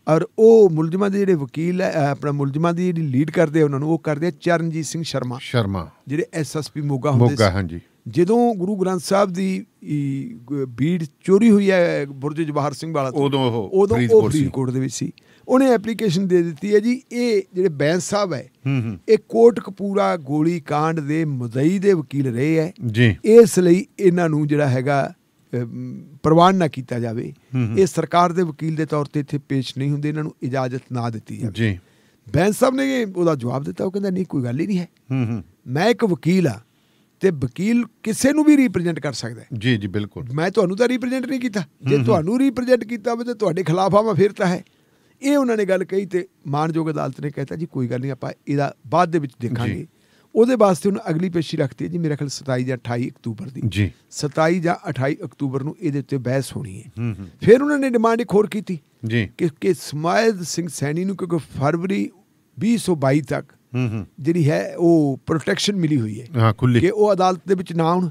ਔਰ ਉਹ ਮੁਲਜ਼ਮਾਂ ਦੇ ਜਿਹੜੇ ਵਕੀਲ ਹੈ ਆਪਣਾ ਮੁਲਜ਼ਮਾਂ ਦੀ ਜਿਹੜੀ ਲੀਡ ਕਰਦੇ ਉਹਨਾਂ ਨੂੰ ਉਹ ਕਰਦੇ ਚਰਨਜੀਤ ਸਿੰਘ ਸ਼ਰਮਾ ਜਿਹੜੇ SSP ਮੋਗਾ ਹੁੰਦੇ ਸੀ। ਜਦੋਂ ਗੁਰੂ ਗ੍ਰੰਥ ਸਾਹਿਬ ਦੀ ਬੀੜ ਚੋਰੀ ਹੋਈ ਹੈ ਬੁਰਜ ਜਵਾਹਰ ਸਿੰਘ ਵਾਲਾ ਉਦੋਂ ਉਹ ਫਰੀਦਕੋਟ ਦੇ ਵਿੱਚ ਸੀ, ਉਹਨੇ ਐਪਲੀਕੇਸ਼ਨ ਦੇ ਦਿੱਤੀ ਹੈ ਜੀ ਇਹ ਜਿਹੜੇ ਬੈਂਸ ਸਾਹਿਬ ਹੈ ਇਹ ਕੋਟਕਪੂਰਾ ਗੋਲੀ ਕਾਂਡ ਦੇ ਮੁਦਈ ਦੇ ਵਕੀਲ ਰਹੇ ਹੈ ਜੀ, ਇਸ ਲਈ ਇਹਨਾਂ ਨੂੰ ਜਿਹੜਾ ਹੈਗਾ ਪ੍ਰਵਾਨ ਨਾ ਕੀਤਾ ਜਾਵੇ, ਇਹ ਸਰਕਾਰ ਦੇ ਵਕੀਲ ਦੇ ਤੌਰ ਤੇ ਇੱਥੇ ਪੇਸ਼ ਨਹੀਂ ਹੁੰਦੇ, ਇਹਨਾਂ ਨੂੰ ਇਜਾਜ਼ਤ ਨਾ ਦਿੱਤੀ ਜਾਵੇ ਜੀ। ਬੈਂਸ ਸਾਹਿਬ ਨੇ ਉਹਦਾ ਜਵਾਬ ਦਿੱਤਾ, ਉਹ ਕਹਿੰਦਾ ਨਹੀਂ ਕੋਈ ਗੱਲ ਹੀ ਨਹੀਂ ਹੈ, ਮੈਂ ਇੱਕ ਵਕੀਲ ਆ ਤੇ ਵਕੀਲ ਕਿਸੇ ਨੂੰ ਵੀ ਰਿਪਰੈਜ਼ੈਂਟ ਕਰ ਸਕਦਾ। ਜੀ ਜੀ ਬਿਲਕੁਲ, ਮੈਂ ਤੁਹਾਨੂੰ ਤਾਂ ਰਿਪਰੈਜ਼ੈਂਟ ਨਹੀਂ ਕੀਤਾ, ਜੇ ਤੁਹਾਨੂੰ ਰਿਪਰੈਜ਼ੈਂਟ ਕੀਤਾ ਹੋਵੇ ਤੇ ਤੁਹਾਡੇ ਖਿਲਾਫ ਆਵਾਂ ਫਿਰ ਤਾਂ ਹੈ। ਇਹ ਉਹਨਾਂ ਨੇ ਗੱਲ ਕਹੀ ਤੇ ਮਾਣਯੋਗ ਅਦਾਲਤ ਨੇ ਕਹਿਤਾ ਜੀ ਕੋਈ ਗੱਲ ਨਹੀਂ, ਆਪਾਂ ਇਹਦਾ ਬਾਅਦ ਦੇ ਵਿੱਚ ਦੇਖਾਂਗੇ। ਉਹਦੇ ਵਾਸਤੇ ਹੁਣ ਅਗਲੀ ਪੇਸ਼ੀ ਰੱਖਤੀ ਹੈ ਜੀ, ਮੇਰੇ ਖਿਆਲ 27 ਜਾਂ 28 ਅਕਤੂਬਰ ਦੀ। ਜੀ 27 ਜਾਂ 28 ਅਕਤੂਬਰ ਨੂੰ ਇਹਦੇ ਉੱਤੇ ਬਹਿਸ ਹੋਣੀ ਹੈ। ਫਿਰ ਉਹਨਾਂ ਨੇ ਡਿਮਾਂਡ ਇੱਕ ਹੋਰ ਕੀਤੀ ਜੀ ਕਿ ਸਮਾਇਦ ਸਿੰਘ ਸੈਣੀ ਨੂੰ ਕਿਉਂਕਿ ਫਰਵਰੀ 2022 ਤੱਕ ਜਿਹੜੀ ਹੈ ਉਹ ਪ੍ਰੋਟੈਕਸ਼ਨ ਮਿਲੀ ਹੋਈ ਹੈ ਕਿ ਉਹ ਅਦਾਲਤ ਦੇ ਵਿੱਚ ਨਾ ਆਉਣ।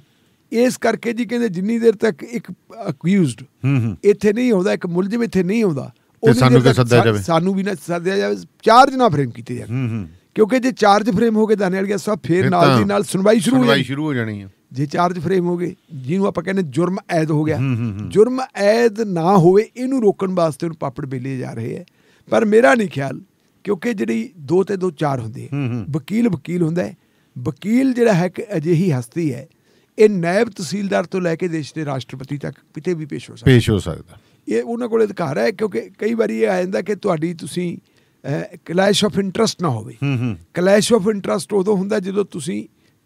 ਇਸ ਕਰਕੇ ਜੀ ਕਹਿੰਦੇ ਜਿੰਨੀ ਦੇਰ ਤੱਕ ਇੱਕ ਅਕਿਊਜ਼ਡ ਇੱਥੇ ਨਹੀਂ ਆਉਂਦਾ, ਇੱਕ ਮੁਲਜ਼ਮ ਇੱਥੇ ਨਹੀਂ ਆਉਂਦਾ, ਸਾਨੂੰ ਵੀ ਨਾ ਸੱਦਿਆ ਜਾਵੇ, ਚਾਰਜ ਨਾ ਫਰੇਮ ਕੀਤੇ ਜਾਣ। ਕਿਉਂਕਿ ਜੇ ਚਾਰਜ ਫਰੇਮ ਹੋ ਗਏ ਦਾਨੇਵਾਲੀਆ ਸਾਹਿਬ ਫਿਰ ਨਾਲ ਦੀ ਨਾਲ ਸੁਣਵਾਈ ਸ਼ੁਰੂ ਹੋ ਜਾਣੀ ਹੈ। ਜੇ ਚਾਰਜ ਫਰੇਮ ਹੋ ਗਏ, ਜਿਹਨੂੰ ਆਪਾਂ ਕਹਿੰਦੇ ਜੁਰਮ ਐਦ ਹੋ ਗਿਆ, ਜੁਰਮ ਐਦ ਨਾ ਹੋਵੇ ਇਹਨੂੰ ਰੋਕਣ ਵਾਸਤੇ ਉਹਨੂੰ ਪਾਪੜ ਬੇਲੇ ਜਾ ਰਹੇ ਹੈ। ਪਰ ਮੇਰਾ ਨਹੀਂ ਖਿਆਲ, ਕਿਉਂਕਿ ਜਿਹੜੀ 2 ਤੇ 2 4 ਹੁੰਦੇ, ਵਕੀਲ ਵਕੀਲ ਹੁੰਦਾ ਹੈ। ਵਕੀਲ ਜਿਹੜਾ ਹੈ ਕਿ ਅਜਿਹੀ ਹਸਤੀ ਹੈ, ਇਹ ਨਾਇਬ ਤਹਿਸੀਲਦਾਰ ਤੋਂ ਲੈ ਕੇ ਦੇਸ਼ ਦੇ ਰਾਸ਼ਟਰਪਤੀ ਤੱਕ ਕਿਤੇ ਵੀ ਪੇਸ਼ ਹੋ ਸਕਦਾ। ਇਹ ਉਹਨਾਂ ਕੋਲ ਅਧਿਕਾਰ ਹੈ, ਕਿਉਂਕਿ ਕਈ ਵਾਰੀ ਇਹ ਆ ਜਾਂਦਾ ਕਿ ਤੁਹਾਡੀ ਤੁਸੀਂ ਕਲੈਸ਼ ਆਫ ਇੰਟਰਸਟ ਨਾ ਹੋਵੇ। ਕਲੈਸ਼ ਆਫ ਇੰਟਰਸਟ ਉਦੋਂ ਹੁੰਦਾ ਜਦੋਂ ਤੁਸੀਂ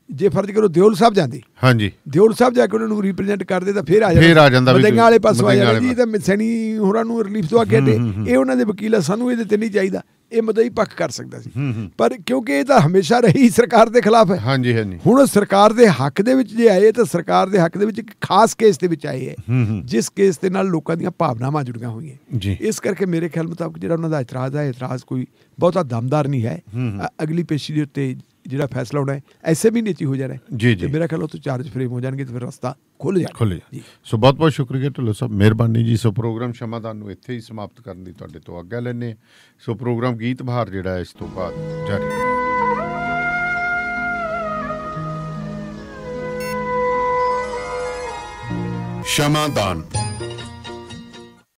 ਜੇ ਫਰਜ਼ ਕਰੋ ਦਿਓਲ ਸਾਹਿਬ ਜਾਂਦੇ, ਹਾਂਜੀ ਦਿਓਲ ਸਾਹਿਬ ਜਾ ਕੇ ਉਹਨਾਂ ਨੂੰ ਰਿਪਰੈਜ਼ੈਂਟ ਕਰਦੇ ਤਾਂ ਫਿਰ ਆ ਜਾਂਦਾ ਬਦੰਗਾ ਵਾਲੇ ਪਾਸੋਂ ਆ ਜਾਂਦਾ ਜੀ, ਤਾਂ ਸੈਣੀ ਹੋਰਾਂ ਨੂੰ ਰਿਲੀਫ ਦਵਾ ਕੇ ਇਹ ਉਹਨਾਂ ਦੇ ਵਕੀਲ ਆ, ਸਾਨੂੰ ਇਹਦੇ ਤੇ ਨਹੀਂ ਚਾਹੀਦਾ, ਇਹ ਮਦਈ ਪੱਖ ਕਰ ਸਕਦਾ ਸੀ। ਪਰ ਕਿਉਂਕਿ ਇਹ ਤਾਂ ਹਮੇਸ਼ਾ ਰਹੀ ਸਰਕਾਰ ਦੇ ਖਿਲਾਫ ਹੈ। ਹਾਂਜੀ ਹਾਂਜੀ, ਹੁਣ ਸਰਕਾਰ ਦੇ ਹੱਕ ਦੇ ਵਿੱਚ ਜੇ ਆਏ ਤਾਂ ਸਰਕਾਰ ਦੇ ਹੱਕ ਦੇ ਵਿੱਚ ਇੱਕ ਖਾਸ ਕੇਸ ਦੇ ਵਿੱਚ ਆਏ ਹੈ, ਜਿਸ ਕੇਸ ਦੇ ਨਾਲ ਲੋਕਾਂ ਦੀਆਂ ਭਾਵਨਾਵਾਂ ਜੁੜੀਆਂ ਹੋਈਆਂ। ਇਸ ਕਰਕੇ ਮੇਰੇ ਖਿਆਲ ਮੁਤਾਬਕ ਜਿਹੜਾ ਉਹਨਾਂ ਦਾ ਇਤਰਾਜ਼ ਹੈ, ਇਤਰਾਜ਼ ਕੋਈ ਬਹੁਤਾ ਦਮਦਾਰ ਨਹੀਂ ਹੈ। ਅਗਲੀ ਪੇਸ਼ੀ ਦੇ ਉੱਤੇ ਜਿਹੜਾ ਫੈਸਲਾ ਹੋਣਾ ਹੈ ਐਸੇ ਮਹੀਨੇ 'ਚ ਹੀ ਹੋ ਜਾਣਾ ਹੈ ਤੇ ਮੇਰਾ ਖਿਆਲ ਉਹ ਤੋਂ ਚਾਰਜ ਫਰੇਮ ਹੋ ਜਾਣਗੇ ਤੇ ਫਿਰ ਰਸਤਾ ਖੁੱਲ੍ਹ ਜਾਣਾ। ਸੋ ਬਹੁਤ ਬਹੁਤ ਸ਼ੁਕਰੀਆ ਢਿੱਲੋਂ ਸਾਹਿਬ, ਮਿਹਰਬਾਨੀ ਜੀ। ਸੋ ਪ੍ਰੋਗਰਾਮ ਸ਼ਮਾਦਾਨ ਨੂੰ ਇੱਥੇ ਹੀ ਸਮਾਪਤ ਕਰਨ ਦੀ ਤੁਹਾਡੇ ਤੋਂ ਆਗਿਆ ਲੈਂਦੇ। ਸੋ ਪ੍ਰੋਗਰਾਮ ਗੀਤ ਬਹਾਰ ਜਿਹੜਾ ਇਸ ਤੋਂ ਬਾਅਦ ਜਾਰੀ ਸ਼ਮਾਦਾਨ।